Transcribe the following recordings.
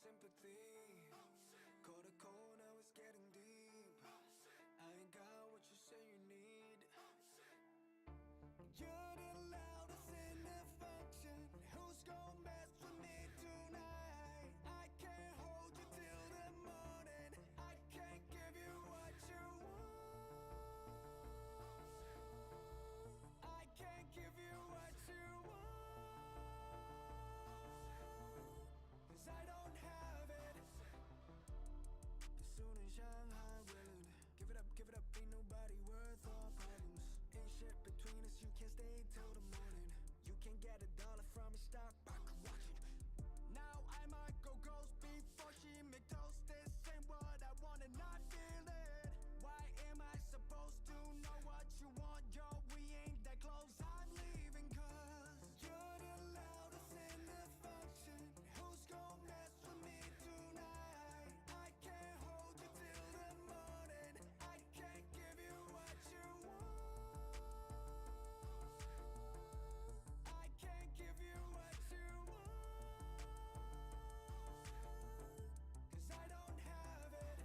sympathy. Cold to cold, now it's getting deep. I ain't got what you say you need. You're the loudest in the function. Who's gon' mess with me tonight? I can't hold you till the morning. I can't give you what you want. I can't give you what you want. 'Cause I don't have it. The sun in Shanghai willing. Give it up, ain't nobody worth our problems. Ain't shit between us, you can't stay till the morning. You can't get $1 from a stock, I could watch it. Now I might go ghost before she make toast. This ain't what I want and I feel it. Why am I supposed to know what you want? Yo, we ain't that close, I'm leaving 'cause you're the loudest in the function. Who's gon' mess with me tonight? I can't hold you till the morning. I can't give you what you want. I can't give you what you want. 'Cause I don't have it.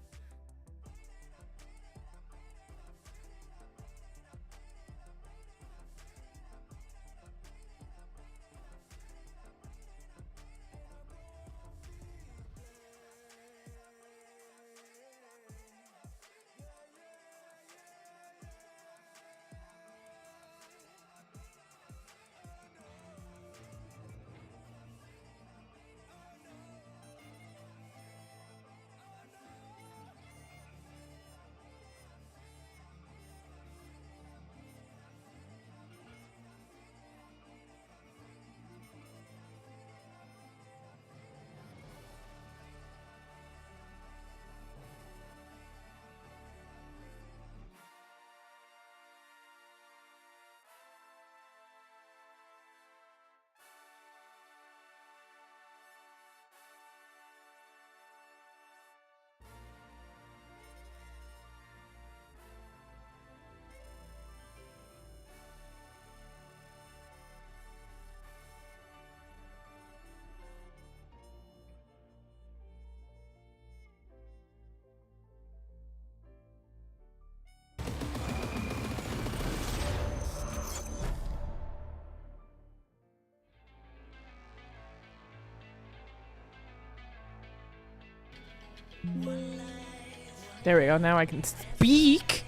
There we go. Now I can speak.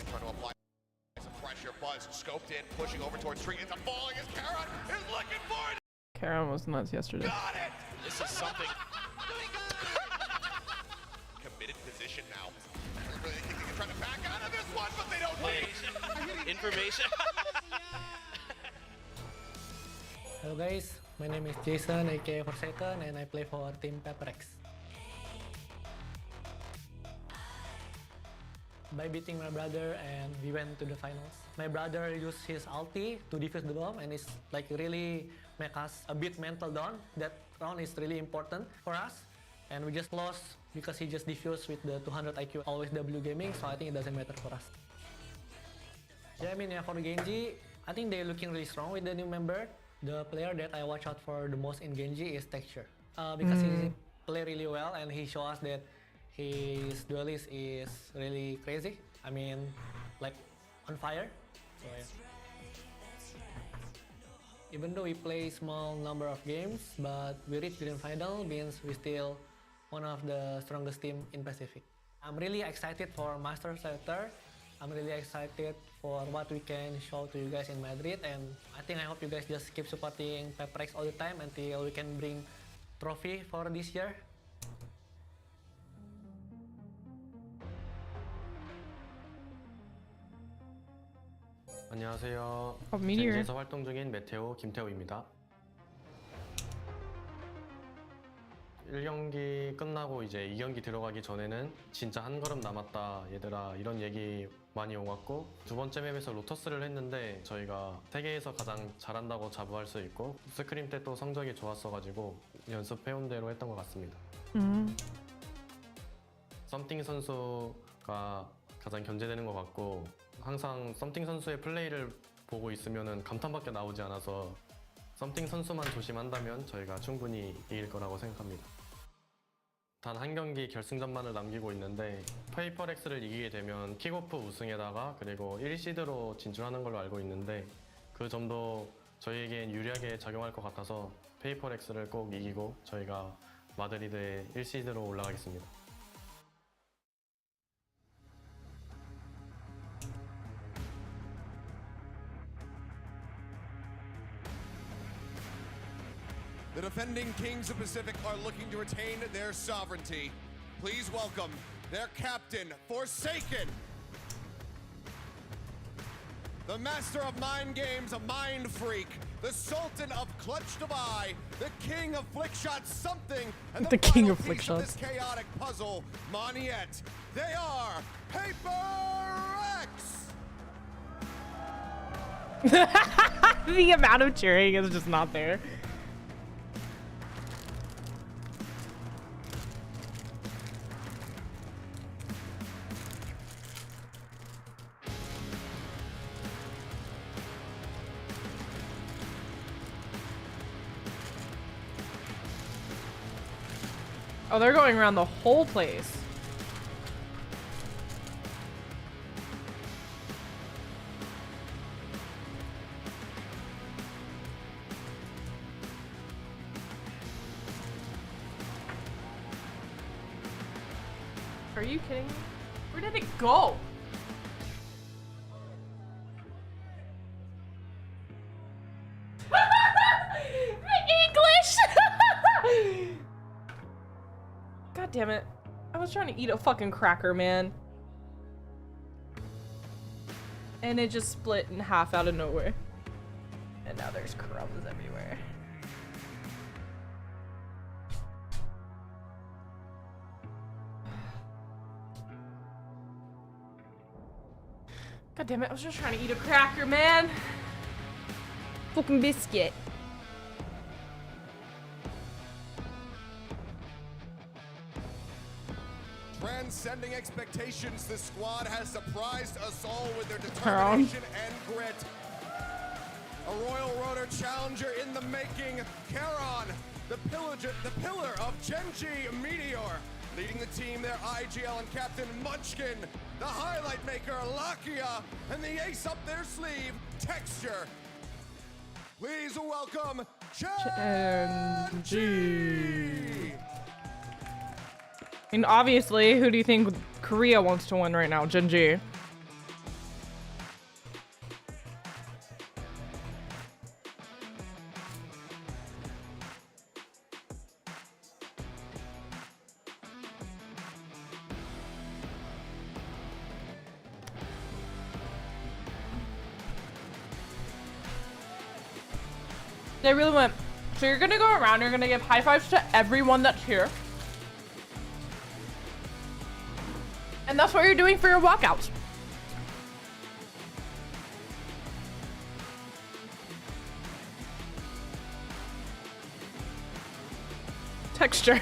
Trying to apply some pressure. Buzz scoped in, pushing over towards Street. It's a falling as Karan is looking for it. Karen was nuts yesterday. Got it! This is something. Committed position now. They're really thinking they're trying to back out of this one, but they don't take Information. Hello guys, my name is Jason, aka Forsaken, and I play for Team PRX. By beating my brother and we went to the finals. My brother used his ulti to defuse the bomb and it's like really make us a bit mental down. That round is really important for us and we just lost because he just defused with the 200 IQ, always W gaming, so I think it doesn't matter for us. Yeah, I mean, yeah, for Genji, I think they're looking really strong with the new member. The player that I watch out for the most in Genji is Texture because he play really well and he show us that his duelist is really crazy. I mean, like on fire. So, yeah. Even though we play small number of games, but we reached grand final means we still one of the strongest team in Pacific. I'm really excited for Master Setter. I'm really excited for what we can show to you guys in Madrid, and I hope you guys just keep supporting PRX all the time until we can bring trophy for this year. 안녕하세요. Meteor. 젠지에서 활동 중인 메테오 김태우입니다. 1경기 끝나고 이제 2경기 들어가기 전에는 진짜 한 걸음 남았다 얘들아 이런 얘기 많이 오갔고, 두 번째 맵에서 로터스를 했는데 저희가 세계에서 가장 잘한다고 자부할 수 있고 스크림 때 또 성적이 좋았어가지고 연습해온 대로 했던 것 같습니다. 썸띵 선수가 가장 견제되는 것 같고, 항상 썸띵 선수의 플레이를 보고 있으면 감탄밖에 나오지 않아서 썸띵 선수만 조심한다면 저희가 충분히 이길 거라고 생각합니다. 단 한 경기 결승전만을 남기고 있는데 페이퍼렉스를 이기게 되면 킥오프 우승에다가 그리고 1시드로 진출하는 걸로 알고 있는데 그 점도 저희에겐 유리하게 작용할 것 같아서 페이퍼렉스를 꼭 이기고 저희가 마드리드에 1시드로 올라가겠습니다. The defending Kings of Pacific are looking to retain their sovereignty. Please welcome their captain, Forsaken. The master of mind games, a mind freak. The sultan of clutch divide. The king of flick shots, something. And The king final of flick piece shots. This chaotic puzzle, Moniette. They are PRX. The amount of cheering is just not there. Oh, they're going around the whole place. Are you kidding me? Where did it go? English! God damn it. I was trying to eat a fucking cracker, man. And it just split in half out of nowhere. And now there's crumbs everywhere. God damn it, I was just trying to eat a cracker, man. Fucking biscuit. Transcending expectations, the squad has surprised us all with their determination and grit. A Royal Rotor challenger in the making, Karon, the pillar of Genji Meteor. Leading the team, their IGL and captain Munchkin, the highlight maker Lakia, and the ace up their sleeve, Texture. Please welcome Genji! And obviously, who do you think Korea wants to win right now? Genji. They really went. So you're gonna go around, you're gonna give high fives to everyone that's here. And that's what you're doing for your walkouts. Texture.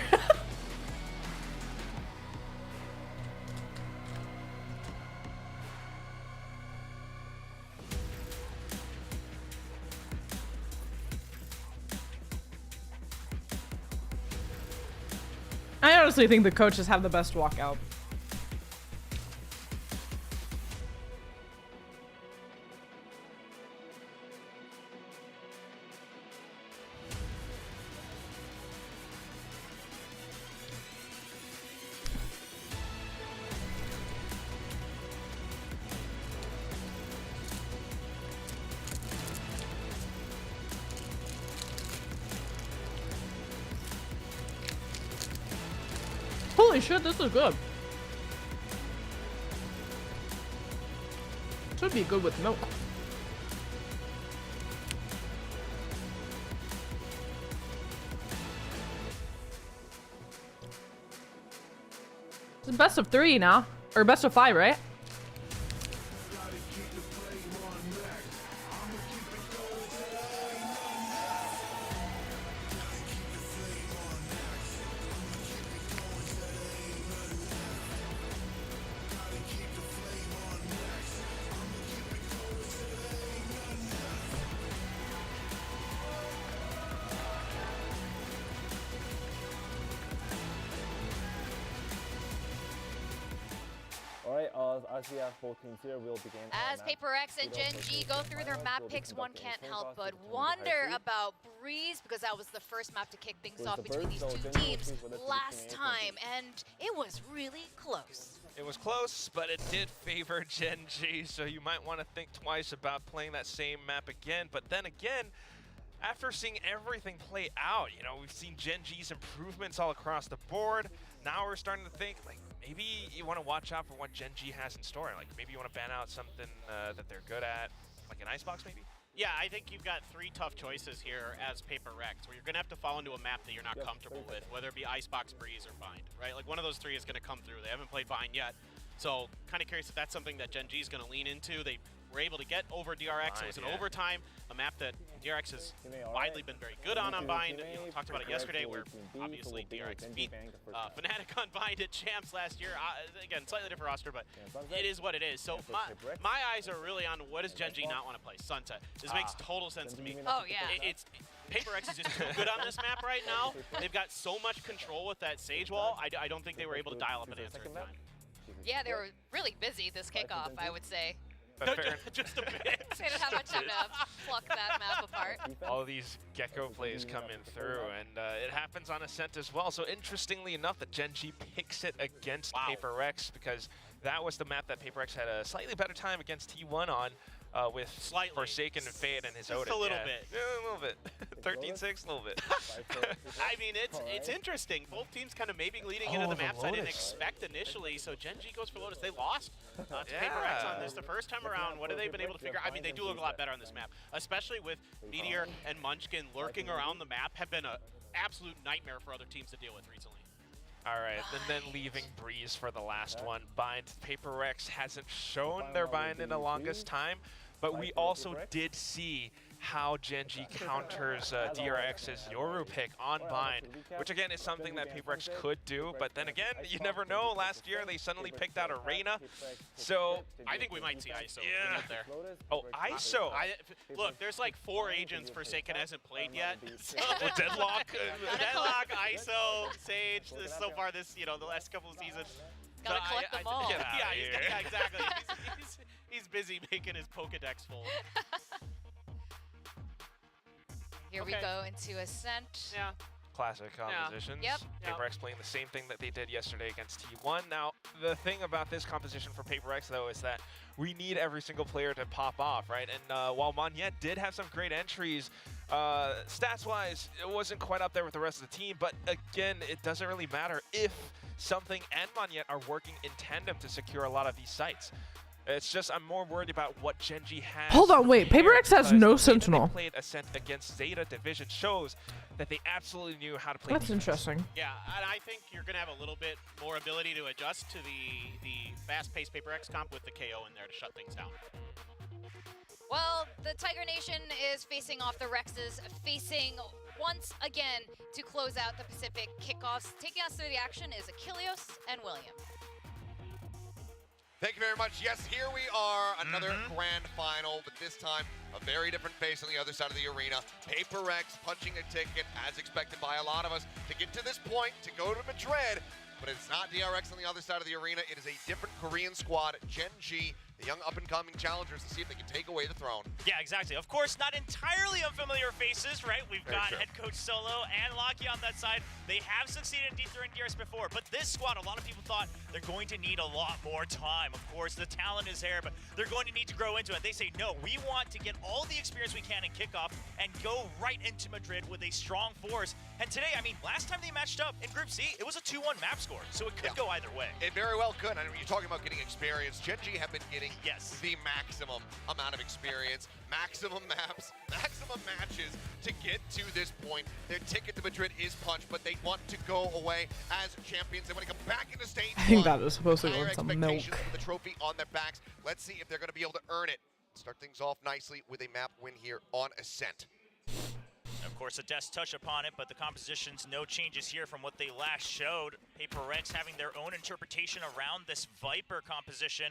I honestly think the coaches have the best walkout. Holy shit, this is good. Should be good with milk. It's best of 3 now. Or best of 5, right? as we have both teams here, we'll begin. As PRX and Gen G go through their map picks, one can't help but wonder about Breeze, because that was the first map to kick things off between these two teams last time, and it was really close. It was close, but it did favor Gen G, so you might want to think twice about playing that same map again. But then again, after seeing everything play out, you know, we've seen Gen G's improvements all across the board. Now we're starting to think, like, maybe you want to watch out for what Gen G has in store. Like, maybe you want to ban out something that they're good at, like an icebox maybe? Yeah, I think you've got three tough choices here as PRX, where you're going to have to fall into a map that you're not comfortable with, whether it be Icebox, Breeze, or Bind, right? Like, one of those three is going to come through. They haven't played Bind yet, so kind of curious if that's something that Gen G is going to lean into. They were able to get over DRX. It was an overtime, a map that DRX has widely been very good on Bind. You know, talked about it yesterday, where obviously DRX beat Fnatic on Bind at Champs last year. Again, slightly different roster, but it is what it is. So my eyes are really on what does Gen G not want to play? Sunset. This makes total sense to me. Oh, yeah. PRX is just too good on this map right now. They've got so much control with that Sage Wall. I don't think they were able to dial up an answer in time. Yeah, they were really busy this kickoff, I would say. Just a bit. They didn't have much time to pluck that map apart. All these Gecko plays coming through, and it happens on Ascent as well. So interestingly enough, that Gen G picks it against PRX, because that was the map that PRX had a slightly better time against T1 on, with Forsaken and Fade and his Odin. Just a little bit. Yeah, a little bit. 13-6, a little bit. I mean, it's interesting. Both teams kind of maybe leading into the maps I didn't expect initially. So Gen G goes for Lotus. They lost to PRX on this the first time around. What have they been able to figure out? I mean, they do look a lot better on this map, especially with Meteor and Munchkin lurking around the map. Have been an absolute nightmare for other teams to deal with recently. All right, and then leaving Breeze for the last one. Bind. PRX hasn't shown their Bind in the longest time, but we also did see how Gen G counters DRX's Yoru pick on Bind, which again is something that PRX could do, but then again, you never know. Last year they suddenly picked out Arena, so I think we might see ISO up there. Oh, ISO! Look, there's like 4 agents Forsaken hasn't played yet. Deadlock, Deadlock, ISO, Sage. So far this, you know, the last couple of seasons. Gotta collect them all. Yeah, exactly. He's busy making his Pokedex full. Here we go into Ascent. Yeah. Classic compositions. Yep. PRX playing the same thing that they did yesterday against T1. Now, the thing about this composition for PRX, though, is that we need every single player to pop off, right? And while Monyet did have some great entries, stats-wise, it wasn't quite up there with the rest of the team. But again, it doesn't really matter if Something and Monyet are working in tandem to secure a lot of these sites. It's just I'm more worried about what Gen G has. Hold on, wait. PRX has no Sentinel. Played Ascent against Zeta Division shows that they absolutely knew how to play. That's interesting. Yeah, and I think you're gonna have a little bit more ability to adjust to the fast-paced PRX comp with the KO in there to shut things down. Well, the Tiger Nation is facing off the Rexes, facing once again to close out the Pacific kickoffs. Taking us through the action is Achilleos and William. Thank you very much. Yes, here we are, another grand final, but this time a very different face on the other side of the arena. PRX punching a ticket, as expected by a lot of us, to get to this point, to go to Madrid. But it's not DRX on the other side of the arena. It is a different Korean squad, Gen G, the young up-and-coming challengers, to see if they can take away the throne. Yeah, exactly. Of course, not entirely unfamiliar faces, right? We've got head coach Solo and Locky on that side. They have succeeded in D3 and DRS before, but this squad, a lot of people thought they're going to need a lot more time. Of course, the talent is there, but they're going to need to grow into it. They say, no, we want to get all the experience we can in kickoff and go right into Madrid with a strong force. And today, I mean, last time they matched up in Group C, it was a 2-1 map score, so it could go either way. It very well could. I mean, you're talking about getting experience. Gen G have been getting the maximum amount of experience, maximum maps, maximum matches to get to this point. Their ticket to Madrid is punched, but they want to go away as champions. They want to come back into stage I think that is supposed to go into milk. The trophy on their backs. Let's see if they're going to be able to earn it. Start things off nicely with a map win here on Ascent. Of course, a desk touch upon it, but the composition's no changes here from what they last showed. PRX having their own interpretation around this Viper composition,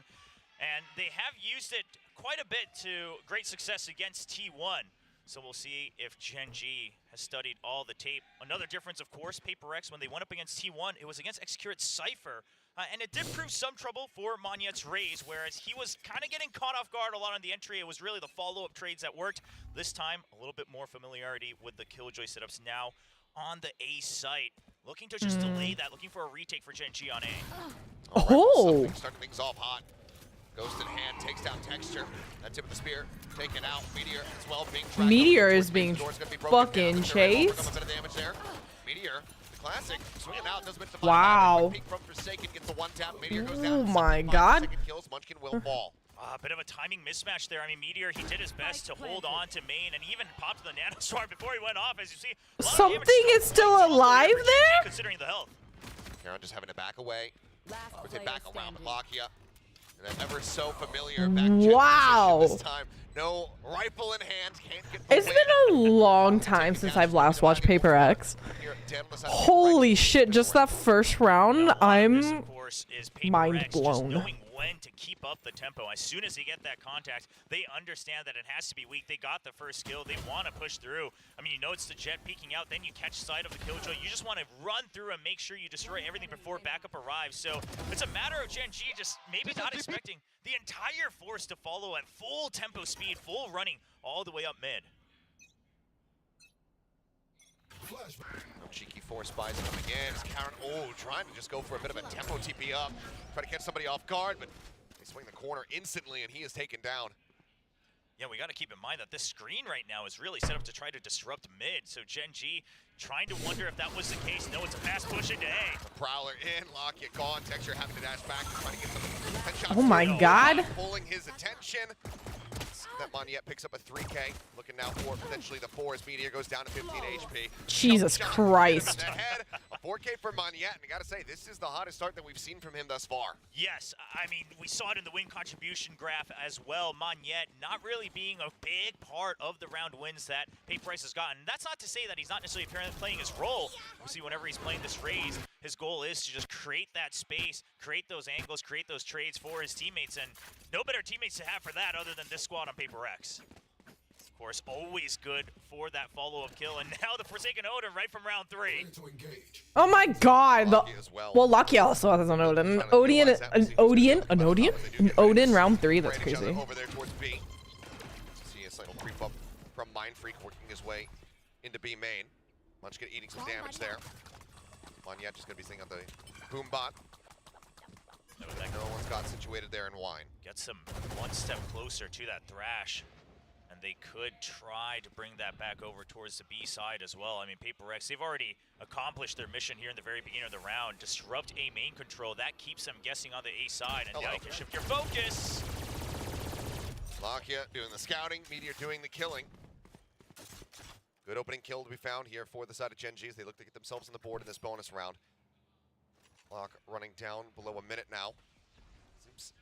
and they have used it quite a bit to great success against T1. So we'll see if Gen G has studied all the tape. Another difference, of course, PRX, when they went up against T1, it was against Execurate Cypher. And it did prove some trouble for Monyet's Raze, whereas he was kind of getting caught off guard a lot on the entry. It was really the follow-up trades that worked. This time, a little bit more familiarity with the Killjoy setups now on the A site. Looking to just delay that, looking for a retake for Gen G on A. Oh! Starting things off hot. Ghost in hand, takes down Texture. That tip of the spear, taken out. Meteor as well being tracked. Meteor is being fucking chased. A bit of damage there. Meteor, the classic, swinging out, does a bit of wow. peek from Forsaken, gets the one tap. Meteor goes down. Oh my god. Kills, Munchkin will fall. A bit of a timing mismatch there. I mean, Meteor, he did his best to hold on to main and even popped the Nanoswarm before he went off, as you see. Something is still alive there? Considering the health. Karon just having to back away. Or take back around Lakia. And ever so familiar back this time. No rifle in hand, can't get the It's been a long time since I've last watched PRX. Holy shit, just that first round, I'm mind blown. Knowing when to keep up the tempo. As soon as they get that contact, they understand that it has to be weak. They got the first skill. They want to push through. I mean, you know it's the Jet peeking out, then you catch sight of the Killjoy. You just want to run through and make sure you destroy everything before backup arrives. So it's a matter of Gen G just maybe not expecting the entire force to follow at full tempo speed, full running all the way up mid. Cheeky force buys him again. Karon, trying to just go for a bit of a tempo TP up. Try to catch somebody off guard, but they swing the corner instantly and he is taken down. Yeah, we got to keep in mind that this screen right now is really set up to try to disrupt mid. So Gen G trying to wonder if that was the case. No, it's a fast push into A. The Prowler in, Lockett gone. Texture having to dash back to try to get some headshots. Oh my god. Pulling his attention. That Monyet picks up a 3K. Looking now for potentially the 4 as Meteor goes down to 15 HP. Jesus Christ. Ahead, a 4K for Monyet, and I gotta say, this is the hottest start that we've seen from him thus far. Yes, I mean, we saw it in the win contribution graph as well. Monyet not really being a big part of the round wins that PRX has gotten. That's not to say that he's not necessarily playing his role. We see whenever he's playing this Raze, his goal is to just create that space, create those angles, create those trades for his teammates, and no better teammates to have for that other than this squad on PRX. Of course, always good for that follow-up kill, and now the Forsaken Odin right from round 3. Oh my god. Well, Lucky also has an Odin. An Odin round 3, that's crazy. Over there towards B. See a slight creep up from Mind Freak working his way into B main. Munchkin eating some damage there. Monyet just gonna be sitting on the boom bot. No one's got situated there in Wine. Get some one step closer to that Thrash. And they could try to bring that back over towards the B side as well. I mean, PRX, they've already accomplished their mission here in the very beginning of the round. Disrupt A main control. That keeps them guessing on the A side. And now you can shift your focus. Lakia doing the scouting, Meteor doing the killing. Good opening kill to be found here for the side of Gen G as they look to get themselves on the board in this bonus round. Clock running down below a minute now.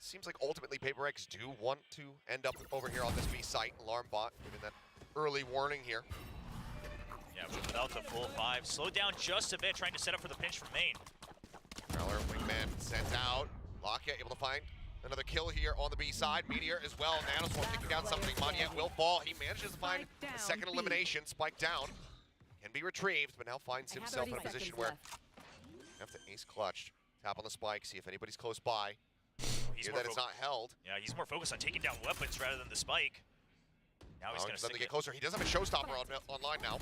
Seems like ultimately PRX do want to end up over here on this B site. Alarm bot giving that early warning here. Yeah, but without the full 5. Slowed down just a bit, trying to set up for the pinch from main. Prowler, wingman sent out. Lakia able to find another kill here on the B side. Meteor as well. Nanoswarm taking down something. Monyet will fall. He manages to find a second elimination. Spike down. Can be retrieved, but now finds himself in a position where you have to ace clutch. Tap on the spike, see if anybody's close by. Hear that it's not held. Yeah, he's more focused on taking down weapons rather than the spike. Now he's going to get closer. He does have a showstopper online now.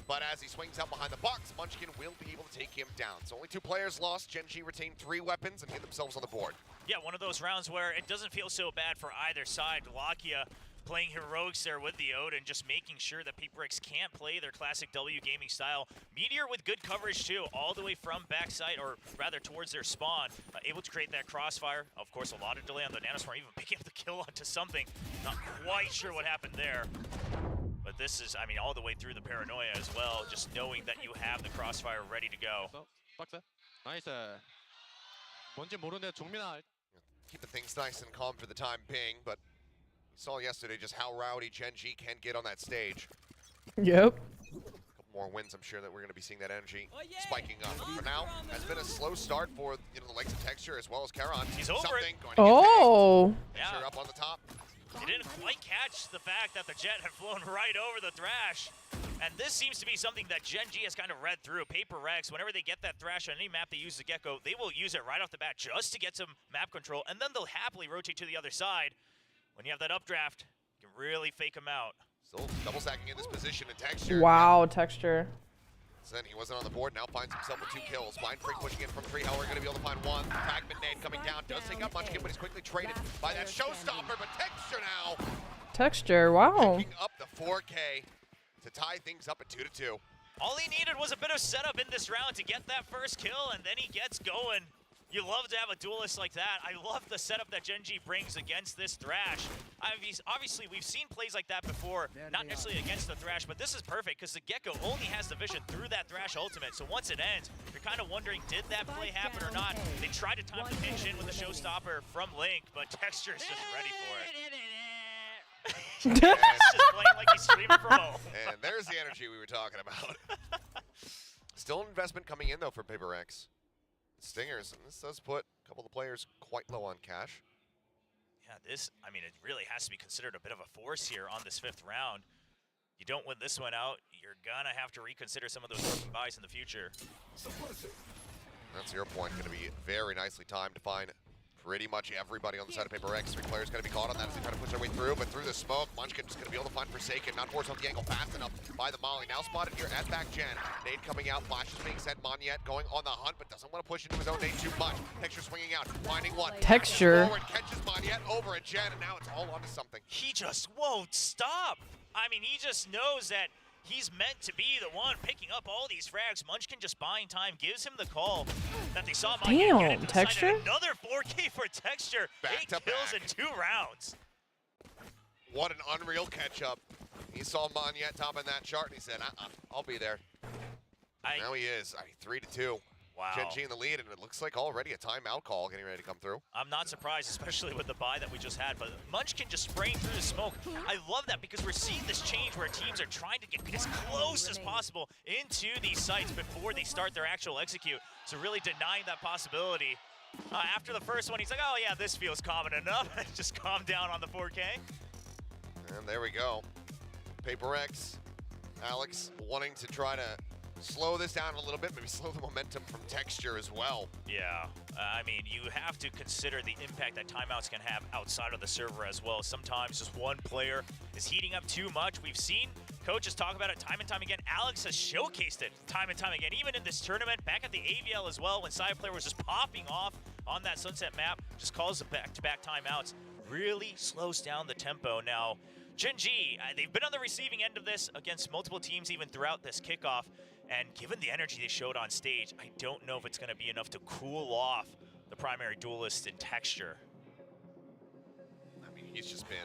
But as he swings out behind the box, Munchkin will be able to take him down. So only 2 players lost. Gen G retained 3 weapons and get themselves on the board. Yeah, one of those rounds where it doesn't feel so bad for either side. Lakia playing heroics there with the Odin, just making sure that PRX can't play their classic W gaming style. Meteor with good coverage too, all the way from backside, or rather towards their spawn, able to create that crossfire. Of course, a lot of delay on the Nanoswarm, even picking up the kill onto something. Not quite sure what happened there. But this is, I mean, all the way through the paranoia as well, just knowing that you have the crossfire ready to go. Nice. Keeping things nice and calm for the time being, but we saw yesterday just how rowdy Gen G can get on that stage. Yep. A couple more wins, I'm sure that we're going to be seeing that energy spiking up. For now, has been a slow start for the likes of Texture as well as Karon. He's over it. Going to get Oh. Texture up on the top. They didn't quite catch the fact that the Jet had flown right over the Thrash. And this seems to be something that Gen G has kind of read through. PRX, whenever they get that Thrash on any map they use the Gecko, they will use it right off the bat just to get some map control, and then they'll happily rotate to the other side. When you have that updraft, you can really fake them out. Still double stacking in this position and Texture. Wow, Texture. Then he wasn't on the board, now finds himself with 2 kills. Mind Freak pushing in from 3. How are we going to be able to find 1? Fragment nade coming down. Does take out Munchkin, but he's quickly traded by that Showstopper. But Texture now Texture, wow. picking up the 4K to tie things up at 2-2. All he needed was a bit of setup in this round to get that first kill, and then he gets going. You love to have a duelist like that. I love the setup that Gen G brings against this Thrash. Obviously, we've seen plays like that before, not necessarily against the Thrash, but this is perfect because the Gecko only has the vision through that Thrash ultimate. So once it ends, you're kind of wondering, did that play happen or not? They tried to time the pinch in with the Showstopper from Link, but Texture's just ready for it. He's just playing like he's streaming from home. And there's the energy we were talking about. Still an investment coming in, though, for PRX. Stingers, and this does put a couple of the players quite low on cash. Yeah, this, I mean, it really has to be considered a bit of a force here on this 5th round. You don't win this one out, you're gonna have to reconsider some of those broken buys in the future. That's your point, gonna be very nicely timed to find pretty much everybody on the side of PRX. 3 players gonna be caught on that as they try to push their way through, but through the smoke, Munchkin just gonna be able to find Forsaken, not force off the angle fast enough by the Molly. Now spotted here at back Gen. Nade coming out, flash is being sent. Monyet going on the hunt, but doesn't want to push into his own nade too much. Texture swinging out, finding one. Texture. Forward, catches Monyet over at Gen, and now it's all onto something. He just won't stop. I mean, he just knows that he's meant to be the one picking up all these frags. Munchkin just buying time, gives him the call that they saw. Damn, Texture? Another 4K for Texture. Back 8 to kills back. in 2 rounds. What an unreal catch-up. He saw Monyet topping that chart, and he said, I'll be there. Now he is. 3-2. Wow. Gen G in the lead, and it looks like already a timeout call getting ready to come through. I'm not surprised, especially with the buy that we just had, but Munchkin just spraying through the smoke. I love that because we're seeing this change where teams are trying to get as close as possible into these sites before they start their actual execute. So really denying that possibility. After the first one, he's like, oh yeah, this feels common enough. Just calm down on the 4K. And there we go. PRX, Alex wanting to try to slow this down a little bit, maybe slow the momentum from Texture as well. Yeah, I mean, you have to consider the impact that timeouts can have outside of the server as well. Sometimes just one player is heating up too much. We've seen coaches talk about it time and time again. Alex has showcased it time and time again, even in this tournament, back at the AVL as well, when Side Player was just popping off on that Sunset map, just calls the back-to-back timeouts, really slows down the tempo. Now, Gen G, they've been on the receiving end of this against multiple teams even throughout this kickoff. And given the energy they showed on stage, I don't know if it's going to be enough to cool off the primary duelist in Texture. I mean, he's just been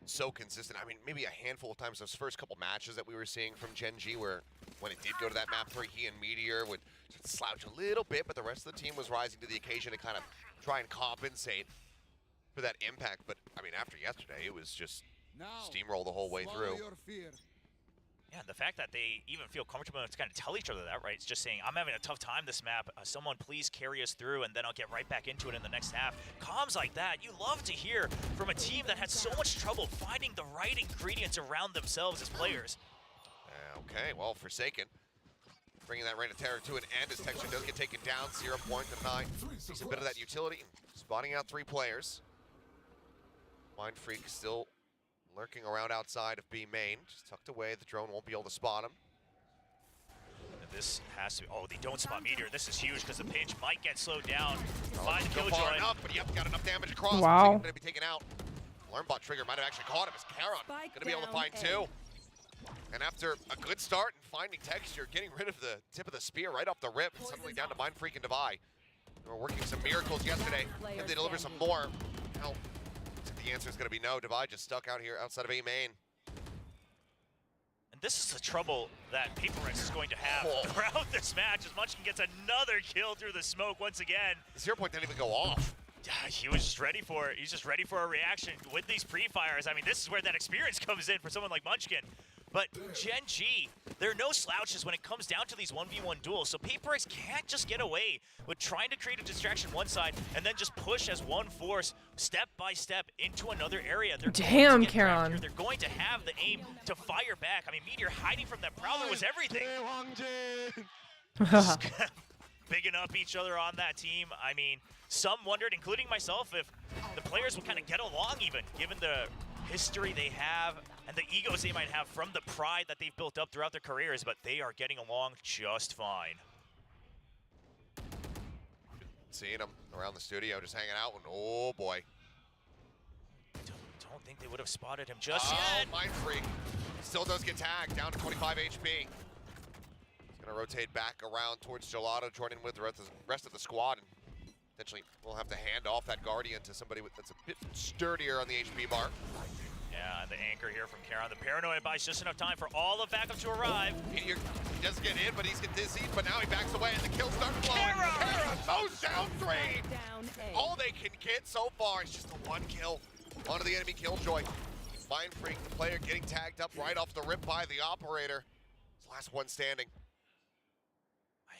so consistent. I mean, maybe a handful of times those first couple matches that we were seeing from Gen G where when it did go to that map 3, he and Meteor would slouch a little bit, but the rest of the team was rising to the occasion to kind of try and compensate for that impact. But, I mean, after yesterday, it was just steamroll the whole way through. Yeah, the fact that they even feel comfortable enough to kind of tell each other that, right? It's just saying, I'm having a tough time this map. Someone please carry us through, and then I'll get right back into it in the next half. Comms like that, you love to hear from a team that had so much trouble finding the right ingredients around themselves as players. Okay, well, Forsaken bringing that Reign of Terror to an end as Texture does get taken down, 0 point to 9. Sees a bit of that utility, spotting out 3 players. Mind Freak still lurking around outside of B main, just tucked away. The drone won't be able to spot him. And this has to be, oh, they don't spot Meteor. This is huge because the pinch might get slowed down Oh, by the go far Killjoy. enough, but yep, got enough damage across. Wow. Going to be taken out. Alarmbot trigger might have actually caught him as Charon going to be able to find 2. And after a good start and finding Texture, getting rid of the tip of the spear right off the rip, and suddenly down to Mind Freak and Devi. They were working some miracles yesterday. If they deliver some more, well, the answer is going to be no. Devi just stuck out here outside of A main. And this is the trouble that PRX is going to have throughout this match as Munchkin gets another kill through the smoke once again. The 0 point didn't even go off. Yeah, he was just ready for it. He's just ready for a reaction with these pre-fires. I mean, this is where that experience comes in for someone like Munchkin. But Gen G, they're no slouches when it comes down to these 1v1 duels, so PRX can't just get away with trying to create a distraction one side and then just push as one force step by step into another area. They're Damn, Karon. They're going to have the aim to fire back. I mean, Meteor hiding from that Prowler was everything. Just bigging up each other on that team. I mean, some wondered, including myself, if the players would kind of get along even, given the history they have and the egos they might have from the pride that they've built up throughout their careers, but they are getting along just fine. Seeing them around the studio, just hanging out, and oh boy. Don't think they would have spotted him just yet. Mind Freak still does get tagged, down to 25 HP. He's gonna rotate back around towards Gelato, joining with the rest of the squad, and potentially we'll have to hand off that Guardian to somebody that's a bit sturdier on the HP bar. Yeah, and the anchor here from Karon. The Paranoid buys just enough time for all of backup to arrive. He doesn't get in, but he's get dizzy, but now he backs away and the kills start flowing. Karon goes down 3! All they can get so far is just the one kill onto the enemy Killjoy. Mind Freak, the player getting tagged up right off the rip by the operator. His last one standing.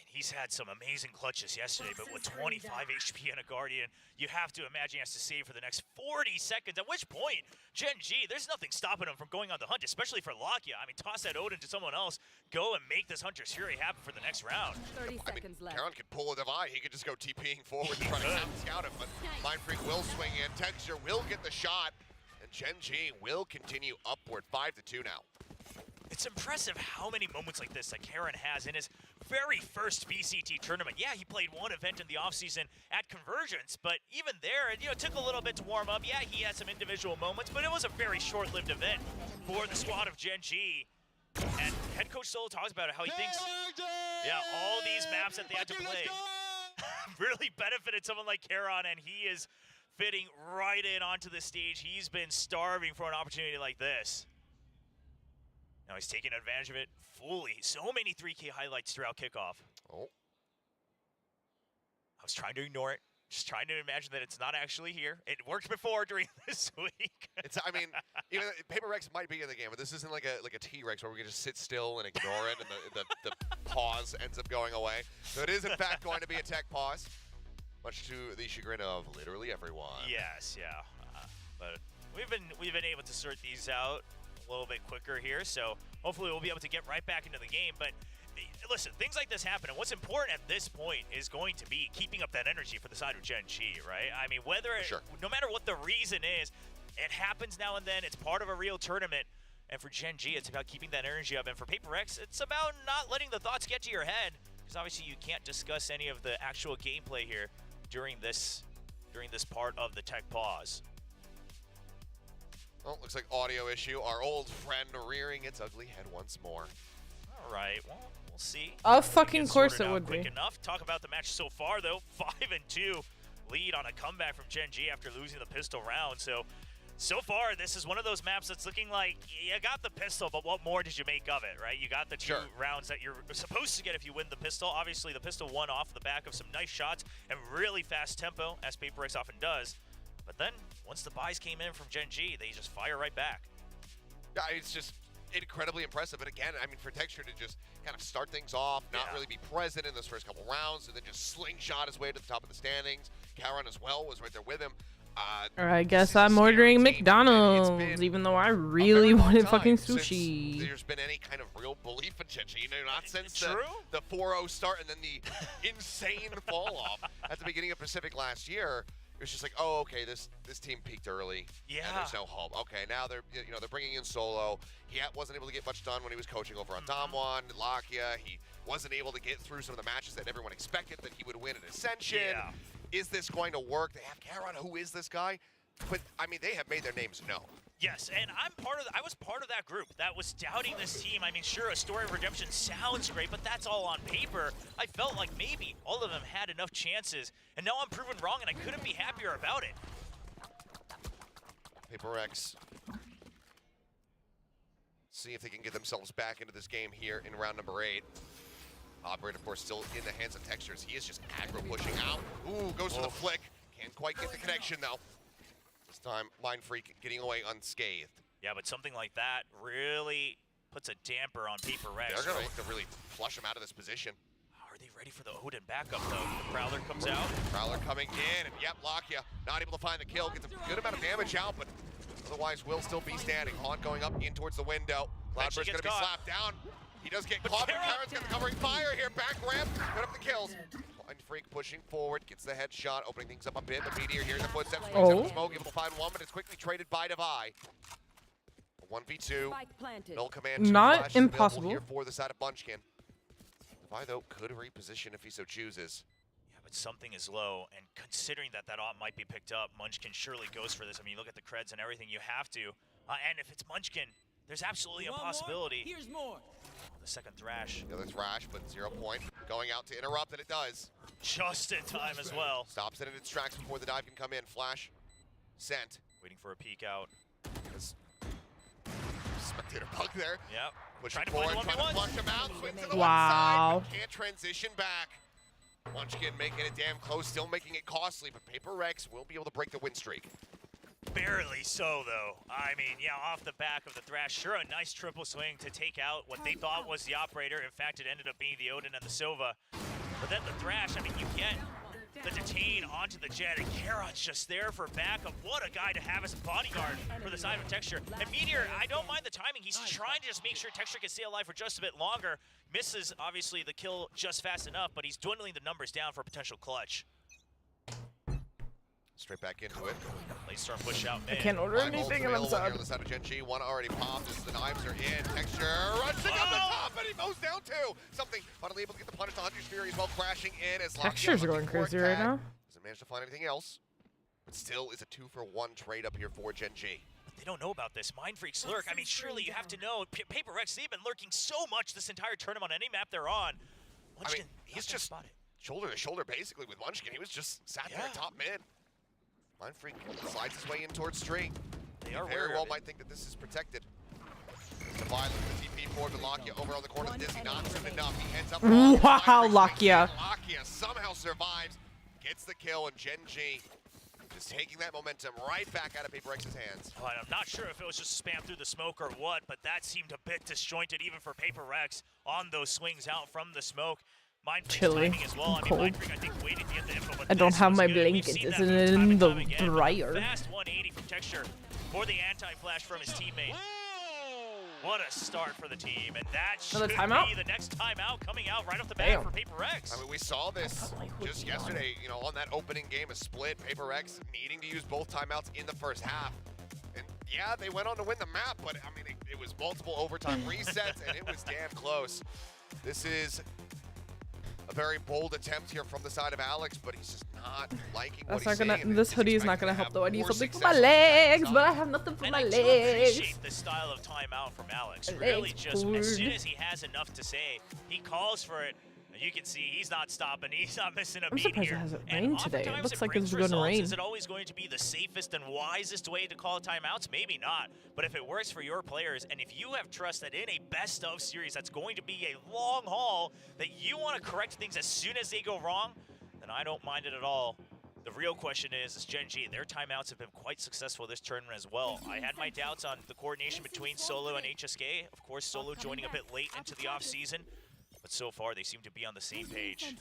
He's had some amazing clutches yesterday, but with 25 HP and a Guardian, you have to imagine he has to save for the next 40 seconds, at which point, Gen G, there's nothing stopping him from going on the hunt, especially for Lakia. I mean, toss that Odin to someone else, go and make this Hunter's Fury happen for the next round. 30 seconds left. Karon could pull a divide. He could just go TPing forward and try to scout him, but Mind Freak will swing in. Texture will get the shot, and Gen G will continue upward, 5-2 now. It's impressive how many moments like this that Karon has in his very first VCT tournament. Yeah, he played one event in the offseason at Convergence, but even there, it took a little bit to warm up. Yeah, he had some individual moments, but it was a very short-lived event for the squad of Gen G. And head coach Solo talks about it, how he thinks, yeah, all these maps that they had to play really benefited someone like Karon, and he is fitting right in onto the stage. He's been starving for an opportunity like this. Now he's taking advantage of it fully. So many 3K highlights throughout kickoff. Oh. I was trying to ignore it. Just trying to imagine that it's not actually here. It worked before during this week. I mean, even PRX might be in the game, but this isn't like a T-Rex where we can just sit still and ignore it, and the pause ends up going away. So it is in fact going to be a tech pause, much to the chagrin of literally everyone. Yes, yeah. But we've been able to sort these out a little bit quicker here, so hopefully we'll be able to get right back into the game. But listen, things like this happen, and what's important at this point is going to be keeping up that energy for the side of Gen G, right? I mean, no matter what the reason is, it happens now and then. It's part of a real tournament, and for Gen G, it's about keeping that energy up, and for PRX, it's about not letting the thoughts get to your head, because obviously you can't discuss any of the actual gameplay here during this part of the tech pause. Well, looks like audio issue. Our old friend rearing its ugly head once more. All right, well, we'll see. Of fucking course it would be. Quick enough. Talk about the match so far, though. 5-2 lead on a comeback from Gen G after losing the pistol round. So far, this is one of those maps that's looking like you got the pistol, but what more did you make of it, right? You got the two rounds that you're supposed to get if you win the pistol. Obviously, the pistol won off the back of some nice shots and really fast tempo, as PRX often does. But then, once the buys came in from Gen G, they just fire right back. Yeah, it's just incredibly impressive. And again, I mean, for Texture to just kind of start things off, not really be present in those first couple rounds, and then just slingshot his way to the top of the standings. Karon as well was right there with him. Or I guess I'm ordering McDonald's, even though I really wanted fucking sushi. There's been any kind of real belief in Gen G, not since the 4-0 start and then the insane fall off at the beginning of Pacific last year. It was just like, oh, okay, this team peaked early. Yeah. And there's no hope. Okay, now they're bringing in Solo. He wasn't able to get much done when he was coaching over on Damwon, Lakia. He wasn't able to get through some of the matches that everyone expected that he would win at Ascension. Yeah. Is this going to work? They have Karon. Who is this guy? But I mean, they have made their names known. Yes, and I was part of that group that was doubting this team. I mean, sure, a story of redemption sounds great, but that's all on paper. I felt like maybe all of them had enough chances, and now I'm proven wrong, and I couldn't be happier about it. PRX. See if they can get themselves back into this game here in round number 8. Operator, of course, still in the hands of Textures. He is just aggro pushing out. Ooh, goes for the flick. Can't quite get the connection, though. This time, Mind Freak getting away unscathed. Yeah, but something like that really puts a damper on Paper Rex. They're going to look to really flush him out of this position. Are they ready for the Odin backup, though? Prowler comes out. Prowler coming in, and yep, Lakia not able to find the kill. Gets a good amount of damage out, but otherwise will still be standing. Haunt going up in towards the window. Cloudburst going to be slapped down. He does get caught, but Karen's got the covering fire here. Back ramp, put up the kills. Blind Freak pushing forward, gets the headshot, opening things up a bit. The Meteor here in the footsteps, brings up the smoke, able to find one, but it's quickly traded by Devi. 1v2, null command. Not impossible here for the side of Munchkin. Devi, though, could reposition if he so chooses. Yeah, but something is low, and considering that that op might be picked up, Munchkin surely goes for this. I mean, you look at the creds and everything, you have to. And if it's Munchkin, there's absolutely a possibility. Here's more. The second Thrash. The other Thrash, but 0 point. Going out to interrupt, and it does. Just in time as well. Stops it in its tracks before the dive can come in. Flash sent. Waiting for a peek out. Spectator bug there. Yep. Pushing Trying to forward, find the trying to 1v1s. flush him out. Swings to the Wow. one side, but can't transition back. Munchkin making it damn close, still making it costly, but Paper Rex will be able to break the win streak. Barely so, though. I mean, yeah, off the back of the Thrash, sure, a nice triple swing to take out what they thought was the Operator. In fact, it ended up being the Odin and the Sova. But then the Thrash, I mean, you get the Detain onto the Jet, and Karon's just there for backup. What a guy to have as a bodyguard for the side of Texture. And Meteor, I don't mind the timing. He's trying to just make sure Texture can stay alive for just a bit longer. Misses, obviously, the kill just fast enough, but he's dwindling the numbers down for a potential clutch. Straight back into it. Late storm push out. I can't order anything and I'm Here sad. on the side of Gen G. One already popped as the knives are in. Texture rushing up the top, and he mows down two. Something finally able to get the punish. The Hunter's Fury as well, crashing in as Textures are going crazy right now. Doesn't manage to find anything else, but still is a 2-for-1 trade up here for Gen G. They don't know about this. Mind Freaks lurk. I mean, surely you have to know. Paper Rex, they've been lurking so much this entire tournament on any map they're on. Munchkin, I mean, he's just shoulder to shoulder basically with Munchkin. He was just sat there top mid. Mind Freak slides his way in towards Street. They are very well might think that this is protected. Devi looking to TP forward to Lakia over on the corner of Dizzy. Not soon enough. He ends up. Wow, Lakia. Lakia somehow survives, gets the kill, and Gen G just taking that momentum right back out of Paper X's hands. Oh, and I'm not sure if it was just spam through the smoke or what, but that seemed a bit disjointed even for Paper Rex on those swings out from the smoke. Chilly, as well. cold. I think waited to get the info, but I don't have my good. blanket, it's in the dryer. Fast 180 from Texture for the anti-flash from his teammate. What a start for the team, and that should be the next timeout coming out right off the bat for Paper Rex. I mean, we saw this just yesterday, you know, on that opening game, a split, Paper Rex needing to use both timeouts in the first half. And yeah, they went on to win the map, but I mean, it was multiple overtime resets, and it was damn close. This is a very bold attempt here from the side of Alex, but he's just not liking what he's seeing. This hoodie is not gonna help though. I need something for my legs, but I have nothing for my I do legs. appreciate the style of timeout from Alex. Really just, as soon as he has enough to say, he calls for it. You can see he's not stopping. He's not missing a beat here. I'm surprised it hasn't rained today. It looks like it's going to rain. Is it always going to be the safest and wisest way to call timeouts? Maybe not. But if it works for your players, and if you have trust that in a best-of series that's going to be a long haul, that you want to correct things as soon as they go wrong, then I don't mind it at all. The real question is Gen G, their timeouts have been quite successful this tournament as well. I had my doubts on the coordination between Solo and HSK. Of course, Solo joining a bit late into the offseason. But so far, they seem to be on the same page.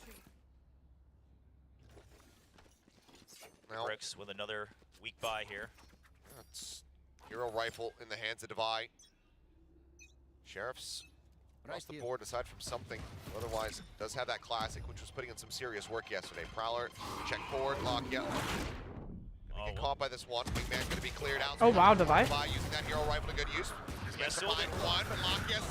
Bricks with another weak buy here. That's Hero Rifle in the hands of Devi. Sheriffs across the board aside from something. Otherwise, does have that classic, which was putting in some serious work yesterday. Prowler, check forward, lock, yeah. Gonna get caught by this one. Wingman's gonna be cleared out. Oh wow, Devi. Using that Hero Rifle to good use.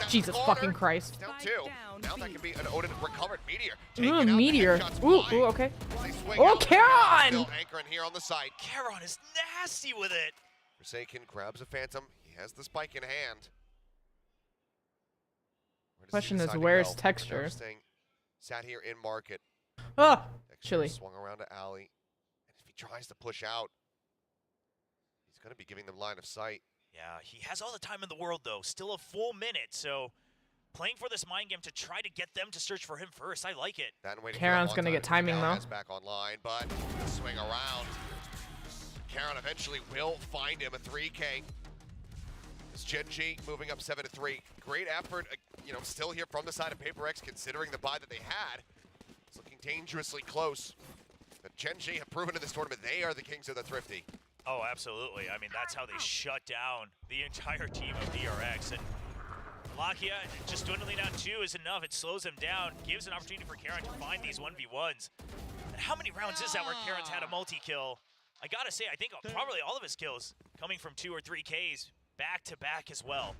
Jesus fucking Christ. Down two. Now that can be an Odin recovered Meteor. Ooh, Meteor. Ooh, okay. Oh, Karon! Still anchoring here on the site. Karon is nasty with it. Forsaken grabs a Phantom. He has the spike in hand. Question is, where's Texture? Sat here in market. Ah, Texture chilly. Swung around to Alley. And if he tries to push out, he's going to be giving them line of sight. Yeah, he has all the time in the world, though. Still a full minute, so playing for this mind game to try to get them to search for him first. I like it. Karon's going to get timing, though. Back online, but swing around. Karon eventually will find him a 3K. It's Gen G moving up 7-3. Great effort, you know, still here from the side of PaperX, considering the bye that they had. It's looking dangerously close. But Gen G have proven in this tournament they are the kings of the Thrifty. Oh, absolutely. I mean, that's how they shut down the entire team of PRX. And Lakia just dwindling down 2 is enough. It slows them down, gives an opportunity for Karen to find these 1v1s. And how many rounds is that where Karen's had a multi-kill? I gotta say, I think probably all of his kills coming from 2 or 3 Ks back-to-back as well.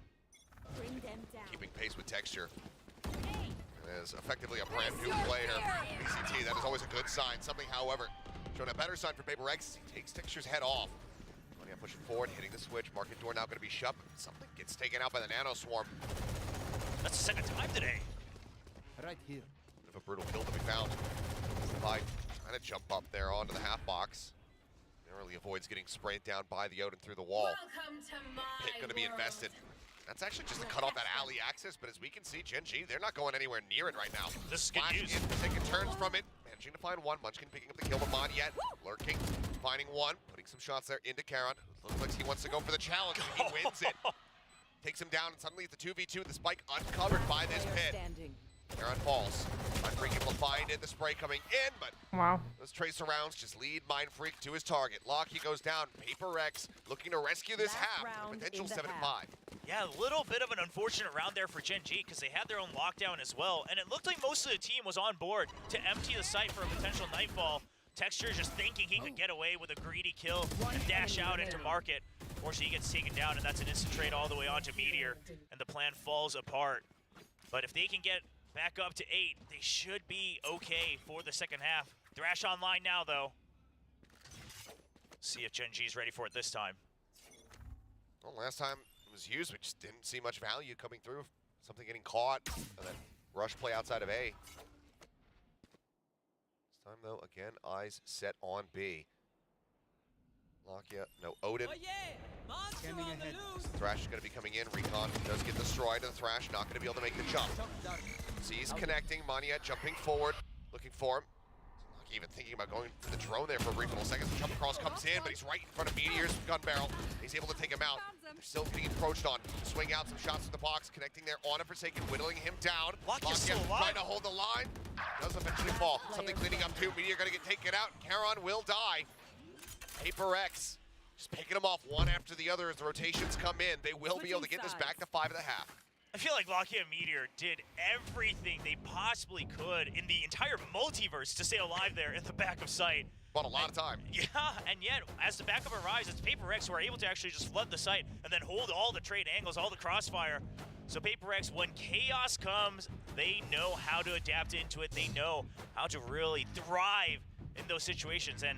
Keeping pace with Texture. As effectively a brand new player. VCT, that is always a good sign. Something, however, showing a better sign for PaperX. He takes Texture's head off. Monia pushing forward, hitting the switch. Market door now going to be shut. Something gets taken out by the Nano Swarm. That's the second time today. Right here. Bit of a brutal kill to be found. By trying to jump up there onto the half box. Narrowly avoids getting sprayed down by the Odin through the wall. Hit going to be invested. That's actually just to cut off that alley access, but as we can see, Gen G, they're not going anywhere near it right now. This is good news. Taking turns from it, managing to find one. Munchkin picking up the kill, but Monyet lurking, finding one, putting some shots there into Karon. Looks like he wants to go for the challenge, and he wins it. Takes him down, and suddenly it's the 2v2, the spike uncovered by this pit. Karon falls. Mindfreak able to find it, the spray coming in, but wow. Those tracer rounds just lead Mindfreak to his target. Locky goes down, PaperX looking to rescue this half, potential 7-5. Yeah, a little bit of an unfortunate round there for Gen G because they had their own lockdown as well, and it looked like most of the team was on board to empty the site for a potential nightfall. Texture just thinking he could get away with a greedy kill and dash out into market. Unfortunately, he gets taken down, and that's an instant trade all the way onto Meteor, and the plan falls apart. But if they can get back up to 8, they should be okay for the second half. Thrash online now, though. See if Gen G's ready for it this time. Well, last time it was used, we just didn't see much value coming through. Something getting caught, and then rush play outside of A. This time, though, again, eyes set on B. Lakia, no Odin. Thrash is going to be coming in. Recon does get the stride of the Thrash, not going to be able to make the jump. He's connecting. Monyet jumping forward, looking for him. Lakia even thinking about going for the drone there for a brief little second. The jump across comes in, but he's right in front of Meteor's gun barrel. He's able to take him out. They're still being approached on. Swing out some shots in the box, connecting there on a Forsaken, whittling him down. Lakia trying to hold the line. Does eventually fall. Something cleaning up too. Meteor going to get taken out. Karon will die. PaperX just picking them off one after the other as the rotations come in. They will be able to get this back to 5 at the half. I feel like Lakia and Meteor did everything they possibly could in the entire multiverse to stay alive there in the back of sight. Bought a lot of time. Yeah, and yet, as the backup arrives, it's PaperX who are able to actually just flood the site and then hold all the trade angles, all the crossfire. So PaperX, when chaos comes, they know how to adapt into it. They know how to really thrive in those situations. And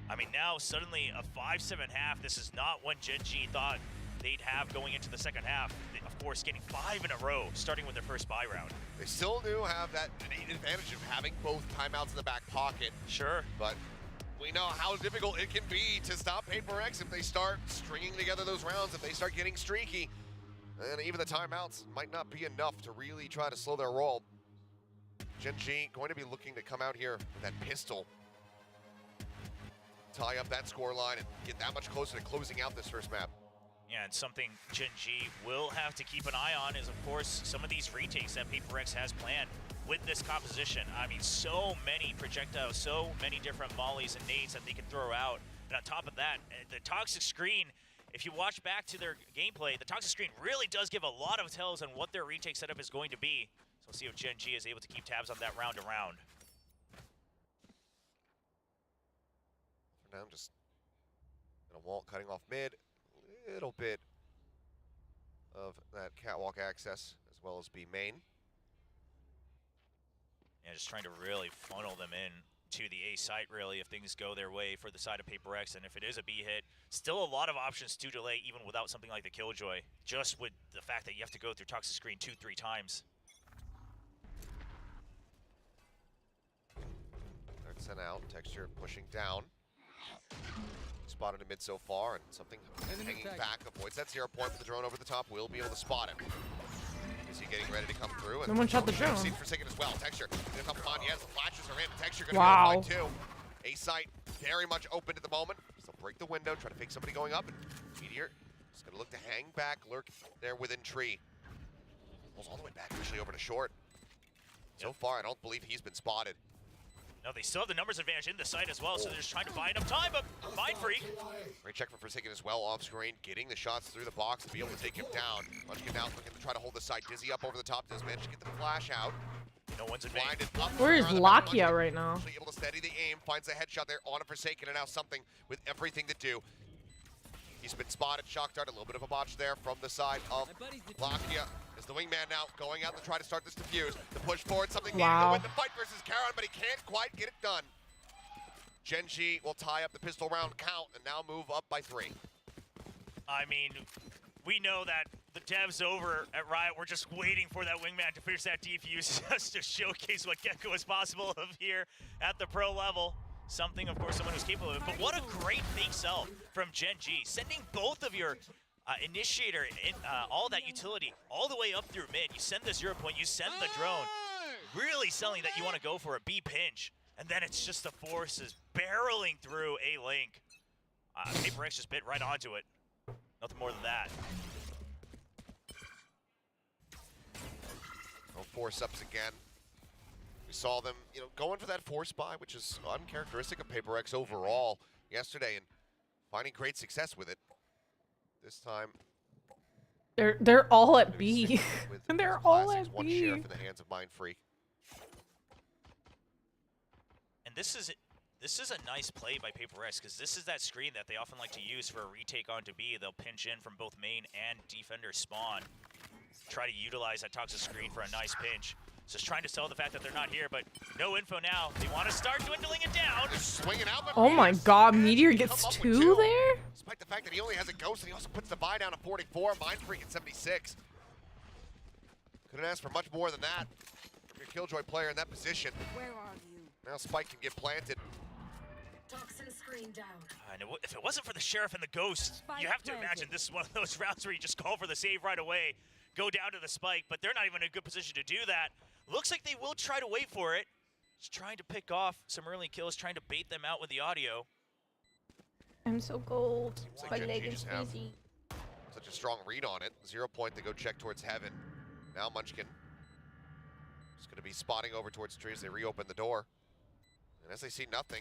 I mean, now suddenly a 5-7 half. This is not what Gen G thought they'd have going into the second half. Of course, getting 5 in a row, starting with their first bye round. They still do have that innate advantage of having both timeouts in the back pocket. Sure. But we know how difficult it can be to stop PaperX if they start stringing together those rounds, if they start getting streaky. And even the timeouts might not be enough to really try to slow their roll. Gen G going to be looking to come out here with that pistol. Tie up that score line and get that much closer to closing out this first map. Yeah, and something Gen G will have to keep an eye on is, of course, some of these retakes that PaperX has planned with this composition. I mean, so many projectiles, so many different mollies and nades that they can throw out. And on top of that, the toxic screen, if you watch back to their gameplay, the toxic screen really does give a lot of tells on what their retake setup is going to be. So we'll see if Gen G is able to keep tabs on that round to round. For now, just in a wall cutting off mid. Little bit of that catwalk access as well as B main. Yeah, just trying to really funnel them in to the A site, really, if things go their way for the side of PaperX. And if it is a B hit, still a lot of options to delay, even without something like the Killjoy, just with the fact that you have to go through toxic screen 2-3 times. Third sent out, Texture pushing down. Spotted in mid so far, and something hanging back avoids that 0 point with the drone over the top. Will be able to spot him. Is he getting ready to come through? And someone shot the drone. Forsaken as well. Texture gonna come on. Yes, the flashes are in. Texture gonna wow. go find 2. A site very much open at the moment. So break the window, try to fake somebody going up, and Meteor Just gonna look to hang back, lurk there within tree. Pulls all the way back, usually over to short. So far, I don't believe he's been spotted. No, they still have the numbers advantage in the site as well, so they're just trying to buy enough time, but Mindfreak. Great check for Forsaken as well, off screen, getting the shots through the box to be able to take him down. Munchkin now looking to try to hold the side. Dizzy up over the top, does manage to get the flash out. No one's in Blinded up. Where is Lakia right now? Actually able to steady the aim, finds a headshot there on a Forsaken, and now something with everything to do. He's been spotted, shock dart, a little bit of a botch there from the side of Lakia. Is the wingman now going out to try to start this defuse. To push forward, something needed to win the fight versus Karon, but he can't quite get it done. Gen.G will tie up the pistol round count and now move up by 3. I mean, we know that the devs over at Riot were just waiting for that wingman to finish that defuse just to showcase what Gecko is possible of here at the pro level. Something, of course, someone who's capable of it. But what a great fake sell from Gen.G, sending both of your initiator and all that utility all the way up through mid. You send the 0 point, you send the drone, really selling that you want to go for a B pinch, and then it's just the forces barreling through A link. PRX just bit right onto it. Nothing more than that. No force ups again. We saw them, going for that force buy, which is uncharacteristic of PRX overall yesterday, and finding great success with it. This time, they're all at B. And they're all at one B. share for the hands of Mindfreak. And this is a nice play by PRX, because this is that screen that they often like to use for a retake onto B. They'll pinch in from both main and defender spawn. Try to utilize that toxic screen for a nice pinch. Just trying to sell the fact that they're not here, but no info now. They want to start dwindling it down. They're swinging out, but Oh my god, Meteor gets 2 there? Despite the fact that he only has a ghost, and he also puts the buy down at 44, Mindfreak at 76. Couldn't ask for much more than that from your Killjoy player in that position. Where are you? Now Spike can get planted. Toxin screen down. And if it wasn't for the Sheriff and the Ghost, you have to imagine this is one of those rounds where you just call for the save right away, go down to the Spike, but they're not even in a good position to do that. Looks like they will try to wait for it. Just trying to pick off some early kills, trying to bait them out with the audio. I'm so cold. Like My Gen.G leg is just have crazy. such a strong read on it. 0 point, they go check towards heaven. Now Munchkin is going to be spotting over towards trees as they reopen the door. And as they see nothing,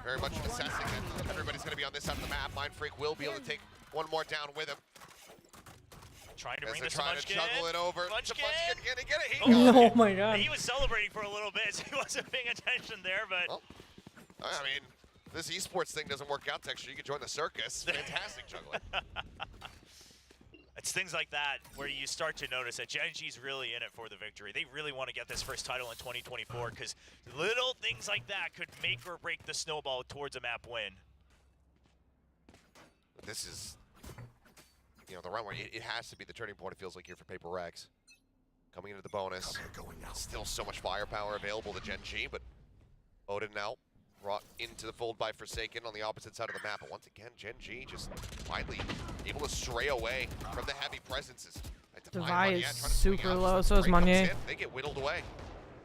very much assessing that everybody's going to be on this side of the map. Mindfreak will be able to take one more down with him. Trying to bring they're this to trying Munchkin. to juggle it over. Munchkin. Can he get it? He Oh my god. He was celebrating for a little bit, so he wasn't paying attention there, but... Well, I mean, this esports thing doesn't work out, Texture. You can join the circus. Fantastic juggling. It's things like that where you start to notice that Gen.G's really in it for the victory. They really want to get this first title in 2024, because little things like that could make or break the snowball towards a map win. This is, the round where it has to be the turning point, it feels like, here for PRX. Coming into the bonus. Still so much firepower available to Gen.G, but Odin now brought into the fold by Forsaken on the opposite side of the map. But once again, Gen.G just finally able to stray away from the heavy presences. Devi is super low, so is Manye. They get whittled away.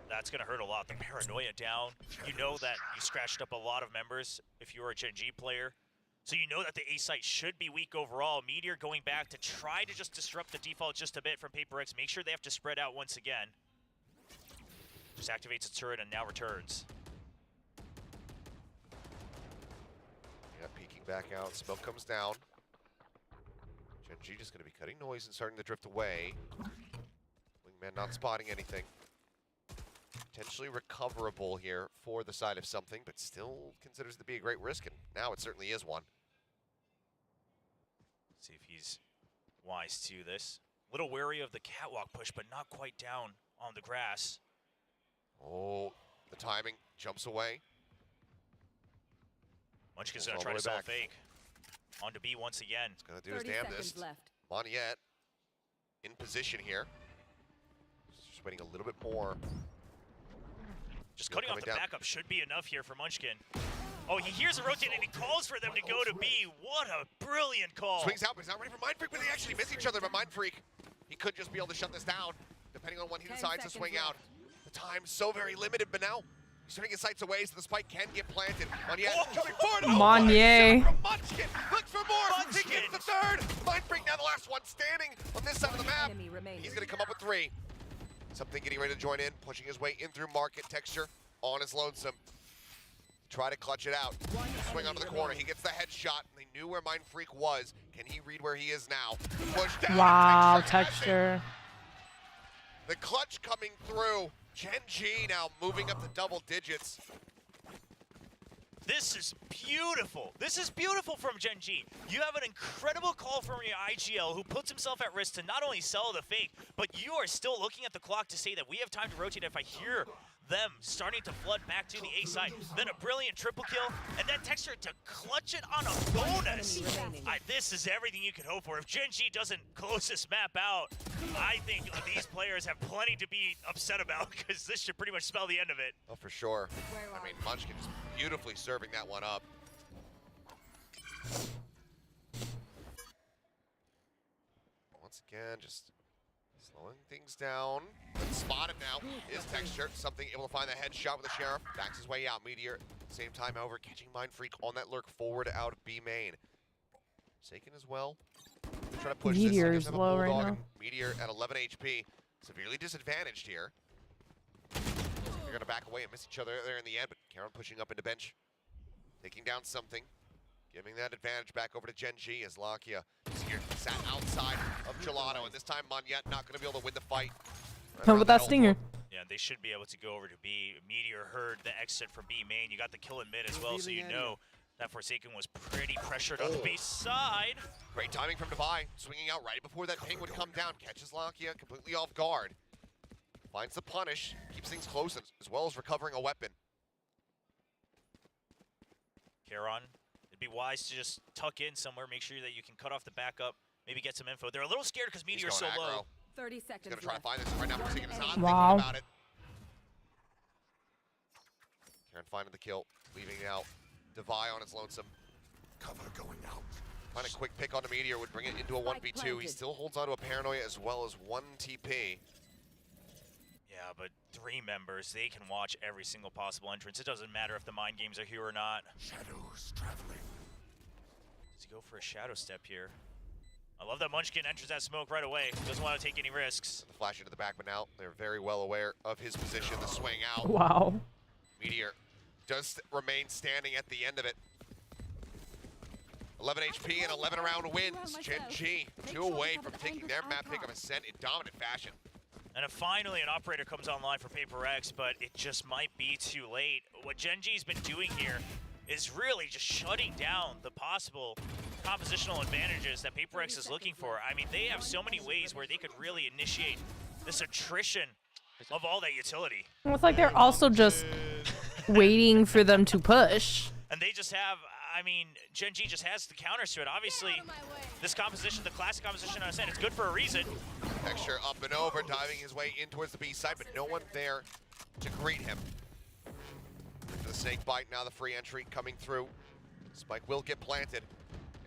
That's going to hurt a lot. The paranoia down. You know that you scratched up a lot of members if you were a Gen.G player. So you know that the A site should be weak overall. Meteor going back to try to just disrupt the default just a bit from PRX. Make sure they have to spread out once again. Just activates its turret and now returns. Yeah, peeking back out. Smoke comes down. Gen.G just going to be cutting noise and starting to drift away. Wingman not spotting anything. Potentially recoverable here for the side of something, but still considers it to be a great risk, and now it certainly is one. See if he's wise to this. A little wary of the catwalk push, but not quite down on the grass. Oh, the timing jumps away. Munchkin's going to try to sell a fake. On to B once again. He's going to do his damnedest. Monyet in position here. Just waiting a little bit more. Just cutting off the backup should be enough here for Munchkin. Oh, he hears a rotate and he calls for them to go to B. What a brilliant call. Swings out, but he's not ready for Mindfreak, but they actually miss each other. But Mindfreak, he could just be able to shut this down, depending on when he decides to swing out. The time's so very limited, but now He's turning his sights away so the spike can get planted. Monier coming forward. Monier. From Munchkin. Looks for more. He gets the third. Mindfreak now the last one standing on this side of the map. He's going to come up with 3. Something getting ready to join in, pushing his way in through market. Texture on his lonesome. Try to clutch it out. Swing onto the corner. He gets the headshot. They knew where Mindfreak was. Can he read where he is now? Push down. Wow, Texture. The clutch coming through. Gen G now moving up to double digits. This is beautiful. This is beautiful from Gen G. You have an incredible call from your IGL who puts himself at risk to not only sell the fake, but you are still looking at the clock to say that we have time to rotate if I hear them starting to flood back to the A side. Then a brilliant triple kill, and then Texture to clutch it on a bonus. This is everything you could hope for. If Gen G doesn't close this map out, I think these players have plenty to be upset about because this should pretty much spell the end of it. Oh, for sure. I mean, Munchkin just beautifully serving that one up. Once again, just slowing things down. Spotted now is Texture. Something able to find the headshot with the Sheriff. Backs his way out. Meteor, same time, however, catching Mindfreak on that lurk forward out of B main. Forsaken as well. Trying to push Meteor's this. low right now. Meteor at 11 HP. Severely disadvantaged here. They're going to back away and miss each other there in the end, but Karen pushing up into bench. Taking down something. Giving that advantage back over to Gen G as Lakia is here, sat outside of Gelato, and this time Monyet not going to be able to win the fight. Right with that stinger. Yeah, they should be able to go over to B. Meteor heard the exit from B main. You got the kill in mid as well, so you know that Forsaken was pretty pressured on the B side. Great timing from Devi, swinging out right before that ping would come down. Catches Lakia completely off guard. Finds the punish, keeps things close, as well as recovering a weapon. Charon, it'd be wise to just tuck in somewhere, make sure that you can cut off the backup, maybe get some info. They're a little scared because Meteor's so low. 30 seconds He's going to try to find this right now. Forsaken is not thinking Wow. about it. Karen finding the kill, leaving out Devi on his lonesome. Cover going out. Find a quick pick on the Meteor, would bring it into a 1v2. He still holds on to a Paranoia as well as 1 TP. Yeah, but 3 members, they can watch every single possible entrance. It doesn't matter if the mind games are here or not. Shadows traveling. Does he go for a shadow step here? I love that Munchkin enters that smoke right away. Doesn't want to take any risks. The flash into the back, but now they're very well aware of his position. The swing out. Wow. Meteor does remain standing at the end of it. 11 HP and 11 round wins. Gen G 2 away from taking their map pick of Ascent in dominant fashion. And then finally an operator comes online for PRX, but it just might be too late. What Gen G's been doing here is really just shutting down the possible compositional advantages that PRX is looking for. I mean, they have so many ways where they could really initiate this attrition of all that utility. It's like they're also just waiting for them to push. And they just have, I mean, Gen G just has the counters to it. Obviously, this composition, the classic composition I said, it's good for a reason. Texture up and over, diving his way in towards the B side, but no one there to greet him. For the snake bite, now the free entry coming through. Spike will get planted.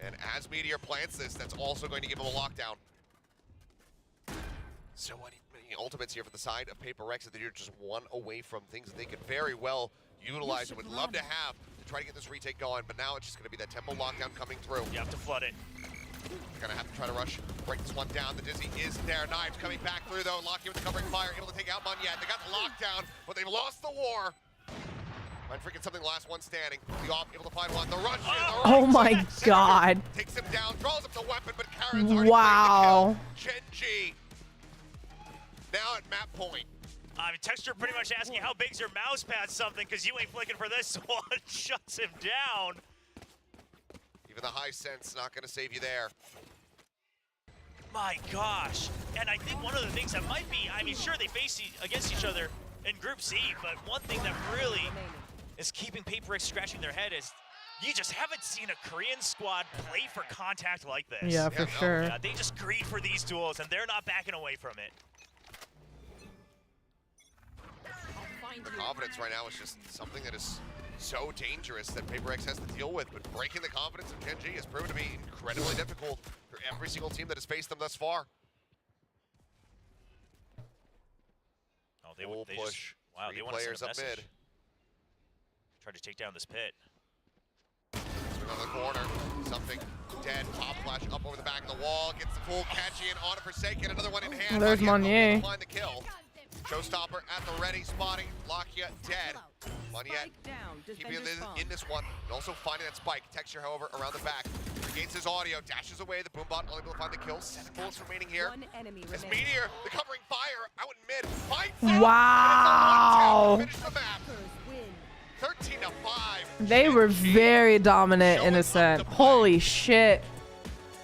And as Meteor plants this, that's also going to give him a lockdown. So many ultimates here for the side of PRX that they're just 1 away from things that they could very well utilize and would love to have to try to get this retake going, but now it's just going to be that tempo lockdown coming through. You have to flood it. They're going to have to try to rush, break this one down. The Dizzy is there. Knives coming back through, though. Locky with the covering fire, able to take out Monyet. They got the lockdown, but they've lost the war. Mind freaking something, last one standing. The off, able to find one. The rush in. Oh my god. Takes him down, draws up the weapon, but Karen's already wow. Gen G. Now at map point. I mean, Texture pretty much asking how big's your mouse pad something, because you ain't flicking for this one. Shuts him down. Even the high sense not going to save you there. My gosh. And I think one of the things that might be, I mean, sure, they face against each other in Group C, but one thing that really is keeping PRX scratching their head is you just haven't seen a Korean squad play for contact like this. Yeah, for sure. Yeah, they just greed for these duels, and they're not backing away from it. The confidence right now is just something that is so dangerous that PRX has to deal with, but breaking the confidence of Gen G has proven to be incredibly difficult for every single team that has faced them thus far. Oh, they push. Wow, they want to send a message. try to take down this pit. Swing on the corner, something dead, pop flash up over the back of the wall, gets the full catchy in on a Forsaken, another one in hand. There's Monnier. Find the kill. Showstopper at the ready, spotting Lakia dead. Monnier keeping in this one, and also finding that spike. Texture, however, around the back. Regains his audio, dashes away. The Boombot only able to find the kill. 7 bullets remaining here. As Meteor, the covering fire, out in mid. Finds out, Wow. and it's a 1-10 to finish the map. 13 to 5. They were very dominant in Ascent. Holy shit.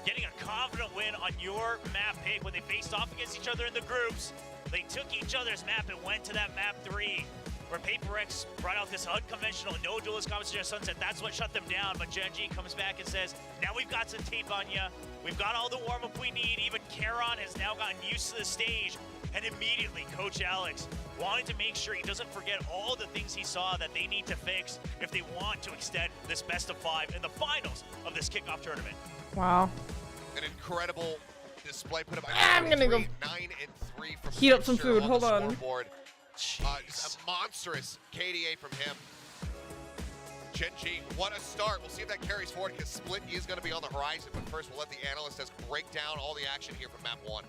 Getting a confident win on your map pick when they faced off against each other in the groups. They took each other's map and went to that map 3, where PRX brought out this unconventional no duelist competition at Sunset. That's what shut them down. But Gen G comes back and says, now we've got some tape on you. We've got all the warm-up we need. Even Karon has now gotten used to the stage. And immediately, Coach Alex wanted to make sure he doesn't forget all the things he saw that they need to fix if they want to extend this best of 5 in the finals of this kickoff tournament. Wow. An incredible display put up by I'm gonna go 9 and 3 from heat up some Texture food. on Hold the on. scoreboard. Just a monstrous KDA from him. Gen G, what a start. We'll see if that carries forward because Split is going to be on the horizon. But first, we'll let the analyst break down all the action here from map 1.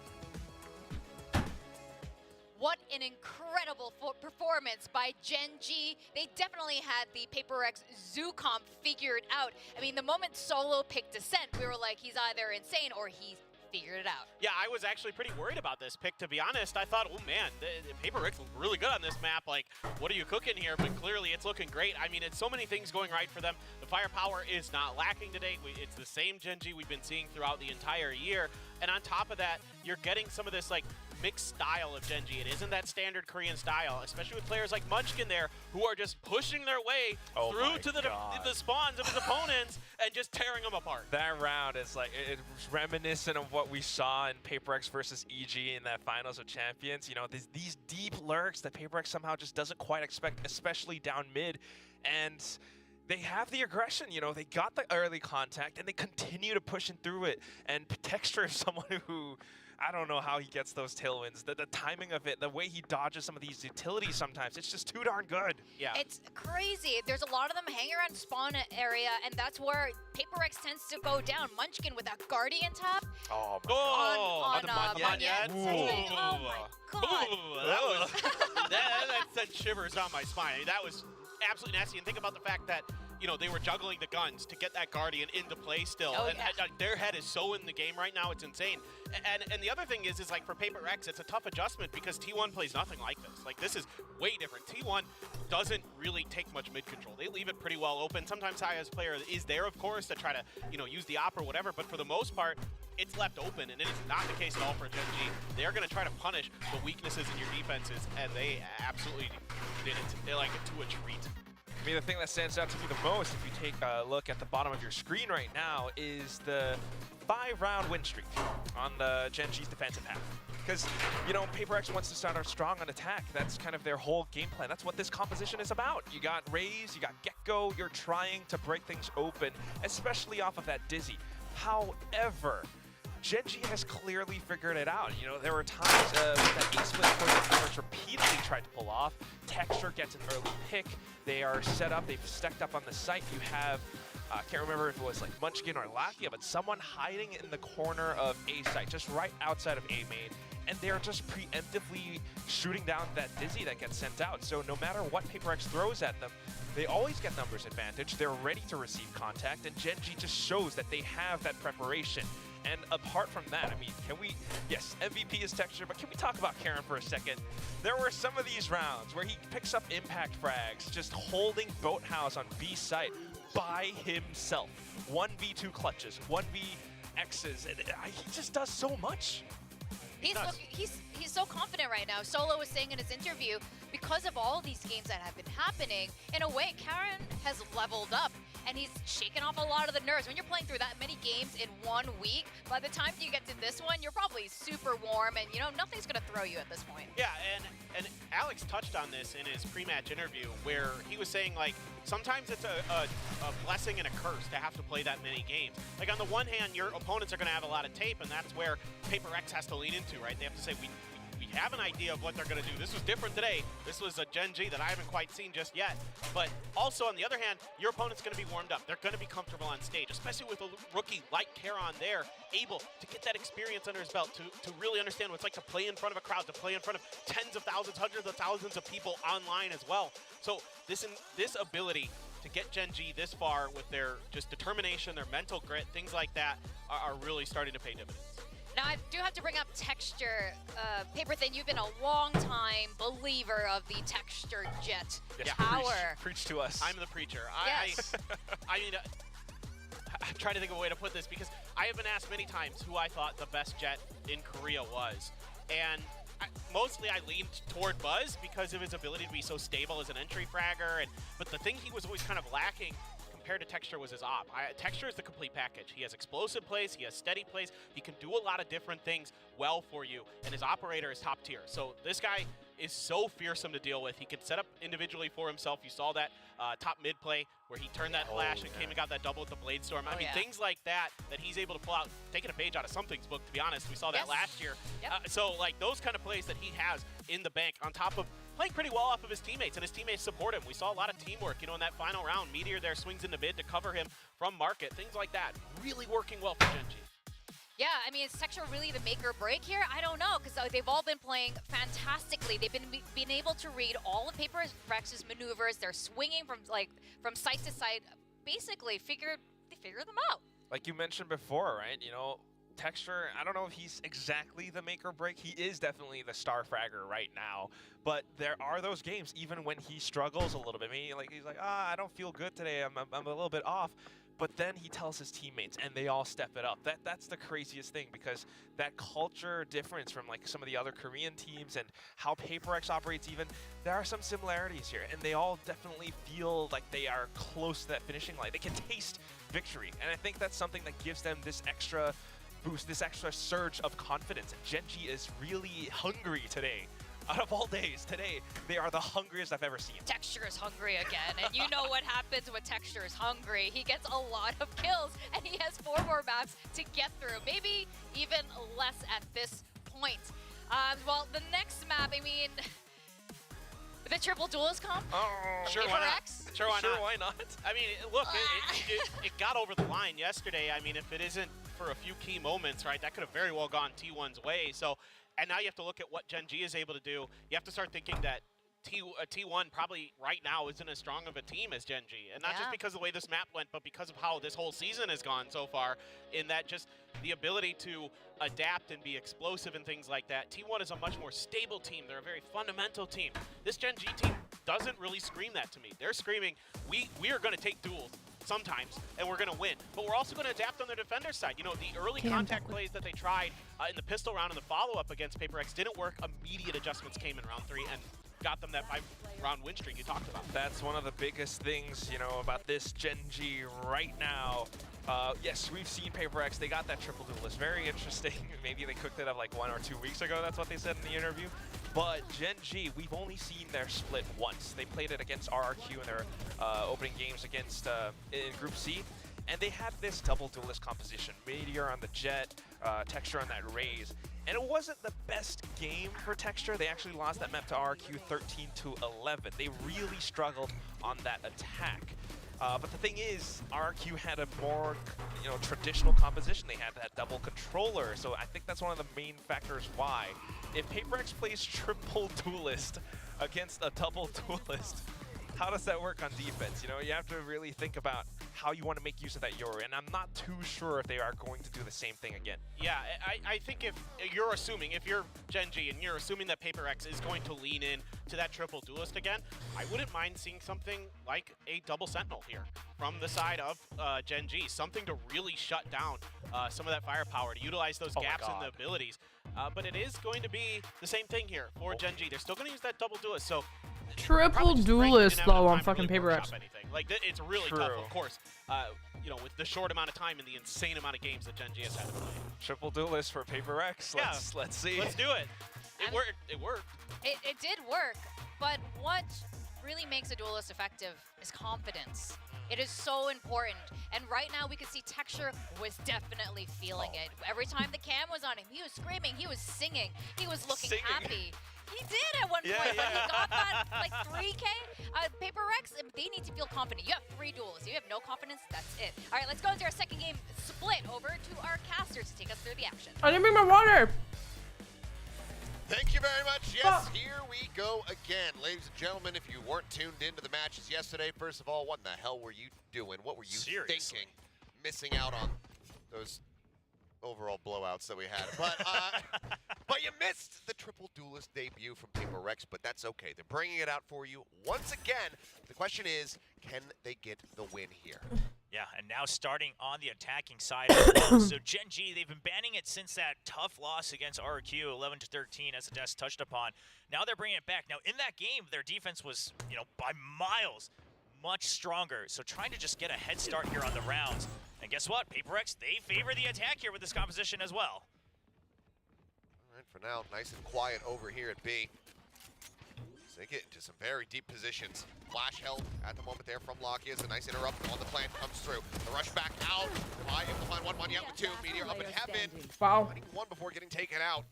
What an incredible performance by Gen G. They definitely had the PRX Zoo comp figured out. I mean, the moment Solo picked Descent, we were like, he's either insane or he's figured it out. Yeah, I was actually pretty worried about this pick, to be honest. I thought, oh man, the PRX look really good on this map. Like, what are you cooking here? But clearly it's looking great. I mean, it's so many things going right for them. The firepower is not lacking today. It's the same Gen G we've been seeing throughout the entire year. And on top of that, you're getting some of this, like, mixed style of Gen G. It isn't that standard Korean style, especially with players like Munchkin there, who are just pushing their way through to the spawns of his opponents and just tearing them apart. That round is like, it's reminiscent of what we saw in PRX versus EG in that Finals of Champions. You know, these deep lurks that PRX somehow just doesn't quite expect, especially down mid. And they have the aggression, you know, they got the early contact and they continue to push through it. And Texture is someone who, I don't know how he gets those tailwinds. The timing of it, the way he dodges some of these utilities sometimes, it's just too darn good. Yeah. It's crazy. There's a lot of them hanging around spawn area, and that's where PRX tends to go down. Munchkin with that Guardian tap. Oh, my on the Monnier. Oh my god. Ooh, that sent shivers on my spine. I mean, that was absolutely nasty. And think about the fact that, you know, they were juggling the guns to get that Guardian into play still. Oh, and their head is so in the game right now, it's insane. And the other thing is like for PRX, it's a tough adjustment because T1 plays nothing like this. Like, this is way different. T1 doesn't really take much mid control. They leave it pretty well open. Sometimes Haya's player is there, of course, to try to, you know, use the op or whatever, but for the most part, it's left open, and it is not the case at all for Gen G. They're going to try to punish the weaknesses in your defenses, and they absolutely did it. They're like to a treat. I mean, the thing that stands out to me the most, if you take a look at the bottom of your screen right now, is the 5-round win streak on the Gen G's defensive half. Because, you know, PRX wants to start out strong on attack. That's kind of their whole game plan. That's what this composition is about. You got Raze, you got Gecko, you're trying to break things open, especially off of that Dizzy. However, Gen G has clearly figured it out. You know, there were times with that A-split point that PRX repeatedly tried to pull off. Texture gets an early pick. They are set up, they've stacked up on the site. You have, I can't remember if it was like Munchkin or Lakia, but someone hiding in the corner of A site, just right outside of A main. And they're just preemptively shooting down that Dizzy that gets sent out. So no matter what PRX throws at them, they always get numbers advantage. They're ready to receive contact, and Gen G just shows that they have that preparation. And apart from that, I mean, yes, MVP is Texture, but can we talk about Karon for a second? There were some of these rounds where he picks up impact frags, just holding Boathouse on B site by himself. 1v2 clutches, 1v X's, and he just does so much. He's so confident right now. Solo was saying in his interview, because of all these games that have been happening, in a way, Karon has leveled up, and he's shaken off a lot of the nerves. When you're playing through that many games in 1 week, by the time you get to this one, you're probably super warm, and, you know, nothing's going to throw you at this point. Yeah, and Alex touched on this in his pre-match interview, where he was saying, like, sometimes it's a blessing and a curse to have to play that many games. Like, on the one hand, your opponents are going to have a lot of tape, and that's where PRX has to lean into, right? They have to say, we have an idea of what they're going to do. This was different today. This was a Gen G that I haven't quite seen just yet. But also, on the other hand, your opponent's going to be warmed up. They're going to be comfortable on stage, especially with a rookie like Karon there, able to get that experience under his belt, to really understand what it's like to play in front of a crowd, to play in front of tens of thousands, hundreds of thousands of people online as well. So this ability to get Gen G this far with their just determination, their mental grit, things like that are really starting to pay dividends. Now, I do have to bring up texture. Paper Thin, you've been a long time believer of the texture jet power. Preach to us. I'm the preacher. Yes. I mean, I'm trying to think of a way to put this because I have been asked many times who I thought the best jet in Korea was. And mostly I leaned toward Buzz because of his ability to be so stable as an entry fragger. But the thing he was always kind of lacking compared to Texture was his op. Texture is the complete package. He has explosive plays, he has steady plays, he can do a lot of different things well for you, and his operator is top tier. So this guy is so fearsome to deal with. He can set up individually for himself. You saw that top mid play where he turned that flash and came and got that double with the Blade Storm. I mean, things like that he's able to pull out, taking a page out of Something's book, to be honest. We saw that last year. So, like, those kind of plays that he has in the bank, on top of playing pretty well off of his teammates, and his teammates support him. We saw a lot of teamwork, you know, in that final round. Meteor there swings into mid to cover him from market. Things like that really working well for Gen G. Yeah, I mean, is Texture really the make or break here? I don't know, because they've all been playing fantastically. They've been able to read all of Paper Rex's maneuvers. They're swinging from side to side. Basically, they figure them out. Like you mentioned before, right? You know, Texture, I don't know if he's exactly the make or break. He is definitely the star fragger right now. But there are those games, even when he struggles a little bit. Maybe like he's like, I don't feel good today. I'm a little bit off. But then he tells his teammates, and they all step it up. That's the craziest thing, because that culture difference from like some of the other Korean teams and how PaperX operates even, there are some similarities here, and they all definitely feel like they are close to that finishing line. They can taste victory, and I think that's something that gives them this extra boost, this extra surge of confidence. And Gen G is really hungry today. Out of all days, today, they are the hungriest I've ever seen. Texture is hungry again, and you know what happens when Texture is hungry. He gets a lot of kills, and he has 4 more maps to get through. Maybe even less at this point. Well, the next map, I mean, the triple duelist comp? Sure, why not? Sure, why not? I mean, look, it got over the line yesterday. I mean, if it isn't for a few key moments, right, that could have very well gone T1's way. So, and now you have to look at what Gen G is able to do. You have to start thinking that T1 probably right now isn't as strong of a team as Gen G. And not just because of the way this map went, but because of how this whole season has gone so far, in that just the ability to adapt and be explosive and things like that. T1 is a much more stable team. They're a very fundamental team. This Gen G team doesn't really scream that to me. They're screaming, we are going to take duels sometimes, and we're going to win. But we're also going to adapt on the defender side. You know, the early contact plays that they tried in the pistol round and the follow-up against PaperX didn't work. Immediate adjustments came in round 3 and got them that 5-round win streak you talked about. That's one of the biggest things, you know, about this Gen G right now. Yes, we've seen PaperX. They got that triple duelist. Very interesting. Maybe they cooked it up like 1 or 2 weeks ago. That's what they said in the interview. But Gen G, we've only seen their split once. They played it against RRQ in their opening games against in Group C. And they had this double duelist composition. Meteor on the Jet, Texture on that Raze. And it wasn't the best game for Texture. They actually lost that map to RRQ 13-11. They really struggled on that attack. But the thing is, RRQ had a more, you know, traditional composition. They had that double controller, so I think that's one of the main factors why. If PaperX plays triple duelist against a double duelist, how does that work on defense? You know, you have to really think about how you want to make use of that Yoru, and I'm not too sure if they are going to do the same thing again. Yeah, I think if you're assuming, if you're Gen G and you're assuming that PaperX is going to lean in to that triple duelist again, I wouldn't mind seeing something like a double sentinel here from the side of Gen G, something to really shut down some of that firepower, to utilize those gaps in the abilities. But it is going to be the same thing here for Gen G. They're still going to use that double duelist, so triple duelist though on fucking PaperX. Like, it's really tough, of course. You know, with the short amount of time and the insane amount of games that Gen G has had to play. Triple duelist for PaperX. Let's see. Let's do it. It worked. It did work, but what really makes a duelist effective is confidence. It is so important. And right now we could see Texture was definitely feeling it. Every time the cam was on him, he was screaming, he was singing, he was looking happy. He did at one point, but he got that like 3K. Paper Rex, they need to feel confident. You have 3 duels. You have no confidence, that's it. All right, let's go into our second game split over to our casters to take us through the action. I didn't bring my water. Thank you very much. Yes, here we go again. Ladies and gentlemen, if you weren't tuned into the matches yesterday, first of all, what in the hell were you doing? What were you thinking? Missing out on those overall blowouts that we had. But you missed the triple duelist debut from Paper Rex, but that's okay. They're bringing it out for you once again. The question is, can they get the win here? Yeah, and now starting on the attacking side as well. So Gen G, they've been banning it since that tough loss against RQ, 11-13, as the desk touched upon. Now they're bringing it back. Now in that game, their defense was, you know, by miles much stronger. So trying to just get a head start here on the rounds. And guess what? Paper X, they favor the attack here with this composition as well. All right, for now, nice and quiet over here at B. So they get into some very deep positions. Flash held at the moment there from Locky as a nice interrupt on the plant comes through. The rush back out. Divide able to find one yet with 2. Meteor up in heaven. Wow. Finding 1 before getting taken out.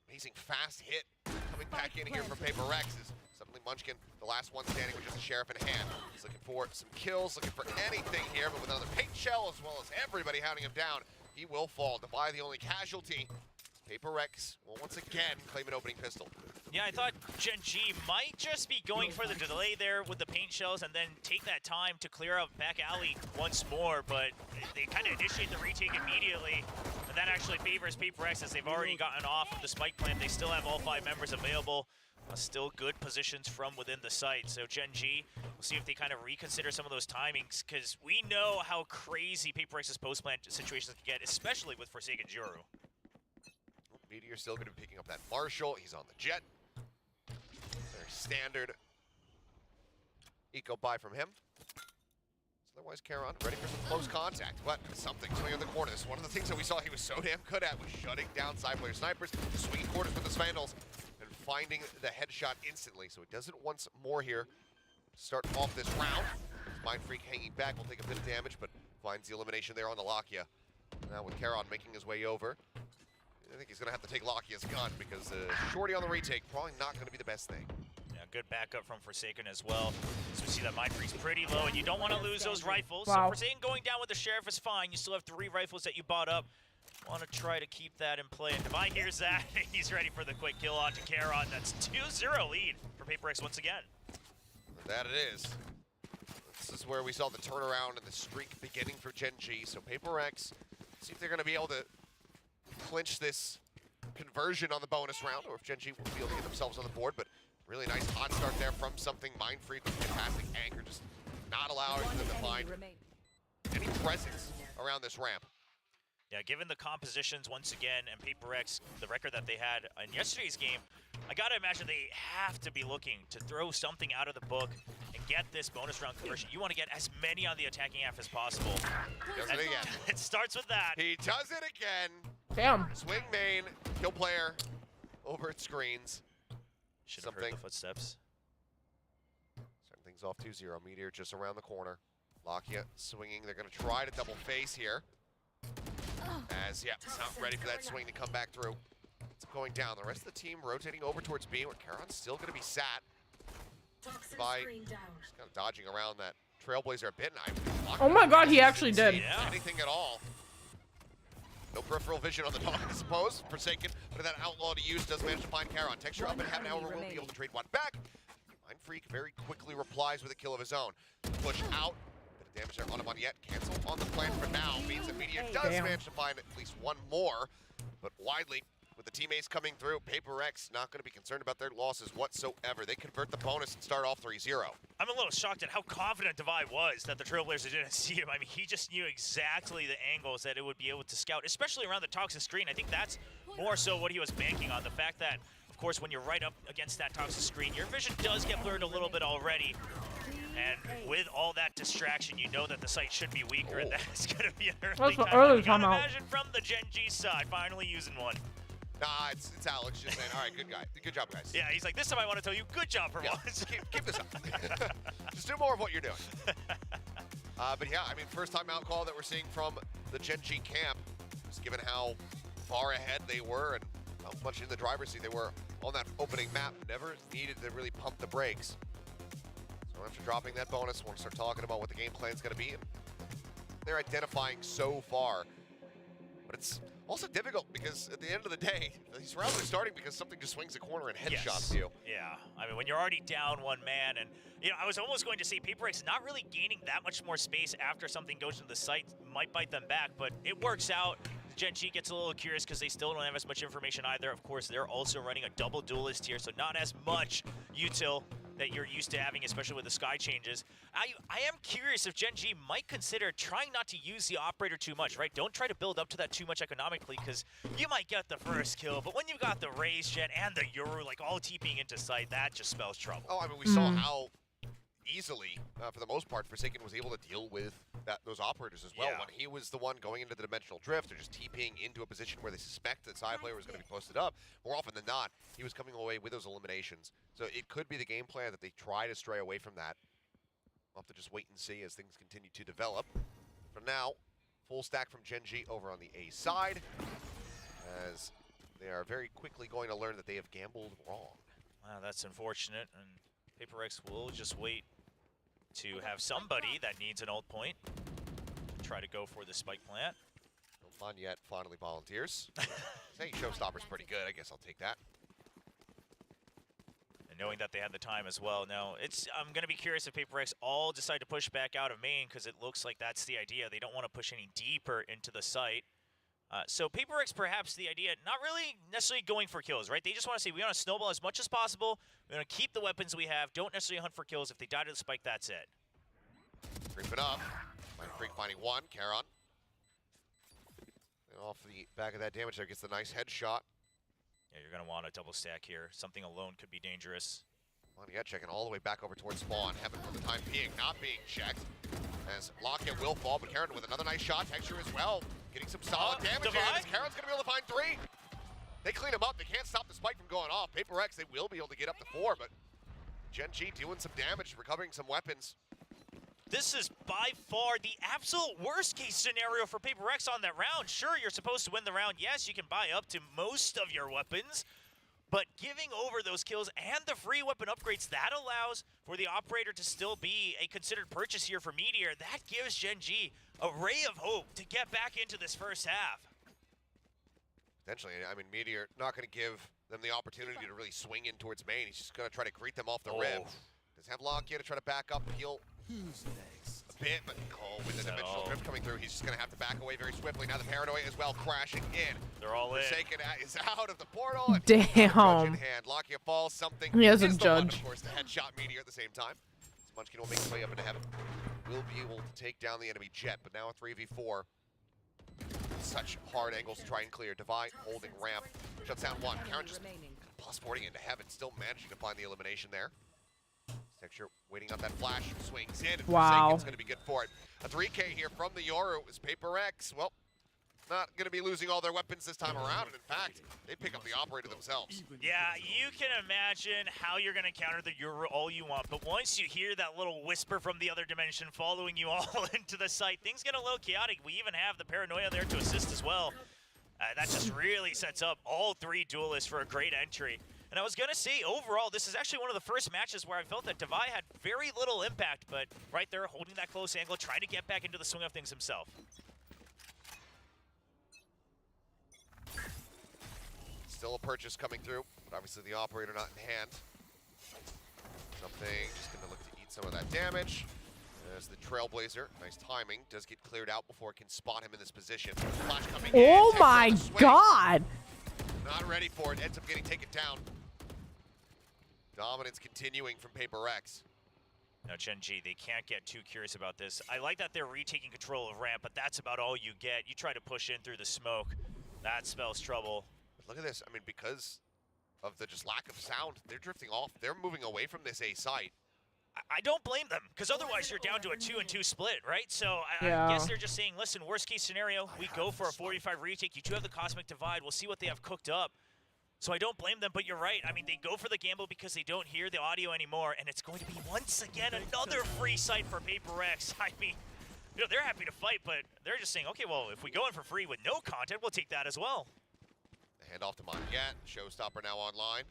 Amazing fast hit coming back in here from Paper Rex is suddenly Munchkin, the last one standing with just a sheriff in hand. He's looking for some kills, looking for anything here, but with another paint shell as well as everybody hounding him down, he will fall. Divide the only casualty. Paper Rex will once again claim an opening pistol. Yeah, I thought Gen G might just be going for the delay there with the paint shells and then take that time to clear out back alley once more, but they kind of initiate the retake immediately, and that actually favors Paper X as they've already gotten off of the spike plant. They still have all 5 members available. Still good positions from within the site. So Gen G, we'll see if they kind of reconsider some of those timings, because we know how crazy Paper X's post-plant situations can get, especially with Forsaken Juru. Meteor still going to be picking up that Marshall. He's on the jet. Very standard eco buy from him. Otherwise, Charon ready for some close contact, but something swinging in the corner. This is one of the things that we saw he was so damn good at, was shutting down side player snipers, swinging quarters with his Vandals, and finding the headshot instantly. So he does it once more here to start off this round. Mind Freak hanging back will take a bit of damage, but finds the elimination there on the Lakia. Now with Charon making his way over, I think he's going to have to take Lakia's gun, because shorty on the retake probably not going to be the best thing. Yeah, good backup from Forsaken as well. So we see that Mind Freak's pretty low, and you don't want to lose those rifles. Wow. So Forsaken going down with the Sheriff is fine. You still have 3 rifles that you bought up. Want to try to keep that in play. And Divine hears that. He's ready for the quick kill onto Charon. That's 2-0 lead for Paper X once again. That it is. This is where we saw the turnaround and the streak beginning for Gen G. So Paper X, see if they're going to be able to clinch this conversion on the bonus round, or if Gen G will be able to get themselves on the board. But really nice hot start there from something. Mind Freak with fantastic anchor, just not allowing them to find any presence around this ramp. Yeah, given the compositions once again, and Paper X, the record that they had in yesterday's game, I gotta imagine they have to be looking to throw something out of the book and get this bonus round conversion. You want to get as many on the attacking half as possible. Does it again. It starts with that. He does it again. Damn. Swing main, kill player, over at screens. Should have heard the footsteps. Starting things off 2-0. Meteor just around the corner. Lakia swinging. They're going to try to double face here. As, yeah, it's not ready for that swing to come back through. It's going down. The rest of the team rotating over towards B, where Charon's still going to be sat by just kind of dodging around that Trailblazer a bit. Oh my god, he actually did. Yeah. Anything at all. No peripheral vision on the dog, I suppose. Forsaken, but that outlaw to use does manage to find Charon. Texture up and heaven, however, will be able to trade one back. Mind Freak very quickly replies with a kill of his own. Push out. Bit of damage there on him on yet. Cancel on the plan for now. Means that Meteor does manage to find at least one more. But widely, with the teammates coming through, Paper X not going to be concerned about their losses whatsoever. They convert the bonus and start off 3-0. I'm a little shocked at how confident Divide was that the Trailblazers didn't see him. I mean, he just knew exactly the angles that it would be able to scout, especially around the toxic screen. I think that's more so what he was banking on. The fact that, of course, when you're right up against that toxic screen, your vision does get blurred a little bit already. And with all that distraction, you know that the site should be weaker, and that's going to be an early That's time. early You gotta timeout. imagine from the Gen G side, finally using one. Nah, it's Alex just saying, all right, good job, guys. Yeah, he's like, this time I want to tell you, good job for once. Keep this up. Just do more of what you're doing. But yeah, I mean, first time out call that we're seeing from the Gen G camp, just given how far ahead they were and how much in the driver's seat they were on that opening map, never needed to really pump the brakes. So after dropping that bonus, we'll start talking about what the game plan is going to be. And they're identifying so far, but it's also difficult because at the end of the day, these rounds are starting because something just swings a corner and headshots you. Yeah, I mean, when you're already down one man, and you know, I was almost going to say PRX not really gaining that much more space after something goes into the site might bite them back, but it works out. Gen G gets a little curious because they still don't have as much information either. Of course, they're also running a double duelist here, so not as much util that you're used to having, especially with the sky changes. I am curious if Gen G might consider trying not to use the operator too much, right? Don't try to build up to that too much economically, because you might get the first kill, but when you've got the Raze Gen and the Yoru, like, all TPing into sight, that just spells trouble. Oh, I mean, we saw how easily, for the most part, Forsaken was able to deal with those operators as well. Yeah. When he was the one going into the dimensional drift or just TPing into a position where they suspect that side player was going to be posted up, more often than not, he was coming away with those eliminations. So it could be the game plan that they try to stray away from that. We'll have to just wait and see as things continue to develop. For now, full stack from Gen G over on the A side, as they are very quickly going to learn that they have gambled wrong. Wow, that's unfortunate, and PRX will just wait to have somebody that needs an ult point try to go for the spike plant. Monyet finally volunteers. Saying Showstopper's pretty good. I guess I'll take that. And knowing that they had the time as well. Now, I'm going to be curious if PRX all decide to push back out of main, because it looks like that's the idea. They don't want to push any deeper into the site. So PRX, perhaps the idea, not really necessarily going for kills, right? They just want to say, we want to snowball as much as possible. We want to keep the weapons we have. Don't necessarily hunt for kills. If they die to the spike, that's it. Creep it up. Mind Freak finding one. Charon. And off the back of that damage there, gets the nice headshot. Yeah, you're going to want a double stack here. Something alone could be dangerous. Monyet checking all the way back over towards spawn. Heaven for the time being, not being checked. As Lockett will fall, but Charon with another nice shot. Texture as well. Getting some solid damage in. As Charon's going to be able to find 3. They clean him up. They can't stop the spike from going off. PRX, they will be able to get up to 4, but Gen G doing some damage, recovering some weapons. This is by far the absolute worst case scenario for PRX on that round. Sure, you're supposed to win the round. Yes, you can buy up to most of your weapons, but giving over those kills and the free weapon upgrades, that allows for the operator to still be a considered purchase here for Meteor. That gives Gen G a ray of hope to get back into this first half. Potentially, I mean, Meteor not going to give them the opportunity to really swing in towards main. He's just going to try to greet them off the rib. Does have Lockyer to try to back up, heal a bit, but with the dimensional drift coming through, he's just going to have to back away very swiftly. Now the Paranoia as well crashing in. They're all in. Forsaken is out of the portal. And Damn. in hand. Lockyer falls, something. He has a is the judge. one, of course, the headshot Meteor at the same time. Munchkin will make his way up into heaven. Will be able to take down the enemy jet, but now a 3v4. Such hard angles to try and clear. Divide holding ramp. Shuts down one. Karen just +40 into heaven, still managing to find the elimination there. Texture waiting on that flash, swings in, and wow. Forsaken's going to be good for it. A 3K here from the Yoru is PRX. Well, not going to be losing all their weapons this time around, and in fact, they pick up the operator themselves. Yeah, you can imagine how you're going to counter the Yoru all you want, but once you hear that little whisper from the other dimension following you all into the site, things get a little chaotic. We even have the Paranoia there to assist as well. That just really sets up all 3 duelists for a great entry. And I was going to say, overall, this is actually one of the first matches where I felt that Devi had very little impact, but right there, holding that close angle, trying to get back into the swing of things himself. Still a purchase coming through, but obviously the operator not in hand. Something just going to look to eat some of that damage. As the Trailblazer, nice timing, does get cleared out before it can spot him in this position. Flash coming in. Oh my god! Not ready for it, ends up getting taken down. Dominance continuing from PRX. Now, Gen G, they can't get too curious about this. I like that they're retaking control of ramp, but that's about all you get. You try to push in through the smoke. That spells trouble. But look at this. I mean, because of the just lack of sound, they're drifting off. They're moving away from this A site. I don't blame them, because otherwise you're down to a 2-2 split, right? So I guess they're just saying, listen, worst case scenario, we go for a 45 retake. You do have the Cosmic Divide. We'll see what they have cooked up. So I don't blame them, but you're right. I mean, they go for the gamble because they don't hear the audio anymore, and it's going to be, once again, another free site for PaperX. I mean, you know, they're happy to fight, but they're just saying, okay, well, if we go in for free with no content, we'll take that as well. The handoff to Monette. Showstopper now online.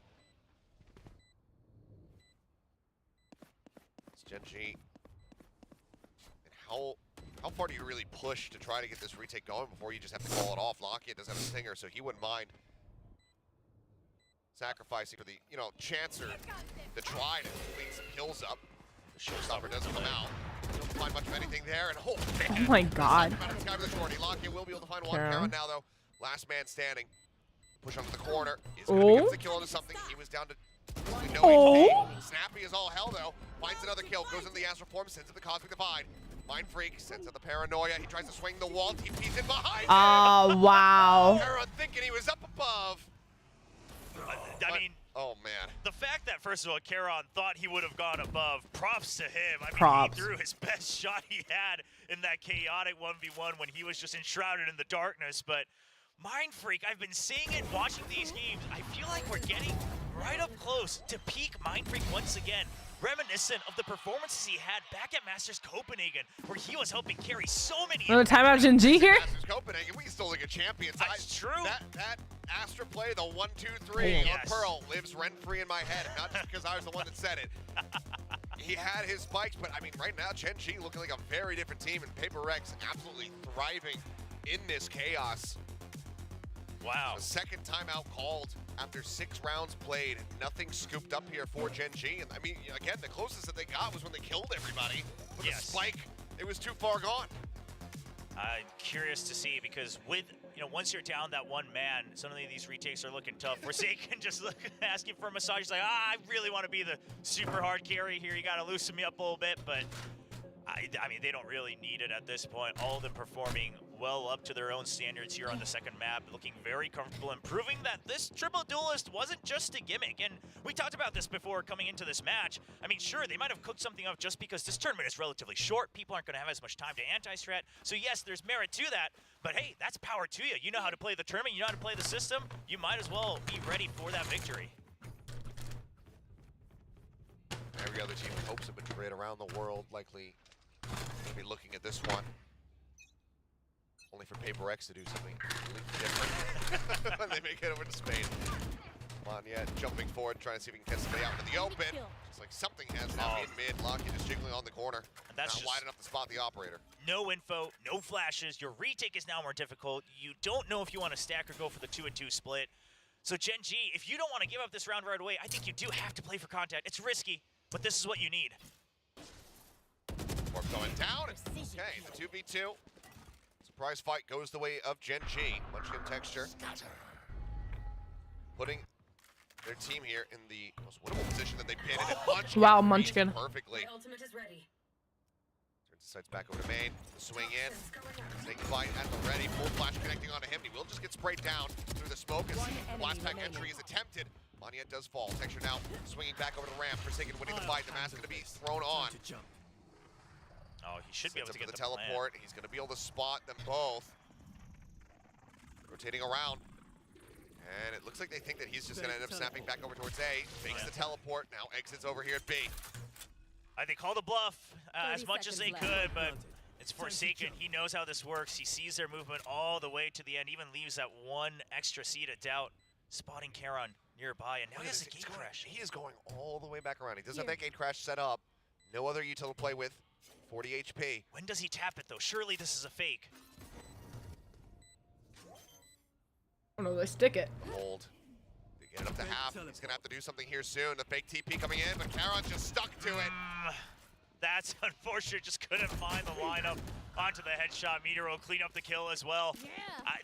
It's Gen G. And how far do you really push to try to get this retake going before you just have to call it off? Lockheed does have a stinger, so he wouldn't mind sacrificing for the, you know, chancer to try to clean some kills up. The showstopper doesn't come out. Don't find much of anything there, and Oh my god. Lockheed will be able to find one. Karen. Karen now, though, last man standing. Push onto the corner. Is going to get the kill into something. He was down to no HP. Snappy as all hell, though. Finds another kill. Goes into the Astral Form. Sends it to Cosmic Divide. Mind Freak sends out the Paranoia. He tries to swing the wall. TP's in behind him. Oh, wow. Karen thinking he was up above. I mean, oh man. The fact that, first of all, Karon thought he would have gone above, props to him. I mean, Props. he threw his best shot he had in that chaotic 1v1 when he was just enshrouded in the darkness. But Mind Freak, I've been seeing it watching these games. I feel like we're getting right up close to peak Mind Freak once again. Reminiscent of the performances he had back at Masters Copenhagen, where he was helping carry so many. Another timeout Gen G here? Masters Copenhagen, we can still look at champions. That's true. That Astra play, the 1, 2, 3 on Pearl, lives rent-free in my head, not just because I was the one that said it. He had his spikes, but I mean, right now, Gen G looking like a very different team, and PaperX absolutely thriving in this chaos. Wow. The second timeout called after 6 rounds played. Nothing scooped up here for Gen G. And I mean, again, the closest that they got was when they killed everybody. With a spike, it was too far gone. I'm curious to see, because with, you know, once you're down that one man, suddenly these retakes are looking tough. Forsaken just asking for a massage. He's like, I really want to be the super hard carry here. You got to loosen me up a little bit, but I mean, they don't really need it at this point. All of them performing well up to their own standards here on the second map, looking very comfortable and proving that this triple duelist wasn't just a gimmick. And we talked about this before coming into this match. I mean, sure, they might have cooked something up just because this tournament is relatively short. People aren't going to have as much time to anti-strat. So yes, there's merit to that, but hey, that's power to you. You know how to play the tournament, you know how to play the system. You might as well be ready for that victory. Every other team in hopes of Madrid around the world likely will be looking at this one. Only for PaperX to do something completely different when they make it over to Spain. Monette jumping forward, trying to see if he can get somebody out into the open. It's like something has happened in mid. Lockheed is jiggling on the corner. And that's not just wide enough to spot the operator. No info, no flashes. Your retake is now more difficult. You don't know if you want to stack or go for the 2-and-2 split. So Gen G, if you don't want to give up this round right away, I think you do have to play for contact. It's risky, but this is what you need. Warp going down. Okay, the 2v2. Surprise fight goes the way of Gen G. Munchkin texture. Putting their team here in the most winnable position that they've been in. Munchkin Wow, Munchkin. Perfectly. Ultimate is ready. Turns the sights back over to main. The swing in. Snake fight at the ready. Full flash connecting onto him. He will just get sprayed down through the smoke as blast pack entry is attempted. Monette does fall. Texture now swinging back over the ramp. Forsaken winning the fight. The mask going to be thrown on. Oh, he should be able to get the the teleport. He's going to be able to spot them both. Rotating around. And it looks like they think that he's just going to end up snapping back over towards A. Fakes the teleport. Now exits over here at B. They call the bluff as much as they could, but it's Forsaken. He knows how this works. He sees their movement all the way to the end, even leaves that one extra seed of doubt, spotting Karon nearby, and now he has a gate crash. He is going all the way back around. He does have that gate crash set up. No other util to play with. 40 HP. When does he tap it, though? Surely this is a fake. Oh no, they stick it. Hold. They get it up to half. He's going to have to do something here soon. The fake TP coming in, but Karon just stuck to it. That's unfortunate. Just couldn't find the lineup onto the headshot. Meteor will clean up the kill as well. Yeah.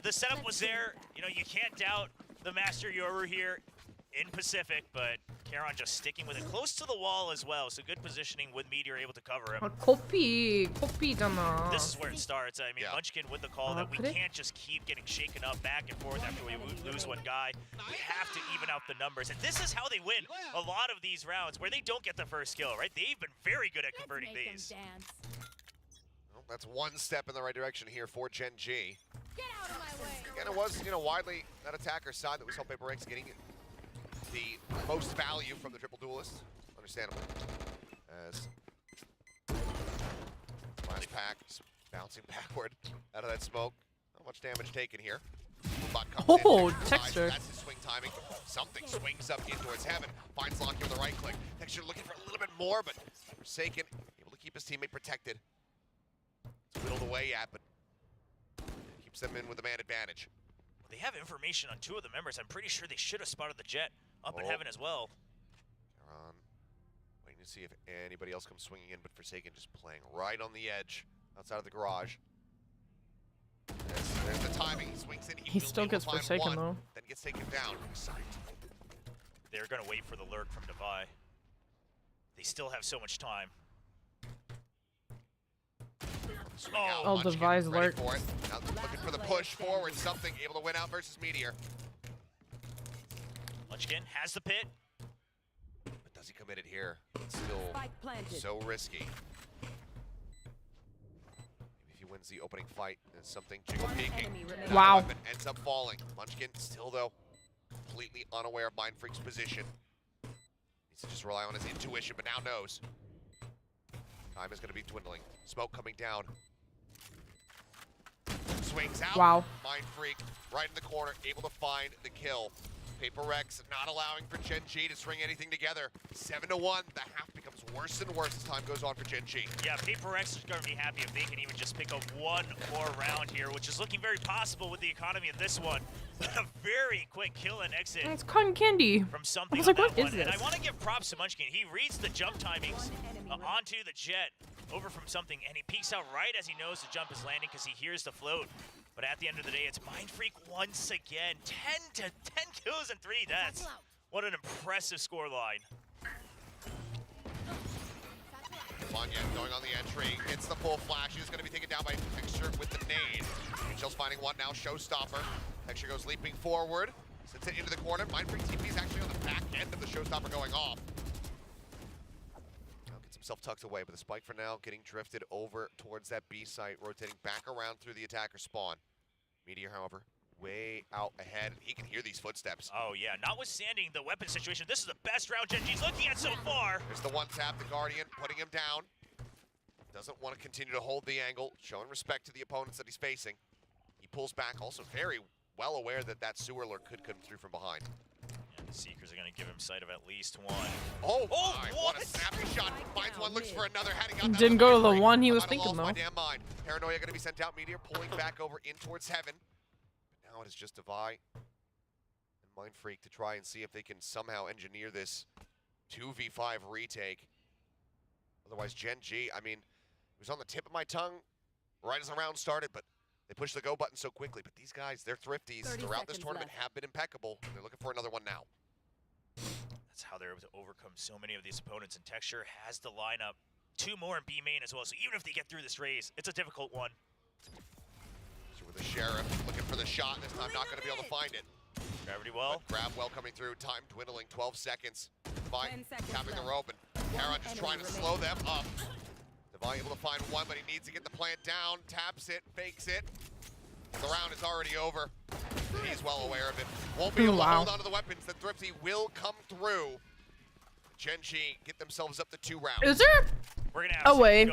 The setup was there. You know, you can't doubt the Master Yoru here in Pacific, but Karon just sticking with it close to the wall as well. So good positioning with Meteor able to cover him. 코피잖아. This is where it starts. I mean, Munchkin with the call that we can't just keep getting shaken up back and forth after we lose one guy. We have to even out the numbers. And this is how they win a lot of these rounds, where they don't get the first kill, right? They've been very good at converting these. Well, that's one step in the right direction here for Gen G. Get out of my way. Again, it was, you know, widely that attacker's side that we saw PaperX getting the most value from the triple duelist. Understandable. As Smiley Pack bouncing backward out of that smoke. Not much damage taken here. Oh, Texture. That's his swing timing. Something swings up in towards heaven. Finds Locky with the right click. Texture looking for a little bit more, but Forsaken able to keep his teammate protected. It's whittled away at, but keeps them in with a man advantage. Well, they have information on 2 of the members. I'm pretty sure they should have spotted the Jet up in heaven as well. Waiting to see if anybody else comes swinging in, but Forsaken just playing right on the edge outside of the garage. There's the timing. He swings in. He still gets Forsaken though. Then gets taken down. They're going to wait for the lurk from Devi. They still have so much time. Oh, Devi's lurk. Now looking for the push forward. Something able to win out versus Meteor. Munchkin has the pit. But does he commit it here? It's still so risky. Wins the opening fight. There's something jiggle peeking. Wow. Weapon ends up falling. Munchkin still though completely unaware of Mind Freak's position. Needs to just rely on his intuition, but now knows. Time is going to be dwindling. Smoke coming down. Swings out. Wow. Mind Freak right in the corner, able to find the kill. PRX not allowing for Gen G to string anything together. 7-1. The half becomes worse and worse as time goes on for Gen G. Yeah, PRX is going to be happy if they can even just pick up 1 more round here, which is looking very possible with the economy of this one. But a very quick kill and exit. It's cotton candy. From something I was like, what is one. this? And I want to give props to Munchkin. He reads the jump timings onto the Jet over from something, and he peeks out right as he knows the jump is landing because he hears the float. But at the end of the day, it's Mind Freak once again. 10 kills and 3 deaths. What an impressive scoreline. Vanya going on the entry, hits the full flash. He's going to be taken down by Texture with the nade. Angel's finding one now, Showstopper. Texture goes leaping forward, sends it into the corner. Mind Freak TP is actually on the back end of the Showstopper going off. Now gets himself tucked away, but the spike for now getting drifted over towards that B site, rotating back around through the attacker spawn. Meteor, however, way out ahead. He can hear these footsteps. Oh yeah, notwithstanding the weapon situation, this is the best round Gen G's looking at so far. There's the one tap, the Guardian, putting him down. Doesn't want to continue to hold the angle, showing respect to the opponents that he's facing. He pulls back, also very well aware that that sewer lurk could come through from behind. Yeah, the Seekers are going to give him sight of at least 1. Oh my, what a snappy shot. Finds one, looks for another, heading out. Didn't go to the one he was thinking though. My damn mind. Paranoia going to be sent out, Meteor pulling back over in towards heaven. But now it is just Devi and Mind Freak to try and see if they can somehow engineer this 2v5 retake. Otherwise, Gen G, I mean, it was on the tip of my tongue right as the round started, but they pushed the go button so quickly. But these guys, they're thrifties throughout this tournament, have been impeccable. They're looking for another one now. That's how they're able to overcome so many of these opponents, and Texture has the lineup. 2 more in B main as well, so even if they get through this race, it's a difficult one. So with the Sheriff looking for the shot, this time not going to be able to find it. Gravity well. But grab well coming through, time dwindling, 12 seconds. Devi tapping the rope, and Heron just trying to slow them up. Devi able to find one, but he needs to get the plant down, taps it, fakes it. The round is already over. He's well aware of it. Won't be able to hold on to the weapons. The Thrifty will come through. Gen G get themselves up to 2 rounds. Is there a way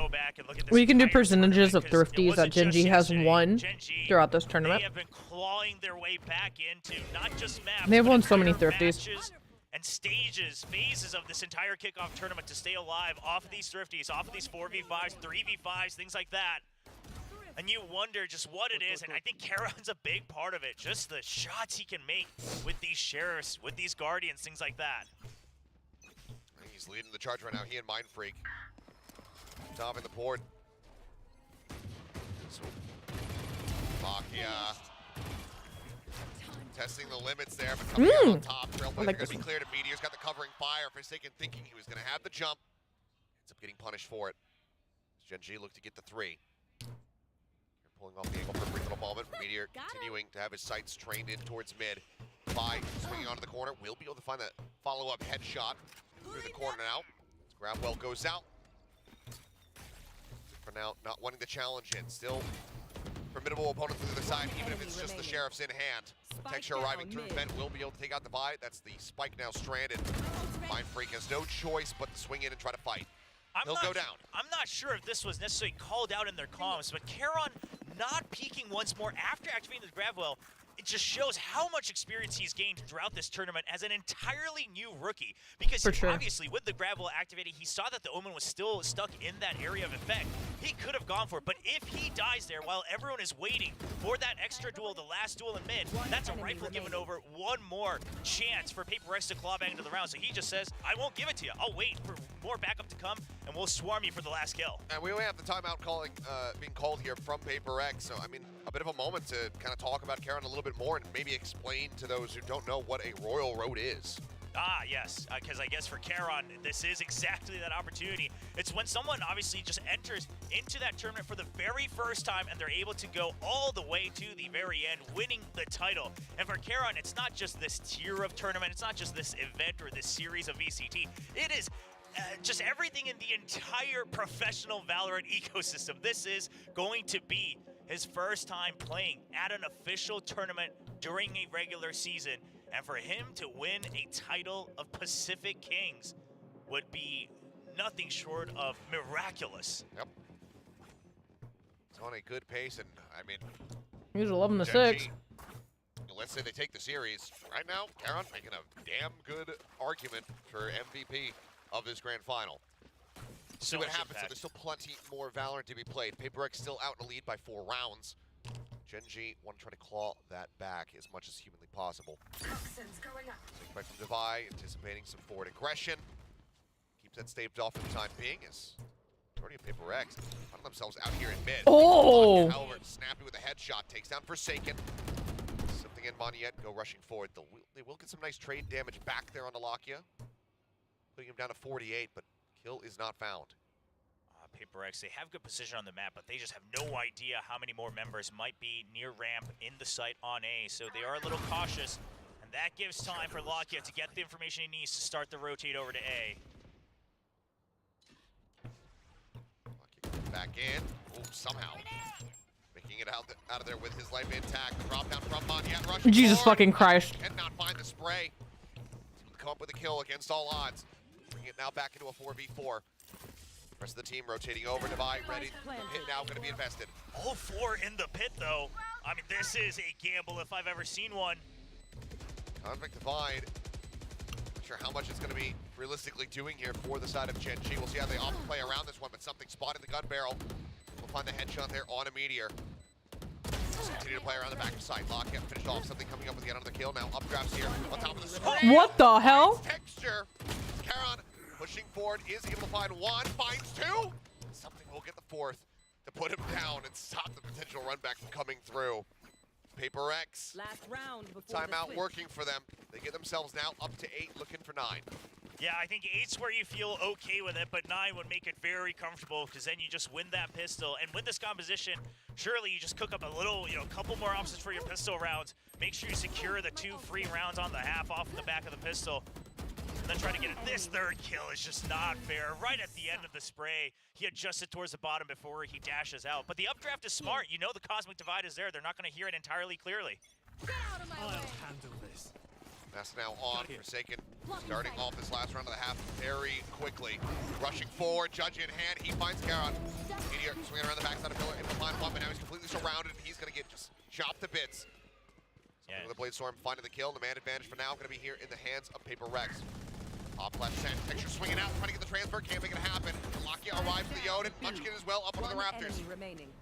we can do percentages of thrifties that Gen G has won throughout this tournament? They have been clawing their way back into not just maps, They've won but so many entire thrifties. matches and stages, phases of this entire kickoff tournament to stay alive off of these thrifties, off of these 4v5s, 3v5s, things like that. And you wonder just what it is, and I think Charon's a big part of it. Just the shots he can make with these Sheriffs, with these Guardians, things like that. He's leading the charge right now, he and Mind Freak. Topping the board. So, Makia testing the limits there, but coming out on top. Trailblazer going to be cleared, and Meteor's got the covering fire. Forsaken thinking he was going to have the jump. Ends up getting punished for it. Gen G looked to get the 3. Pulling off the angle for a brief little moment. Meteor continuing to have his sights trained in towards mid. By swinging onto the corner, will be able to find that follow-up headshot through the corner now. Grabwell goes out. For now, not wanting to challenge it. Still formidable opponent to the other side, even if it's just the Sheriffs in hand. Texture arriving through. Vent will be able to take out Divide. That's the spike now stranded. Mind Freak has no choice but to swing in and try to fight. He'll go down. I'm not sure if this was necessarily called out in their comms, but Charon not peeking once more after activating the grab well, it just shows how much experience he's gained throughout this tournament as an entirely new rookie. Because obviously, with the grab well activated, he saw that the Omen was still stuck in that area of effect. He could have gone for it, but if he dies there while everyone is waiting for that extra duel, the last duel in mid, that's a rifle given over one more chance for PaperX to claw back into the round. So he just says, I won't give it to you. I'll wait for more backup to come, and we'll swarm you for the last kill. And we only have the timeout being called here from PaperX. So, I mean, a bit of a moment to kind of talk about Charon a little bit more and maybe explain to those who don't know what a Royal Road is. Ah, yes, because I guess for Charon, this is exactly that opportunity. It's when someone obviously just enters into that tournament for the very first time and they're able to go all the way to the very end, winning the title. And for Charon, it's not just this tier of tournament, it's not just this event or this series of VCT. It is just everything in the entire professional Valorant ecosystem. This is going to be his first time playing at an official tournament during a regular season. And for him to win a title of Pacific Kings would be nothing short of miraculous. Yep. It's on a good pace, and I mean, He's 11-6. Let's say they take the series. Right now, Charon making a damn good argument for MVP of this grand final. See what happens. So there's still plenty more Valorant to be played. PaperX still out in the lead by 4 rounds. Gen G want to try to claw that back as much as humanly possible. Take back from Devi, anticipating some forward aggression. Keeps that staved off for the time being as majority of PaperX find themselves out here in mid. Oh! However, snappy with a headshot, takes down Forsaken. Something in Moniette, go rushing forward. They will get some nice trade damage back there on the Lakia. Putting him down to 48, but kill is not found. PaperX, they have good position on the map, but they just have no idea how many more members might be near ramp in the site on A, so they are a little cautious, and that gives time for Lakia to get the information he needs to start the rotate over to A. Lakia back in. Ooh, somehow making it out of there with his life intact. The drop down from Moniette, rushing Jesus forward. fucking Christ. Cannot find the spray. Come up with a kill against all odds. Bring it now back into a 4v4. Rest of the team rotating over. Devi ready. The pit now going to be invested. All 4 in the pit, though. I mean, this is a gamble if I've ever seen one. Convict Divide. Not sure how much it's going to be realistically doing here for the side of Gen G. We'll see how they often play around this one, but something spotted the gun barrel. We'll find the headshot there on a Meteor. Just continue to play around the back side. Lock-up finished off. Something coming up with yet another kill. Now updrafts here on top of the screen. What the hell? Texture. Charon pushing forward, is able to find 1, finds 2. Something will get the 4th to put him down and stop the potential run back from coming through. PaperX. Last round Timeout working for them. They get themselves now up to 8, looking for 9. Yeah, I think 8's where you feel okay with it, but 9 would make it very comfortable because then you just win that pistol. And with this composition, surely you just cook up a little, a couple more options for your pistol rounds. Make sure you secure the 2 free rounds on the half off the back of the pistol. And then try to get it. This 3rd kill is just not fair. Right at the end of the spray, he adjusted towards the bottom before he dashes out. But the updraft is smart. You know the Cosmic Divide is there. They're not going to hear it entirely clearly. I'll handle this. That's now on. Forsaken starting off this last round of the half very quickly. Rushing forward, Judge in hand. He finds Charon. Meteor swinging around the backside of pillar. Able to find one, but now he's completely surrounded. He's going to get just chopped to bits. With the Blade Storm finding the kill. The man advantage for now going to be here in the hands of PaperX. Top left send. Texture swinging out, trying to get the transfer. Can't make it happen. Lakia arrives with the Odin. Munchkin as well up onto the Raptors.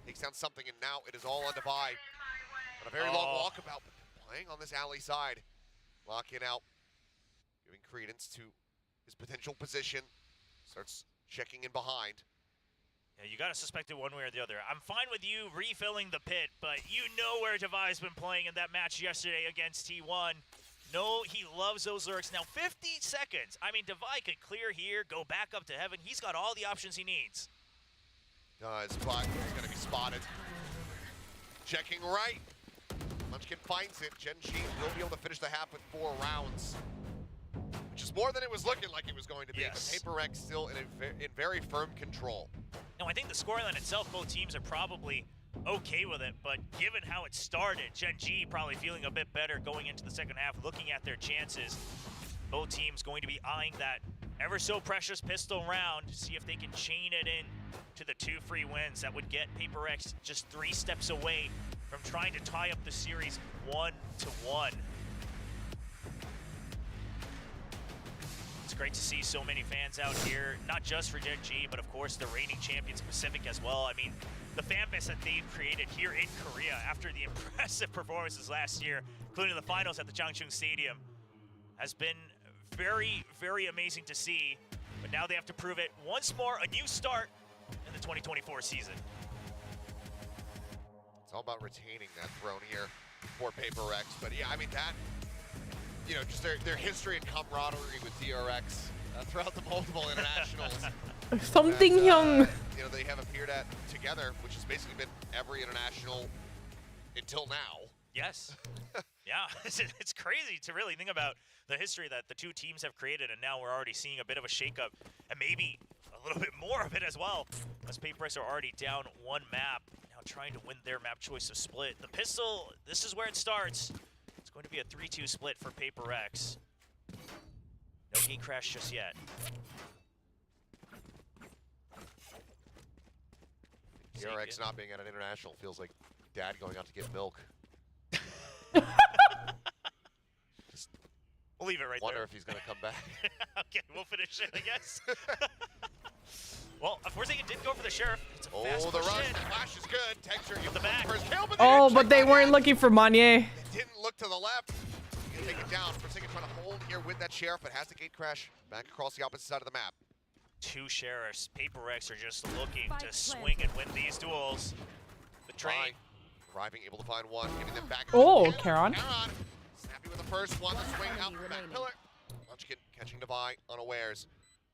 Takes down something, and now it is all on Devi. On a very long walkabout, but playing on this alley side. Lakia now giving credence to his potential position. Starts checking in behind. Yeah, you got to suspect it one way or the other. I'm fine with you refilling the pit, but you know where Devi's been playing in that match yesterday against T1. No, he loves those lurks. Now, 50 seconds. I mean, Devi could clear here, go back up to heaven. He's got all the options he needs. Does, but he's going to be spotted. Checking right. Munchkin finds it. Gen G will be able to finish the half with 4 rounds. Which is more than it was looking like it was going to be. Yes. But PaperX still in very firm control. No, I think the scoreline itself, both teams are probably okay with it, but given how it started, Gen G probably feeling a bit better going into the second half, looking at their chances. Both teams going to be eyeing that ever so precious pistol round to see if they can chain it in to the 2 free wins. That would get PRX just 3 steps away from trying to tie up the series 1-1. It's great to see so many fans out here, not just for Gen G, but of course the reigning champions Pacific as well. I mean, the fan base that they've created here in Korea after the impressive performances last year, including the finals at the Changchun Stadium, has been very, very amazing to see. But now they have to prove it once more, a new start in the 2024 season. It's all about retaining that throne here for PRX. But yeah, I mean that, you know, just their history and camaraderie with DRX throughout the multiple internationals. Something young. You know, they have appeared at together, which has basically been every international until now. Yes. Yeah, it's crazy to really think about the history that the two teams have created, and now we're already seeing a bit of a shakeup, and maybe a little bit more of it as well, as PRX are already down 1 map, now trying to win their map choice of split. The pistol, this is where it starts. It's going to be a 3-2 split for PRX. No gate crash just yet. PRX not being at an international feels like dad going out to get milk. We'll leave it right Wonder there. if he's going to come back. Okay, we'll finish it, I guess. Well, unfortunately, it did go for the Sheriff. It's a fast the rush. push in. The flash is good. Texture With the back. first kill, Oh, but they weren't looking for Manye. Didn't look to the left. Gonna take it down. Forsaken trying to hold here with that Sheriff, but has the gate crash back across the opposite side of the map. 2 Sheriffs. PRX are just looking to swing and win these duels. The train. Arriving, able to find one, giving them back. Oh, Charon. Snappy with the first one. The swing out the back pillar. Munchkin catching Devi unawares.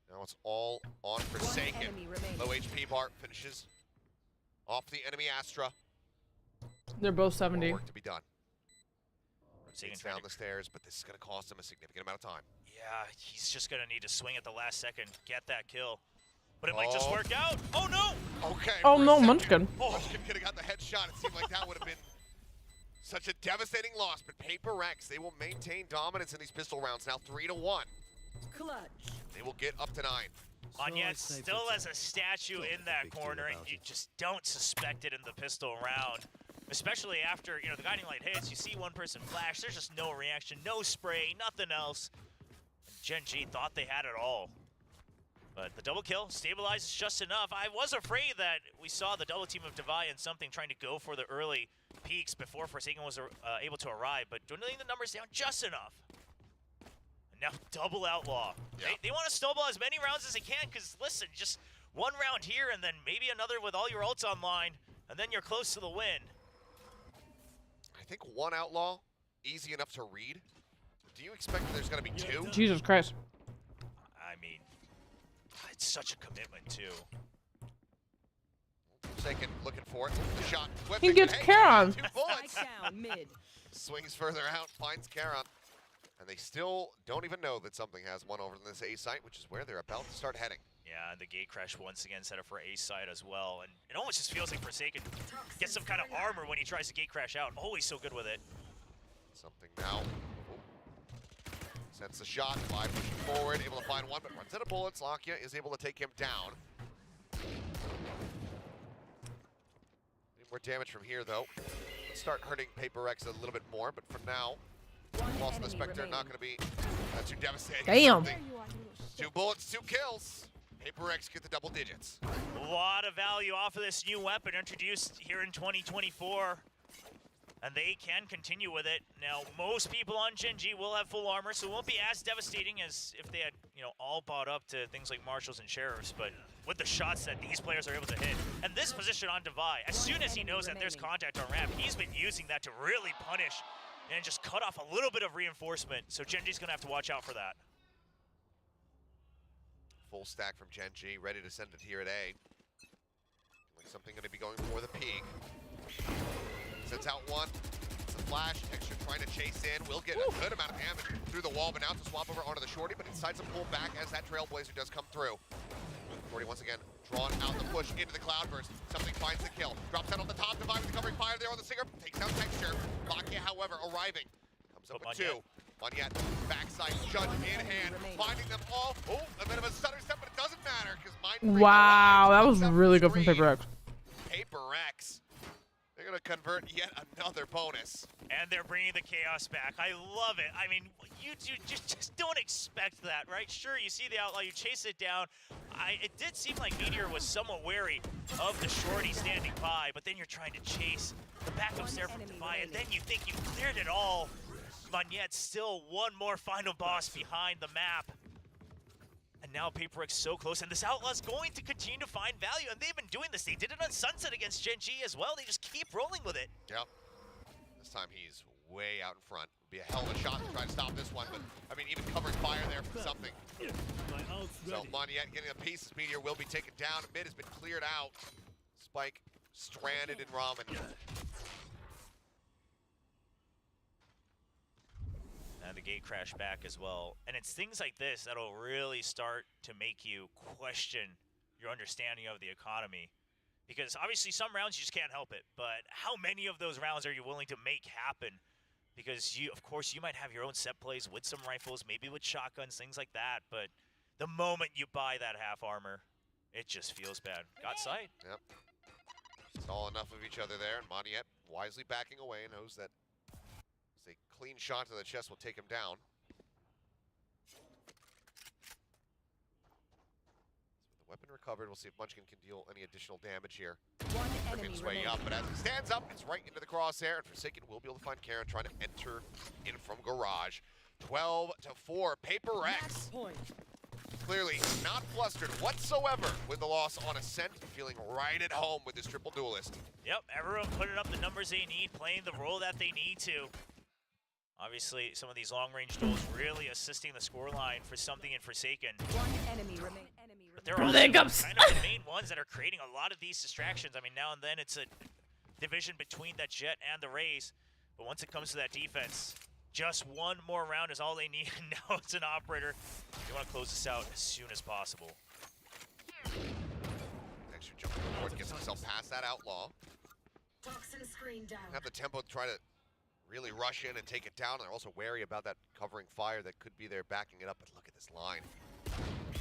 Now it's all on Forsaken. Low HP bar finishes off the enemy Astra. They're both 70. More work to be done. Forsaken down the stairs, but this is going to cost him a significant amount of time. Yeah, he's just going to need to swing at the last second, get that kill. But it might just work out. Oh, no! Okay. Oh, no, Munchkin. Munchkin could have got the headshot. It seemed like that would have been such a devastating loss. But PRX, they will maintain dominance in these pistol rounds. Now 3-1. Clutch. They will get up to 9. Anyet still as a statue in that corner, and you just don't suspect it in the pistol round. Especially after, you know, the guiding light hits, you see one person flash, there's just no reaction, no spray, nothing else. Gen G thought they had it all. But the double kill stabilizes just enough. I was afraid that we saw the double team of Devi and something trying to go for the early peaks before Forsaken was able to arrive, but dwindling the numbers down just enough. And now double outlaw. Yeah. They want to snowball as many rounds as they can, because listen, just one round here and then maybe another with all your ults online, and then you're close to the win. I think 1 outlaw, easy enough to read. Do you expect that there's going to be 2? Jesus Christ. I mean, it's such a commitment, too. Forsaken looking for it. The shot. He gets Charon. 2 bullets. Down mid. Swings further out, finds Charon. And they still don't even know that something has one over in this A site, which is where they're about to start heading. Yeah, and the gate crash once again set up for A side as well. And it almost just feels like Forsaken gets some kind of armor when he tries to gate crash out. Always so good with it. Something now. Sends the shot, Devi pushing forward, able to find one, but runs out of bullets. Lakia is able to take him down. Need more damage from here, though. Let's start hurting PRX a little bit more, but for now, loss of the Spectre, not going to be too devastating. Damn. 2 bullets, 2 kills. PRX get the double digits. A lot of value off of this new weapon introduced here in 2024. And they can continue with it. Now, most people on Gen G will have full armor, so it won't be as devastating as if they had, you know, all bought up to things like Marshals and Sheriffs, but with the shots that these players are able to hit. And this position on Devi, as soon as he knows that there's contact on ramp, he's been using that to really punish and just cut off a little bit of reinforcement. So Gen G's gonna have to watch out for that. Full stack from Gen G, ready to send it here at A. Like something gonna be going for the peak. Sends out one. It's a flash. Texture trying to chase in. Will get a good amount of damage through the wall, but now to swap over onto the shorty, but he decides to pull back as that Trailblazer does come through. Gordy once again drawn out the push into the Cloudburst. Something finds the kill. Drops out on the top, Divine with the covering fire there on the Singer. Takes down Texture. Lakia, however, arriving. Comes up with two. Monyet, backside, Judge in hand, finding them all. Oh, a bit of a stutter step, but it doesn't matter because Mind. Wow, that was really good from PRX. PRX. They're going to convert yet another bonus. And they're bringing the chaos back. I love it. I mean, you just don't expect that, right? Sure, you see the outlaw, you chase it down. It did seem like Meteor was somewhat wary of the shorty standing by, but then you're trying to chase the backups there from Defy, and then you think you cleared it all. Monyet still one more final boss behind the map. And now PRX so close, and this Outlaw's going to continue to find value, and they've been doing this. They did it on Sunset against Gen G as well. They just keep rolling with it. Yep. This time he's way out in front. Be a hell of a shot to try to stop this one, but I mean, even covering fire there from something. So Monyet getting a piece. Meteor will be taken down. Mid has been cleared out. Spike stranded in Ramen. And the gate crash back as well. And it's things like this that'll really start to make you question your understanding of the economy. Because obviously some rounds you just can't help it, but how many of those rounds are you willing to make happen? Because of course you might have your own set plays with some rifles, maybe with shotguns, things like that, but the moment you buy that half armor, it just feels bad. Got sight. Yep. Saw enough of each other there, and Monyet wisely backing away, knows that a clean shot to the chest will take him down. So with the weapon recovered, we'll see if Munchkin can deal any additional damage here. Working his way up, but as he stands up, it's right into the crosshair, and Forsaken will be able to find Karen trying to enter in from Garage. 12-4, PRX. Clearly not flustered whatsoever with the loss on Ascent, feeling right at home with this triple duelist. Yep, everyone putting up the numbers they need, playing the role that they need to. Obviously, some of these long-range duels really assisting the scoreline for something in Forsaken. But they're also kind of the main ones that are creating a lot of these distractions. I mean, now and then it's a division between that Jet and the Raze. But once it comes to that defense, just one more round is all they need. And now it's an Operator. They want to close this out as soon as possible. Extra jump forward, gets himself past that Outlaw. Have the tempo to try to really rush in and take it down. They're also wary about that covering fire that could be there backing it up, but look at this line.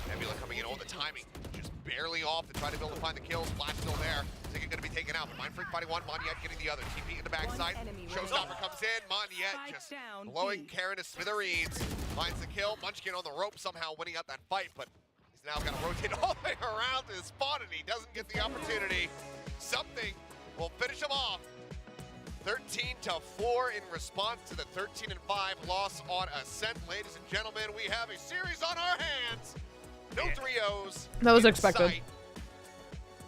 Nebula coming in, all the timing, just barely off to try to be able to find the kills. Flash still there. Ticket going to be taken out, but Mind Freak fighting one, Monyet getting the other. TP in the backside. Showstopper comes in, Monyet just blowing Karen to smithereens. Finds the kill, Munchkin on the rope somehow winning out that fight, but he's now got to rotate all the way around to his spot, and he doesn't get the opportunity. Something will finish him off. 13-4 in response to the 13-5 loss on Ascent. Ladies and gentlemen, we have a series on our hands. No 3-0s. That was expected. Sight.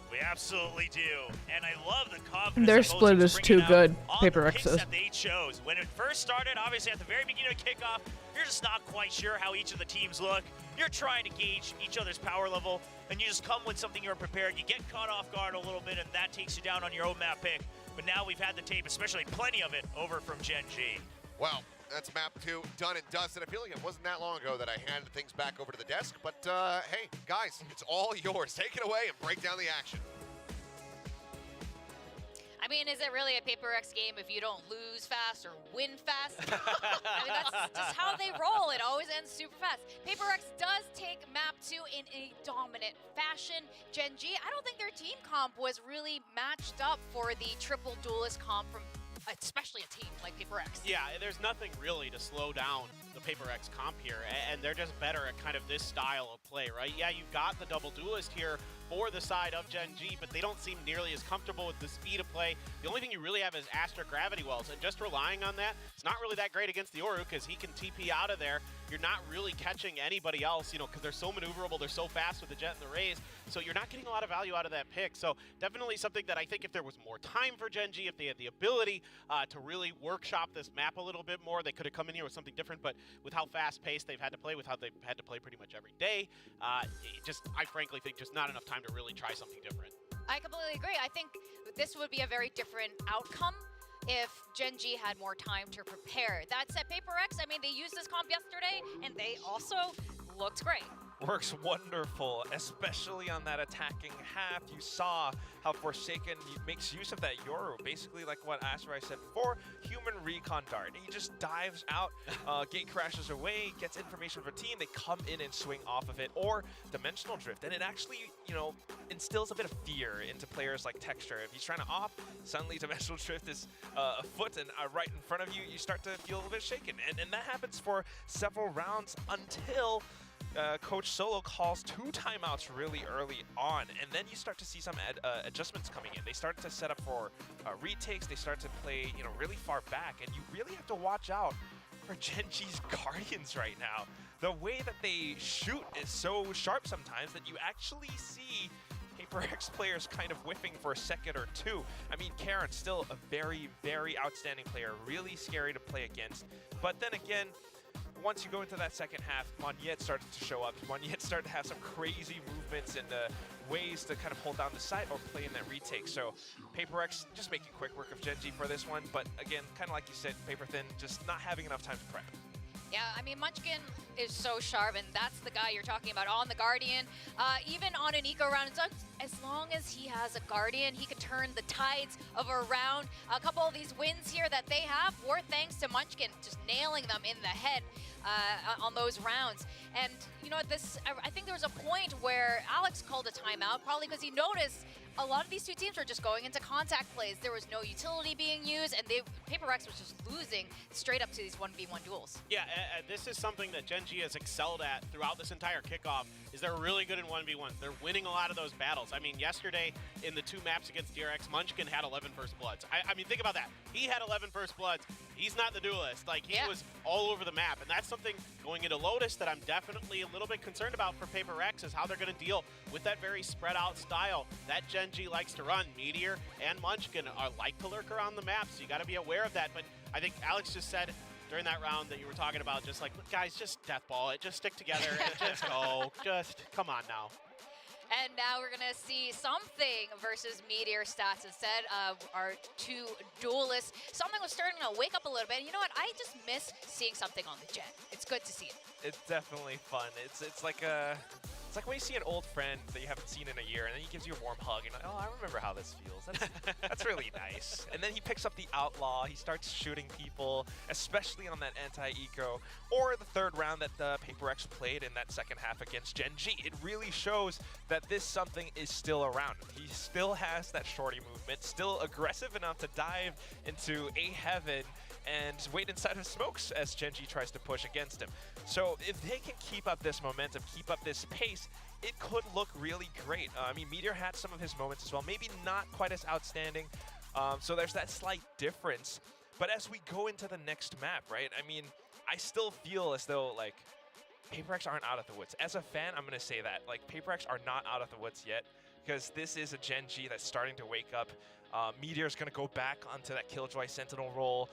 We absolutely do. And I love the confidence. Their split is too good, PRX's. That they chose. When it first started, obviously at the very beginning of kickoff, you're just not quite sure how each of the teams look. You're trying to gauge each other's power level, and you just come with something you're prepared. You get caught off guard a little bit, and that takes you down on your own map pick. But now we've had the tape, especially plenty of it, over from Gen G. Well, that's map 2 done and dusted. I feel like it wasn't that long ago that I handed things back over to the desk. But hey, guys, it's all yours. Take it away and break down the action. I mean, is it really a PRX game if you don't lose fast or win fast? I mean, that's just how they roll. It always ends super fast. PRX does take map 2 in a dominant fashion. Gen G, I don't think their team comp was really matched up for the triple duelist comp from especially a team like PRX. Yeah, there's nothing really to slow down the PRX comp here, and they're just better at kind of this style of play, right? Yeah, you've got the double duelist here for the side of Gen G, but they don't seem nearly as comfortable with the speed of play. The only thing you really have is Astra Gravity Wells, and just relying on that, it's not really that great against the Oru because he can TP out of there. You're not really catching anybody else, you know, because they're so maneuverable, they're so fast with the Jet and the Raze, so you're not getting a lot of value out of that pick. So definitely something that I think if there was more time for Gen G, if they had the ability to really workshop this map a little bit more, they could have come in here with something different, but with how fast-paced they've had to play, with how they've had to play pretty much every day, I frankly think just not enough time to really try something different. I completely agree. I think this would be a very different outcome if Gen G had more time to prepare. That said, PRX, I mean, they used this comp yesterday, and they also looked great. works wonderful, especially on that attacking half. You saw how Forsaken makes use of that Yoru, basically like what Asarai said before, human recon dart. He just dives out, gate crashes away, gets information from a team, they come in and swing off of it, or Dimensional Drift, and it actually, you know, instills a bit of fear into players like Texture. If he's trying to off, suddenly Dimensional Drift is a foot and right in front of you, you start to feel a little bit shaken. And that happens for several rounds until Coach Solo calls 2 timeouts really early on, and then you start to see some adjustments coming in. They start to set up for retakes, they start to play, you know, really far back, and you really have to watch out for Gen G's Guardians right now. The way that they shoot is so sharp sometimes that you actually see PRX players kind of whiffing for a second or two. I mean, Karen's still a very, very outstanding player, really scary to play against. But then again, once you go into that second half, Monyet started to show up. Monyet started to have some crazy movements and ways to kind of hold down the site or play in that retake. So PRX just making quick work of Gen G for this one. But again, kind of like you said, Paper Thin, just not having enough time to prep. Yeah, I mean, Munchkin is so sharp, and that's the guy you're talking about on the Guardian. Even on an eco round, as long as he has a Guardian, he could turn the tides of a round. A couple of these wins here that they have were thanks to Munchkin just nailing them in the head on those rounds. And, you know, I think there was a point where Alex called a timeout, probably because he noticed a lot of these two teams were just going into contact plays. There was no utility being used, and PRX was just losing straight up to these 1v1 duels. Yeah, this is something that Gen G has excelled at throughout this entire kickoff, is they're really good in 1v1s. They're winning a lot of those battles. I mean, yesterday in the 2 maps against DRX, Munchkin had 11 First Bloods. I mean, think about that. He had 11 First Bloods. He's not the duelist. Like, he was all over the map, and that's something going into Lotus that I'm definitely a little bit concerned about for PRX, is how they're going to deal with that very spread out style that Gen G likes to run. Meteor and Munchkin like to lurk around the map, so you got to be aware of that. But I think Alex just said during that round that you were talking about, just like, guys, just deathball it, just stick together and just go, just come on now. And now we're going to see something versus Meteor stats instead of our 2 duelists. Something was starting to wake up a little bit. And you know what? I just miss seeing something on the Jet. It's good to see it. It's definitely fun. It's like when you see an old friend that you haven't seen in a year, and then he gives you a warm hug, and you're like, oh, I remember how this feels. That's really nice. And then he picks up the Outlaw. He starts shooting people, especially on that anti-eco, or the 3rd round that PRX played in that second half against Gen G. It really shows that this something is still around. He still has that shorty movement, still aggressive enough to dive into a heaven and wait inside of smokes as Gen G tries to push against him. So if they can keep up this momentum, keep up this pace, it could look really great. I mean, Meteor had some of his moments as well, maybe not quite as outstanding, so there's that slight difference. But as we go into the next map, right, I mean, I still feel as though, like, PRX aren't out of the woods. As a fan, I'm going to say that. Like, PRX are not out of the woods yet, because this is a Gen G that's starting to wake up. Meteor's going to go back onto that Killjoy Sentinel role.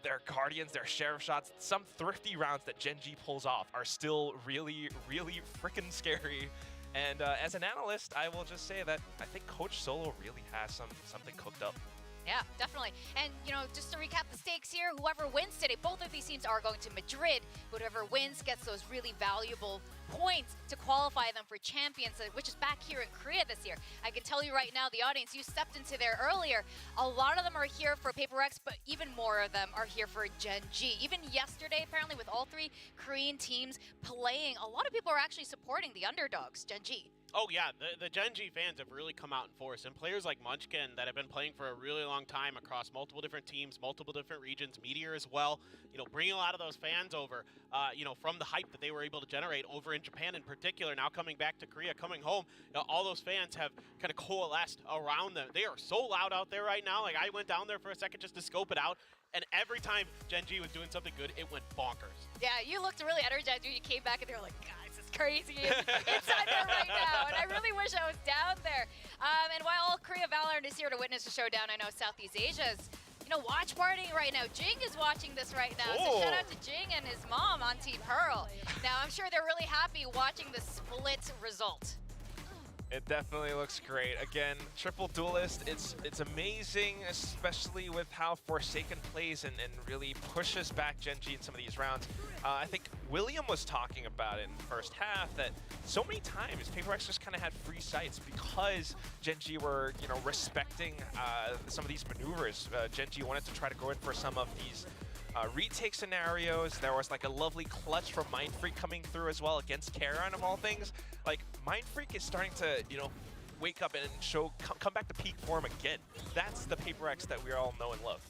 Their Guardians, their Sheriff shots, some thrifty rounds that Gen G pulls off are still really, really freaking scary. And as an analyst, I will just say that I think Coach Solo really has something cooked up. Yeah, definitely. And, you know, just to recap the stakes here, whoever wins today, both of these teams are going to Madrid. Whoever wins gets those really valuable points to qualify them for champions, which is back here in Korea this year. I can tell you right now, the audience, you stepped into there earlier. A lot of them are here for PRX, but even more of them are here for Gen G. Even yesterday, apparently, with all 3 Korean teams playing, a lot of people are actually supporting the underdogs, Gen G. Oh yeah, the Gen G fans have really come out in force, and players like Munchkin that have been playing for a really long time across multiple different teams, multiple different regions, Meteor as well, you know, bringing a lot of those fans over, you know, from the hype that they were able to generate over in Japan in particular, now coming back to Korea, coming home, you know, all those fans have kind of coalesced around them. They are so loud out there right now. Like, I went down there for a second just to scope it out, and every time Gen G was doing something good, it went bonkers. Yeah, you looked really energized when you came back, and they were like, guys, it's crazy inside there right now, and I really wish I was down there. And while all Korea Valorant is here to witness the showdown, I know Southeast Asia's, you know, watch partying right now. Jing is watching this right now, so shout out to Jing and his mom on Team Pearl. Now, I'm sure they're really happy watching the split result. It definitely looks great. Again, triple duelist, it's amazing, especially with how Forsaken plays and really pushes back Gen G in some of these rounds. I think William was talking about it in the first half that so many times PaperX just kind of had free sights because Gen G were, you know, respecting some of these maneuvers. Gen G wanted to try to go in for some of these retake scenarios. There was like a lovely clutch from Mindfreak coming through as well against Karon of all things. Like Mindfreak is starting to, you know, wake up and show, come back to peak form again. That's the PaperX that we all know and love.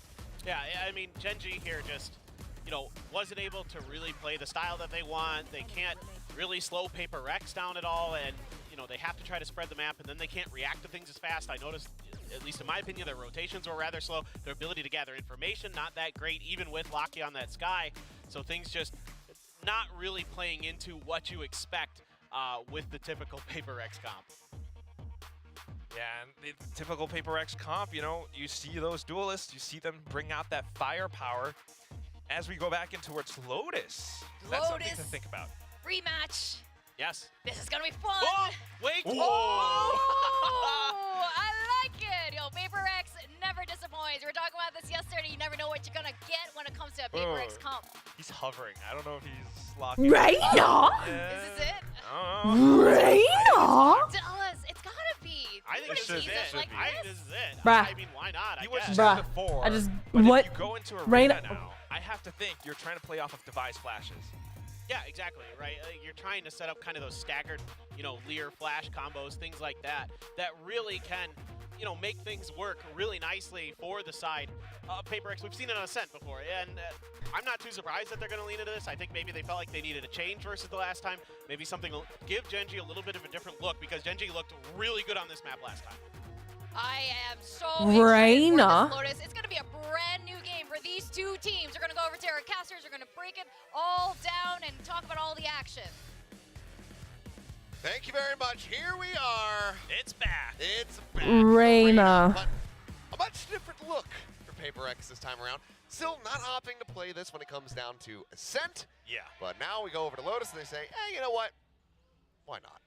Yeah, I mean, Gen G here just, you know, wasn't able to really play the style that they want. They can't really slow PaperX down at all, and, you know, they have to try to spread the map, and then they can't react to things as fast. I noticed, at least in my opinion, their rotations were rather slow. Their ability to gather information, not that great, even with Locky on that sky. So things just not really playing into what you expect with the typical PaperX comp. Yeah, and the typical PaperX comp, you know, you see those duelists, you see them bring out that firepower. As we go back in towards Lotus, that's something to think about. Rematch. Yes. This is gonna be fun. Oh, wait. Oh, I like it. Yo, PaperX never disappoints. We were talking about this yesterday. You never know what you're gonna get when it comes to a PaperX comp. He's hovering. I don't know if he's locking. Reina? This is it. Reina? Tell us. It's gotta be. I think this is it. Like I think this is it. Bruh. I mean, why not? He was guess. just before. I just, but what? If you go into Reina Arena now, I have to think you're trying to play off of device flashes. Yeah, exactly, right? You're trying to set up kind of those staggered, you know, Lear flash combos, things like that, that really can, you know, make things work really nicely for the side of PaperX. We've seen it on Ascent before, and I'm not too surprised that they're going to lean into this. I think maybe they felt like they needed a change versus the last time. Maybe something will give Gen G a little bit of a different look, because Gen G looked really good on this map last time. I am so excited for Reina. this, Lotus. It's going to be a brand new game for these two teams. We're going to go over to our casters. We're going to break it all down and talk about all the action. Thank you very much. Here we are. It's back. It's back. Reina. But a much different look for PaperX this time around. Still not opting to play this when it comes down to Ascent. Yeah. But now we go over to Lotus and they say, hey, you know what? Why not?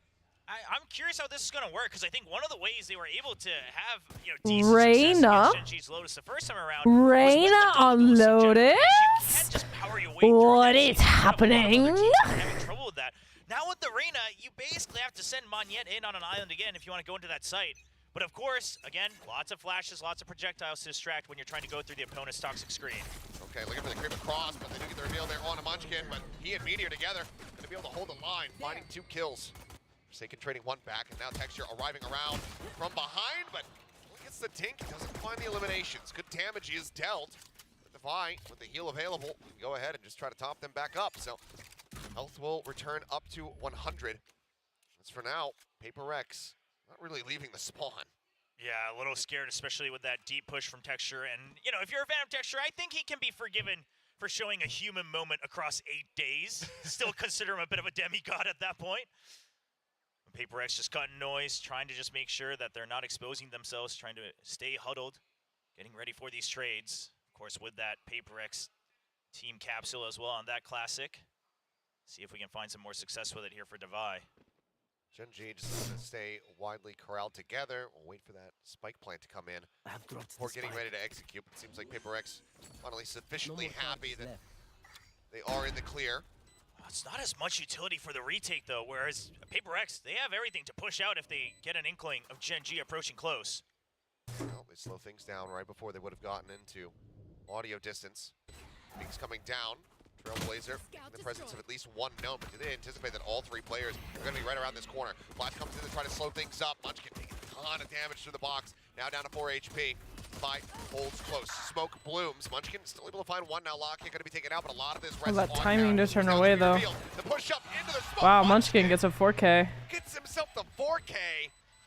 I'm curious how this is going to work, because I think one of the ways they were able to have, you know, decent Reina. success against Gen G's Lotus the first time around Reina on Lotus? You can't just power your way through What that. is happening? Having trouble with that. Now with the Reina, you basically have to send Monyet in on an island again if you want to go into that site. But of course, again, lots of flashes, lots of projectiles to distract when you're trying to go through the opponent's toxic screen. Okay, looking for the creep across, but they do get the reveal there on a Munchkin, but he and Meteor together going to be able to hold the line, finding 2 kills. Forsaken trading 1 back, and now Texture arriving around from behind, but gets the tink, doesn't find the eliminations. Good damage he is dealt. But Defy, with the heal available, can go ahead and just try to top them back up. So health will return up to 100. As for now, PaperX not really leaving the spawn. Yeah, a little scared, especially with that deep push from Texture. And, you know, if you're a fan of Texture, I think he can be forgiven for showing a human moment across 8 days. Still consider him a bit of a demigod at that point. PaperX just cutting noise, trying to just make sure that they're not exposing themselves, trying to stay huddled, getting ready for these trades. Of course, with that PaperX team capsule as well on that classic. See if we can find some more success with it here for Devi. Gen G just going to stay widely corralled together. We'll wait for that spike plant to come in before getting ready to execute. It seems like PaperX finally sufficiently happy that they are in the clear. It's not as much utility for the retake, though, whereas PaperX, they have everything to push out if they get an inkling of Gen G approaching close. Well, they slow things down right before they would have gotten into audio distance. Things coming down. Trailblazer in the presence of at least 1 gnome. But they anticipate that all 3 players are going to be right around this corner. Flash comes in to try to slow things up. Munchkin taking a ton of damage to the box. Now down to 4 HP. Fight holds close. Smoke blooms. Munchkin still able to find 1 now. Lockett going to be taken out, but a lot of this rests that on timing now. to turn away, though. The push up into the smoke. Wow, Munchkin gets a 4K. Gets himself the 4K.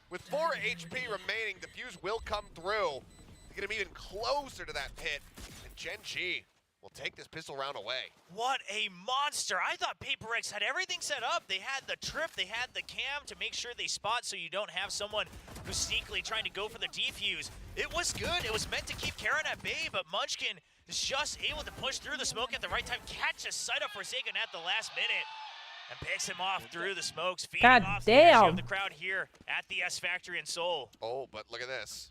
With 4 HP remaining, the fuse will come through. They're going to be even closer to that pit. And Gen G will take this pistol round away. What a monster. I thought PaperX had everything set up. They had the trip, they had the cam to make sure they spot so you don't have someone who's sneakily trying to go for the defuse. It was good. It was meant to keep Karon at bay, but Munchkin is just able to push through the smoke at the right time, catch a sight of Forsaken at the last minute. And picks him off through the smokes, feeding God off the energy damn. of the crowd here at the S Factory in Seoul. Oh, but look at this.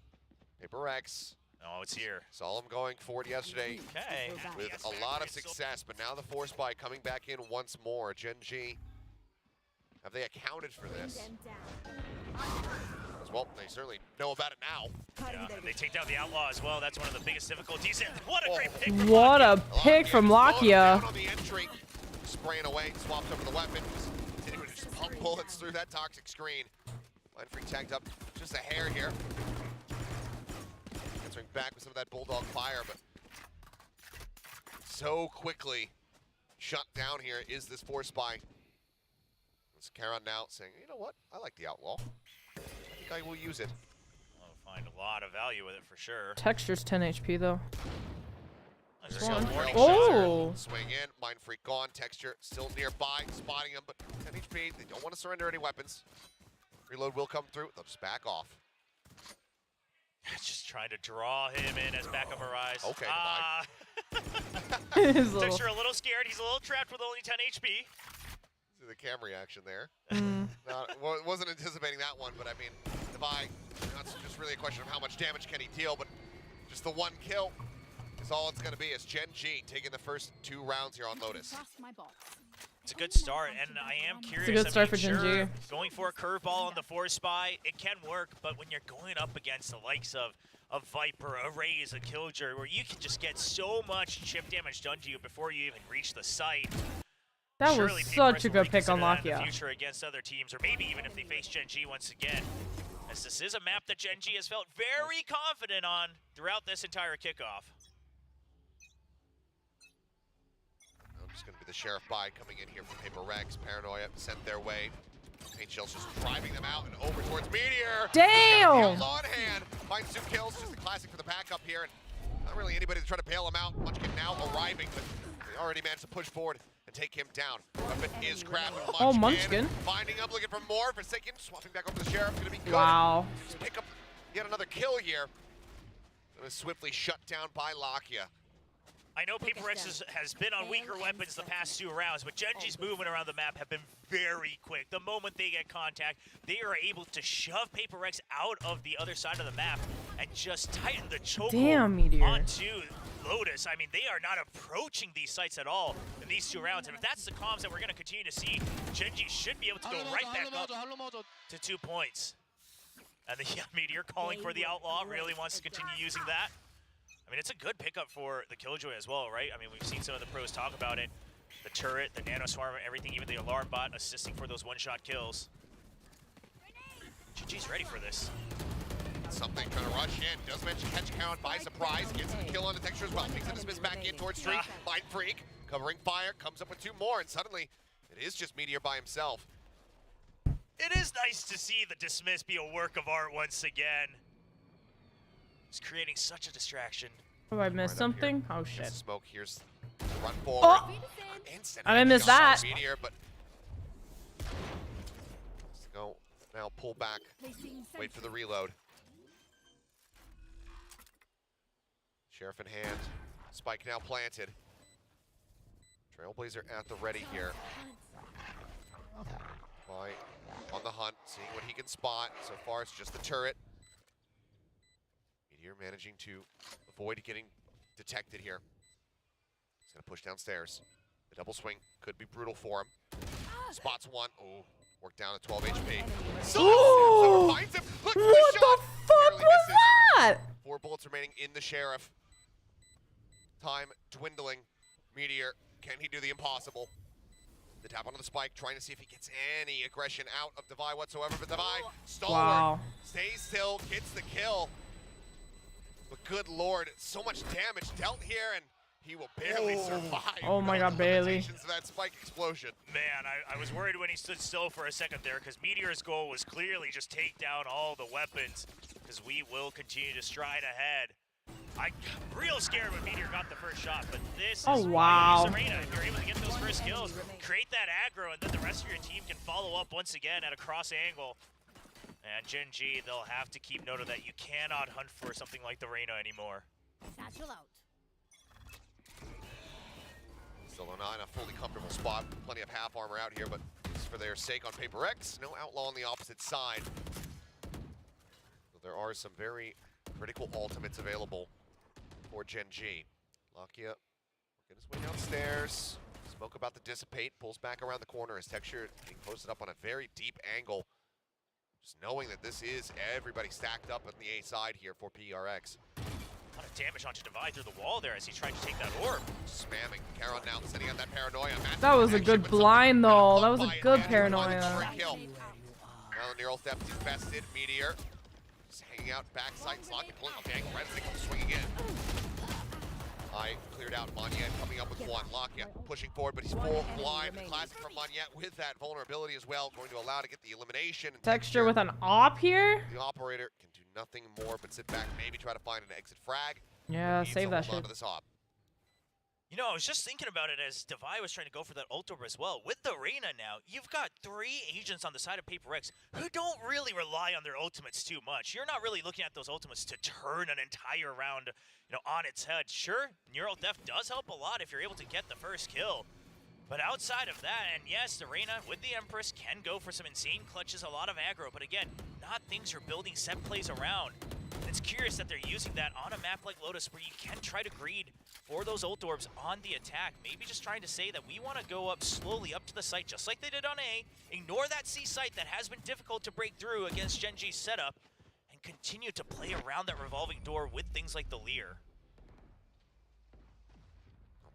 PRX. Oh, it's here. Saw him going for it yesterday Okay. with a lot of success, but now the force buy coming back in once more. Gen G, have they accounted for this? Well, they certainly know about it now. Yeah, and they take down the Outlaw as well. That's one of the biggest difficulties. And what a great pick from What Lakia. a pick from Lakia. On the entry, spraying away, swapped over the weapon. Continuing to just pump bullets through that toxic screen. Line free tagged up just a hair here. Answering back with some of that Bulldog fire, but so quickly shut down here is this force buy. It's Karon now saying, you know what? I like the Outlaw. I think I will use it. I'll find a lot of value with it for sure. Texture's 10 HP though. There's a warning Oh. Swing in, Mind Freak gone, Texture still nearby, spotting him, but 10 HP. They don't want to surrender any weapons. Reload will come through. They'll just back off. Just trying to draw him in as backup Arise. Okay, Texture a little scared. He's a little trapped with only 10 HP. See the cam reaction there. Wasn't anticipating that one, but I mean, Devi, that's just really a question of how much damage can he deal, but just the one kill is all it's going to be as Gen G taking the first 2 rounds here on Lotus. It's a good start, and I am curious. It's a good start for sure, Gen G. Going for a curveball on the force spy, it can work, but when you're going up against the likes of Viper, a Raze, a Killjoy, where you can just get so much chip damage done to you before you even reach the site. That was Surely such a PRX will good pick on reconsider that in the Lakia. future against other teams, or maybe even if they face Gen G once again. As this is a map that Gen G has felt very confident on throughout this entire kickoff. Just going to be the Sheriff buy coming in here from PRX. Paranoia sent their way. Paint Shell's just driving them out and over towards Meteor. Damn! On hand. Finds 2 kills. Just a classic for the backup here. And not really anybody to try to bail him out. Munchkin now arriving, but they already managed to push forward and take him down. Weapon is grabbed. Oh, Munchkin. Finding up, looking for more. Forsaken, swapping back over to the Sheriff. Going to be good. Wow. Just pick up yet another kill here. It was swiftly shut down by Lakia. I know PRX has been on weaker weapons the past 2 rounds, but Gen G's movement around the map have been very quick. The moment they get contact, they are able to shove PRX out of the other side of the map and just tighten the chokehold onto Lotus. I mean, they are not approaching these sites at all in these 2 rounds, and if that's the comms that we're going to continue to see, Gen G should be able to go right back up to 2 points. And the Meteor calling for the Outlaw, really wants to continue using that. I mean, it's a good pickup for the Killjoy as well, right? I mean, we've seen some of the pros talk about it. The turret, the nano swarm, everything, even the alarm bot assisting for those one-shot kills. GG's ready for this. Something trying to rush in. Does mention catch Karon by surprise. Gets a kill on the Texture as well. Takes a dismiss back in towards Street. Mind Freak covering fire. Comes up with 2 more, and suddenly it is just Meteor by himself. It is nice to see the dismiss be a work of art once again. It's creating such a distraction. Have I missed something? Oh shit. Smoke, here's the run forward. Oh! I didn't miss that. Meteor, but let's go now. Pull back. Wait for the reload. Sheriff in hand. Spike now planted. Trailblazer at the ready here. On the hunt, seeing what he can spot. So far, it's just the turret. Meteor managing to avoid getting detected here. He's going to push downstairs. The double swing could be brutal for him. Spots 1. Oh, worked down at 12 HP. Ooh! Finds him. Look, What the fuck was that? 4 bullets remaining in the Sheriff. Time dwindling. Meteor, can he do the impossible? The tap onto the spike, trying to see if he gets any aggression out of Devi whatsoever, but Devi, stalwart, Wow. stays still, gets the kill. But good lord, so much damage dealt here, and he will barely survive. Oh my god, barely. Of that spike explosion. Man, I was worried when he stood still for a second there, because Meteor's goal was clearly just take down all the weapons, because we will continue to stride ahead. I'm real scared when Meteor got the first shot, but this is wow. why you use Arena. If you're able to get those first kills, create that aggro, and then the rest of your team can follow up once again at a cross angle. And Gen G, they'll have to keep note of that. You cannot hunt for something like the Reyna anymore. Satchel out. Still not in a fully comfortable spot. Plenty of half armor out here, but just for their sake on PRX, no outlaw on the opposite side. So there are some very critical ultimates available for Gen G. Lakia working his way downstairs. Smoke about to dissipate, pulls back around the corner. His texture being posted up on a very deep angle. Just knowing that this is everybody stacked up on the A side here for PRX. A lot of damage onto Divide through the wall there as he tried to take that orb. Spamming. Charon now sending out that paranoia. That was a good blind though. That was a good paranoia. Now the neural theft infested. Meteor just hanging out backside. Slock and pulling up the angle right as they come swinging in. Eye cleared out. Monyet coming up with one. Lakia pushing forward, but he's full blind. The classic from Monyet with that vulnerability as well, going to allow to get the elimination. Texture with an op here. The operator can do nothing more but sit back, maybe try to find an exit frag. Yeah, save that shit. This op. You know, I was just thinking about it as Divide was trying to go for that ult orb as well. With the Reyna now, you've got 3 agents on the side of PRX who don't really rely on their ultimates too much. You're not really looking at those ultimates to turn an entire round, you know, on its head. Sure, neural theft does help a lot if you're able to get the first kill. But outside of that, and yes, the Reyna with the Empress can go for some insane clutches, a lot of aggro, but again, not things you're building set plays around. And it's curious that they're using that on a map like Lotus where you can try to greed for those ult orbs on the attack. Maybe just trying to say that we want to go up slowly up to the site, just like they did on A, ignore that C site that has been difficult to break through against Gen G's setup, and continue to play around that revolving door with things like the Leer.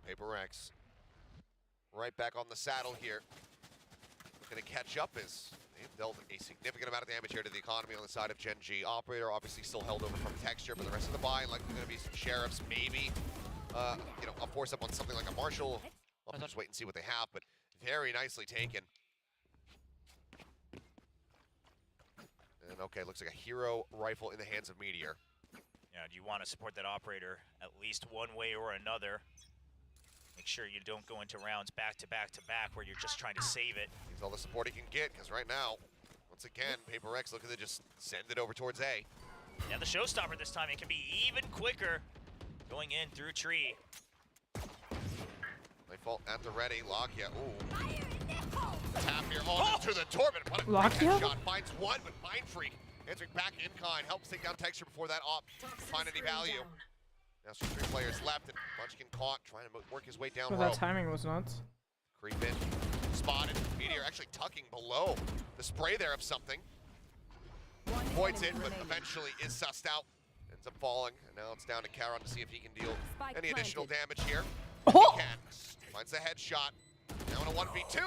PRX right back on the saddle here. Looking to catch up as they've dealt a significant amount of damage here to the economy on the side of Gen G. Operator obviously still held over from texture, but the rest of the buy, likely going to be some sheriffs, maybe you know, a force up on something like a Marshall. We'll just wait and see what they have, but very nicely taken. And okay, looks like a hero rifle in the hands of Meteor. Yeah, do you want to support that operator at least one way or another? Make sure you don't go into rounds back to back to back where you're just trying to save it. Needs all the support he can get, because right now, once again, PRX looking to just send it over towards A. Yeah, the showstopper this time, it can be even quicker. Going in through tree. Nightfall at the ready. Lakia, ooh. Tap here on to the Torment. Lakia? Shot finds one, but Mind Freak answering back in kind. Helps take down texture before that op find any value. Now some 3 players left, and Munchkin caught, trying to work his way down Well, row. that timing was nuts. Creep in, spotted. Meteor actually tucking below the spray there of something. Avoids it, but eventually is sussed out. Ends up falling, and now it's down to Charon to see if he can deal any additional damage here. Oh! He can. Finds the headshot. Now in a 1v2.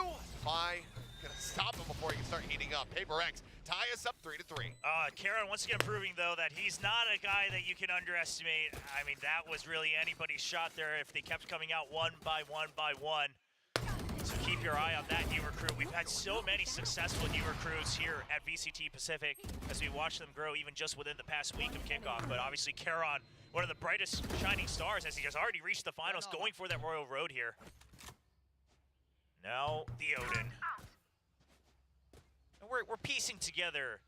Pi gonna stop him before he can start heating up. PRX tie us up 3-3. Charon once again proving though that he's not a guy that you can underestimate. I mean, that was really anybody's shot there if they kept coming out one by one by one. So keep your eye on that new recruit. We've had so many successful new recruits here at VCT Pacific as we watch them grow even just within the past week of kickoff. But obviously Charon, one of the brightest shining stars as he has already reached the finals, going for that Royal Road here. Now the Odin. And we're piecing together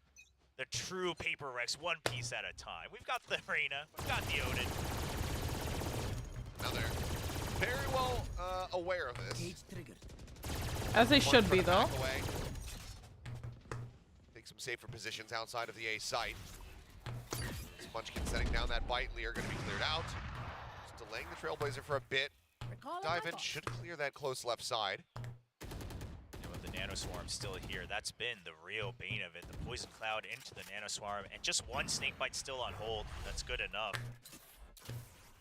the true PRX one piece at a time. We've got the Reyna, we've got the Odin. Now they're very well aware of this. As they should be, though. Take some safer positions outside of the A site. Munchkin setting down that bite. Lear going to be cleared out. Just delaying the Trailblazer for a bit. Dive in should clear that close left side. Yeah, with the Nanoswarm still here, that's been the real bane of it. The Poison Cloud into the Nanoswarm, and just one Snakebite still on hold. That's good enough.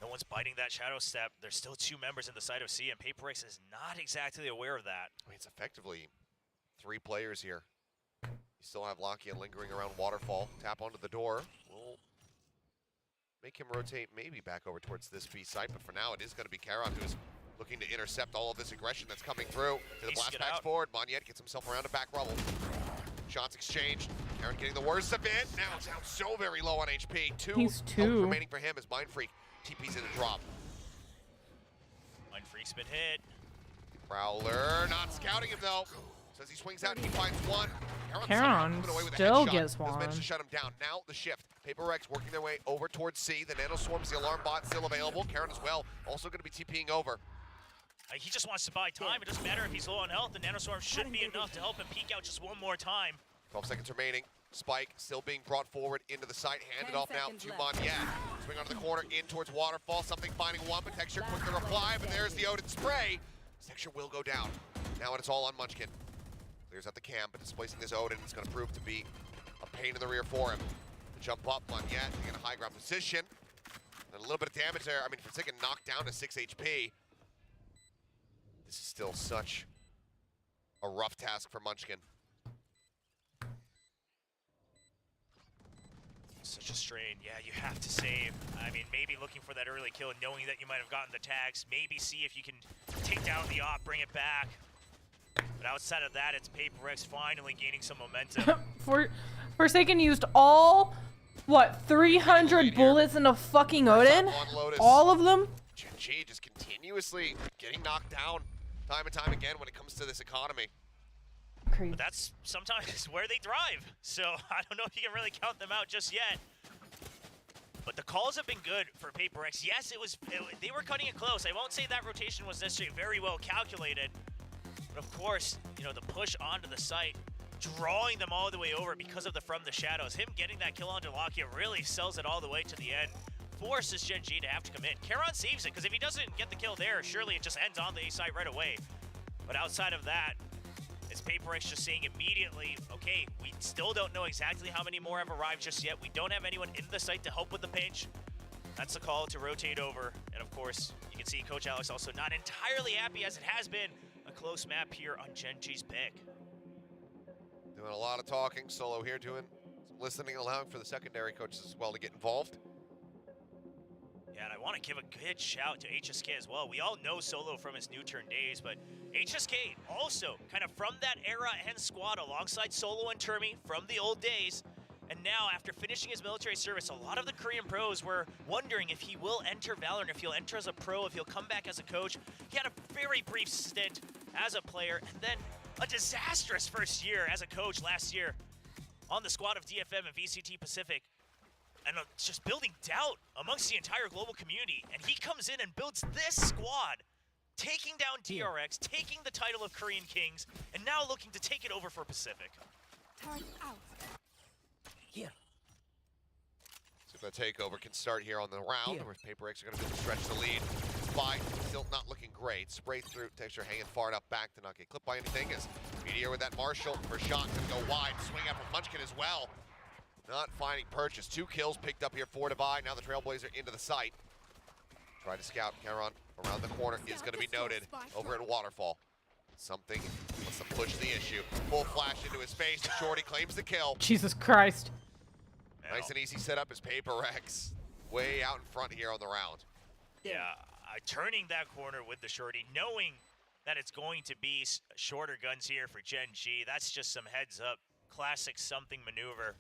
No one's biting that Shadow Step. There's still 2 members in the side of C, and PRX is not exactly aware of that. I mean, it's effectively 3 players here. You still have Lakia lingering around Waterfall. Tap onto the door. We'll make him rotate maybe back over towards this B site, but for now it is going to be Charon who's looking to intercept all of this aggression that's coming through. To the blast packs forward. Monyet gets himself around a back rubble. Shots exchanged. Charon getting the worst of it. Now it's down so very low on HP. 2 health remaining for him as Mind Freak TP's in a drop. Mind Freak's been hit. Prowler not scouting him though. As he swings out, he finds one. Charon still gets one. Managed to shut him down. Now the shift. PRX working their way over towards C. The Nanoswarms, the alarm bot still available. Charon as well, also going to be TPing over. He just wants to buy time. It doesn't matter if he's low on health. The Nanoswarm should be enough to help him peek out just one more time. 12 seconds remaining. Spike still being brought forward into the site. Handed off now to Monyet. Swing onto the corner, in towards Waterfall. Something finding one, but Texture quick to reply, but there's the Odin spray. Texture will go down. Now it's all on Munchkin. Clears out the cam, but displacing this Odin is going to prove to be a pain in the rear for him. To jump up, Monyet in a high ground position. And a little bit of damage there. I mean, Forsaken knocked down to 6 HP. This is still such a rough task for Munchkin. Such a strain. Yeah, you have to save. I mean, maybe looking for that early kill, knowing that you might have gotten the tags. Maybe see if you can take down the op, bring it back. But outside of that, it's PRX finally gaining some momentum. Forsaken used all, what, 300 bullets in a fucking Odin? All of them? Gen.G just continuously getting knocked down time and time again when it comes to this economy. But that's sometimes where they thrive. So I don't know if you can really count them out just yet. But the calls have been good for PRX. Yes, they were cutting it close. I won't say that rotation was necessarily very well calculated. But of course, you know, the push onto the site, drawing them all the way over because of the From the Shadows. Him getting that kill onto Lakia really sells it all the way to the end. Forces Gen.G to have to come in. Karon saves it, because if he doesn't get the kill there, surely it just ends on the A site right away. But outside of that, it's PRX just saying immediately, okay, we still don't know exactly how many more have arrived just yet. We don't have anyone in the site to help with the pinch. That's the call to rotate over. And of course, you can see Coach Alex also not entirely happy, as it has been a close map here on Gen.G's pick. Doing a lot of talking. Solo here doing some listening, allowing for the secondary coaches as well to get involved. Yeah, and I want to give a good shout to HSK as well. We all know Solo from his New Turn days, but HSK also kind of from that era and squad alongside Solo and Termi from the old days. And now, after finishing his military service, a lot of the Korean pros were wondering if he will enter Valorant, if he'll enter as a pro, if he'll come back as a coach. He had a very brief stint as a player, and then a disastrous first year as a coach last year on the squad of DFM and VCT Pacific. And just building doubt amongst the entire global community. And he comes in and builds this squad, taking down PRX, taking the title of Korean Kings, and now looking to take it over for Pacific. Turn out. See if that takeover can start here on the round, where PRX are going to be able to stretch the lead. Spike still not looking great. Spray through, Texture hanging far enough back to not get clipped by anything. As Meteor with that Marshall for shot to go wide. Swing out from Munchkin as well. Not finding purchase. 2 kills picked up here for Divide. Now the Trailblazer into the site. Try to scout. Karon around the corner is going to be noted over at Waterfall. Something wants to push the issue. Full flash into his face. Shorty claims the kill. Jesus Christ. Nice and easy setup as PRX way out in front here on the round. Yeah, turning that corner with the Shorty, knowing that it's going to be shorter guns here for Gen.G. That's just some heads up. Classic something maneuver.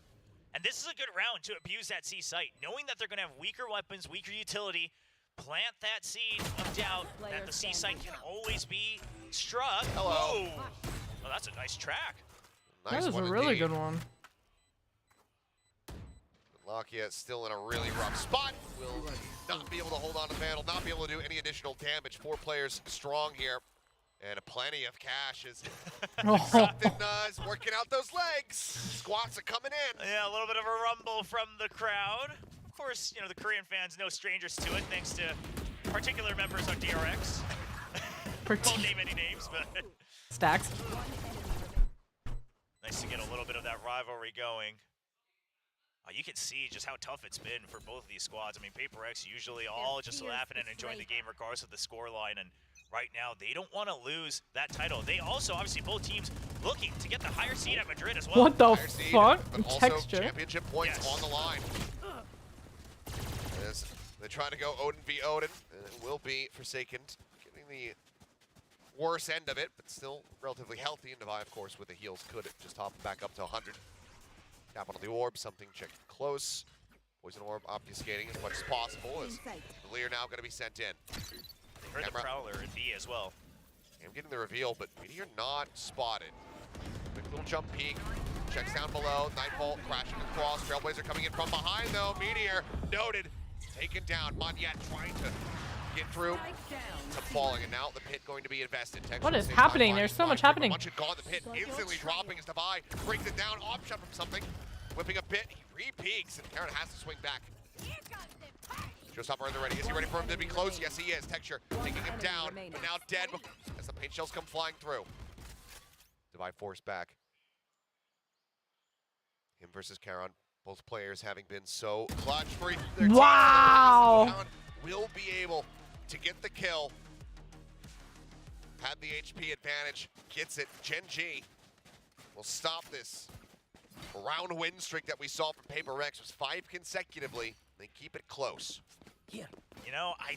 And this is a good round to abuse that C site, knowing that they're going to have weaker weapons, weaker utility. Plant that seed of doubt that the C site can always be struck. Hello. Ooh. Well, that's a nice track. Nice That was one a really indeed. good one. Lakia still in a really rough spot. Will not be able to hold on to the panel, not be able to do any additional damage. 4 players strong here. And plenty of cash is something is working out those legs. Squats are coming in. Yeah, a little bit of a rumble from the crowd. Of course, you know, the Korean fans, no strangers to it, thanks to particular members on DRX. Won't name any names, but... Stacks. Nice to get a little bit of that rivalry going. You can see just how tough it's been for both of these squads. I mean, PRX usually all just laughing and enjoying the game regardless of the scoreline, and right now they don't want to lose that title. They also, obviously, both teams looking to get the higher seed at Madrid as well. What the Seed, fuck? but also Texture. championship points on the line. As they try to go Odin v Odin, and it will be Forsaken getting the worse end of it, but still relatively healthy. And Divide, of course, with the heals, could just hop back up to 100. Tap onto the orb, something checked close. Poison orb obfuscating as much as possible, as the Lear now going to be sent in. Heard the Prowler in B as well. I'm getting the reveal, but Meteor not spotted. Quick little jump peek, checks down below, Nightfall crashing across, Trailblazer coming in from behind though, Meteor noted, taken down, Monyet trying to get through. Some falling, and now the pit going to be invested. Texture What is same happening? time, There's so much Mindfreak, happening. Munch had gone, the pit instantly dropping as Devi brings it down, off shot from something. Whipping a bit, he re-peeks, and Karen has to swing back. Showstopper in the ready. Is he ready for him to be close? Yes, he is. Texture taking him down, but now dead as the paint shells come flying through. Devi forced back. Him versus Karon. Both players having been so clutch for their team. Wow. Will be able to get the kill. Had the HP advantage. Gets it. Gen G will stop this round win streak that we saw from PRX. It was 5 consecutively. They keep it close. You know, I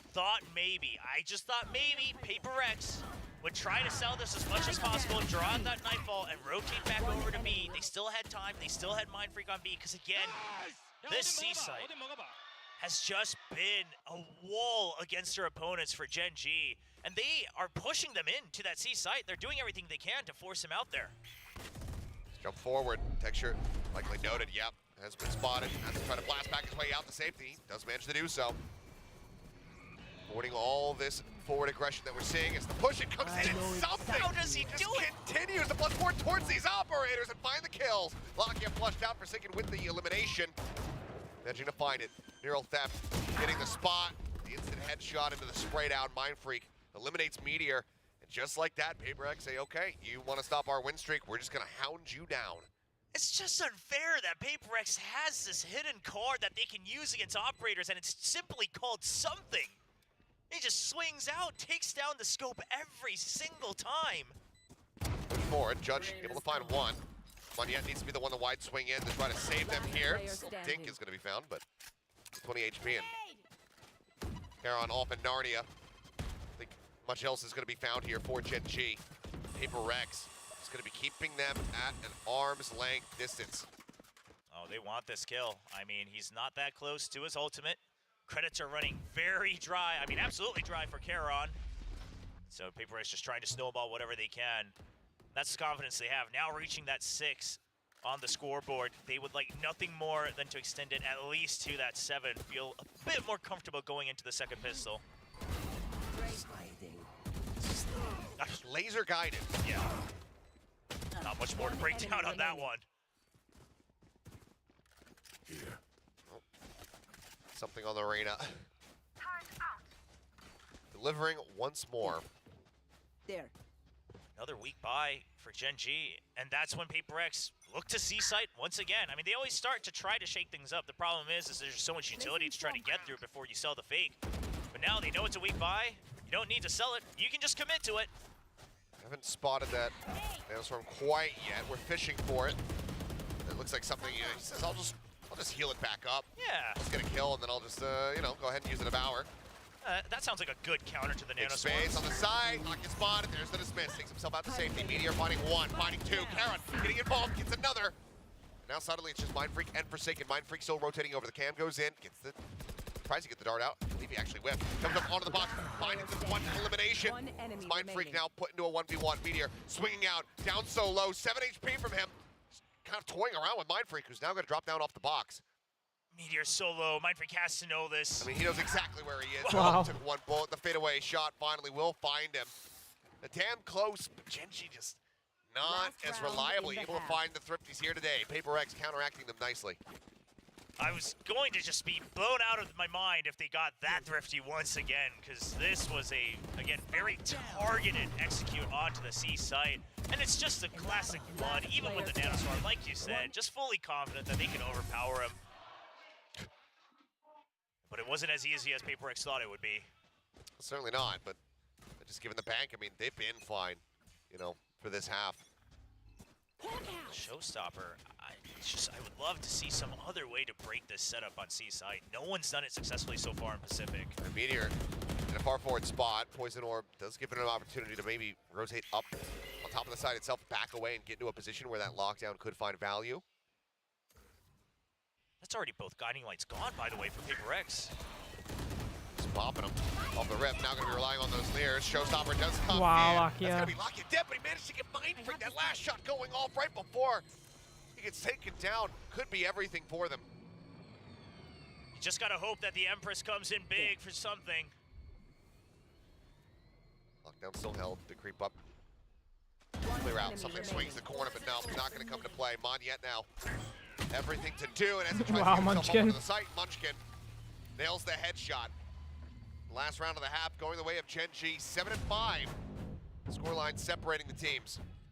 just thought maybe PRX would try to sell this as much as possible, draw out that Nightfall, and rotate back over to B. They still had time. They still had Mindfreak on B, because again, this C site has just been a wall against their opponents for Gen G, and they are pushing them into that C site. They're doing everything they can to force him out there. Jump forward. Texture likely noted. Yep, has been spotted. Has to try to blast back his way out to safety. Does manage to do so. Avoiding all this forward aggression that we're seeing as the push it comes in. It's something. How does he do it? Continues to push forward towards these operators and find the kills. Lockyer flushed out for second with the elimination. Managing to find it. Neural theft hitting the spot. The instant headshot into the spray down. Mindfreak eliminates Meteor. And just like that, PRX say, okay, you want to stop our win streak, we're just going to hound you down. It's just unfair that PRX has this hidden card that they can use against operators, and it's simply called something. He just swings out, takes down the scope every single time. Push forward, Judge able to find one. Monyet needs to be the one to wide swing in to try to save them here. Still Dink is going to be found, but 20 HP and Karon off in Narnia. I think much else is going to be found here for Gen G. PRX is going to be keeping them at an arm's length distance. Oh, they want this kill. I mean, he's not that close to his ultimate. Credits are running very dry. I mean, absolutely dry for Karon. So PRX just trying to snowball whatever they can. That's the confidence they have. Now reaching that 6 on the scoreboard, they would like nothing more than to extend it at least to that 7. Feel a bit more comfortable going into the second pistol. Laser guided. Yeah. Not much more to break down on that one. Here. Something on the arena. Delivering once more. There. Another weak buy for Gen G, and that's when PRX look to C-Site once again. I mean, they always start to try to shake things up. The problem is there's so much utility to try to get through before you sell the fake. But now they know it's a weak buy. You don't need to sell it. You can just commit to it. Haven't spotted that Nanostorm quite yet. We're fishing for it. It looks like something, he says, I'll just heal it back up. Yeah. Just get a kill, and then I'll just, go ahead and use a Devour. That sounds like a good counter to the Nanostorm. Space on the side, lock is spotted, there's the dismiss, takes himself out to safety. Meteor finding one, finding two, Karon getting involved, gets another. Now suddenly it's just Mindfreak and Forsaken. Mindfreak still rotating over, the cam goes in, tries to get the dart out. I believe he actually whipped. Comes up onto the box, finding the one elimination. Mindfreak now put into a 1v1. Meteor swinging out, down so low, 7 HP from him. Kind of toying around with Mindfreak, who's now going to drop down off the box. Meteor solo. Mindfreak has to know this. I mean, he knows exactly where he is. Wow. Took one bullet. The fadeaway shot finally will find him. Damn close, but Gen G just not as reliably able to find the Thrifties here today. PRX counteracting them nicely. I was going to just be blown out of my mind if they got that Thrifty once again, because this was again, very targeted execute onto the C site. And it's just a classic flood, even with the Nanostorm, like you said, just fully confident that they can overpower him. But it wasn't as easy as PRX thought it would be. Certainly not, but just given the bank, I mean, they've been fine, for this half. Showstopper, I would love to see some other way to break this setup on C site. No one's done it successfully so far in Pacific. And Meteor in a far forward spot. Poison Orb does give it an opportunity to maybe rotate up on top of the side itself, back away, and get into a position where that lockdown could find value. That's already both Guiding Lights gone, by the way, for PRX. Just popping them off the rip. Now going to be relying on those layers. Showstopper does come wow, in. That's going to be Lockyer dead, but he managed to get Mindfreak. That last shot going off right before he gets taken down. Could be everything for them. You just got to hope that the Empress comes in big for something. Lockdown still held to creep up. Clear out. Something swings the corner, but no, not going to come to play. Monyet now. Everything to do, and as he tries Wow, to get himself up Munchkin. onto the site, Munchkin nails the headshot. Last round of the half going the way of Gen G, 7-5. Scoreline separating the teams.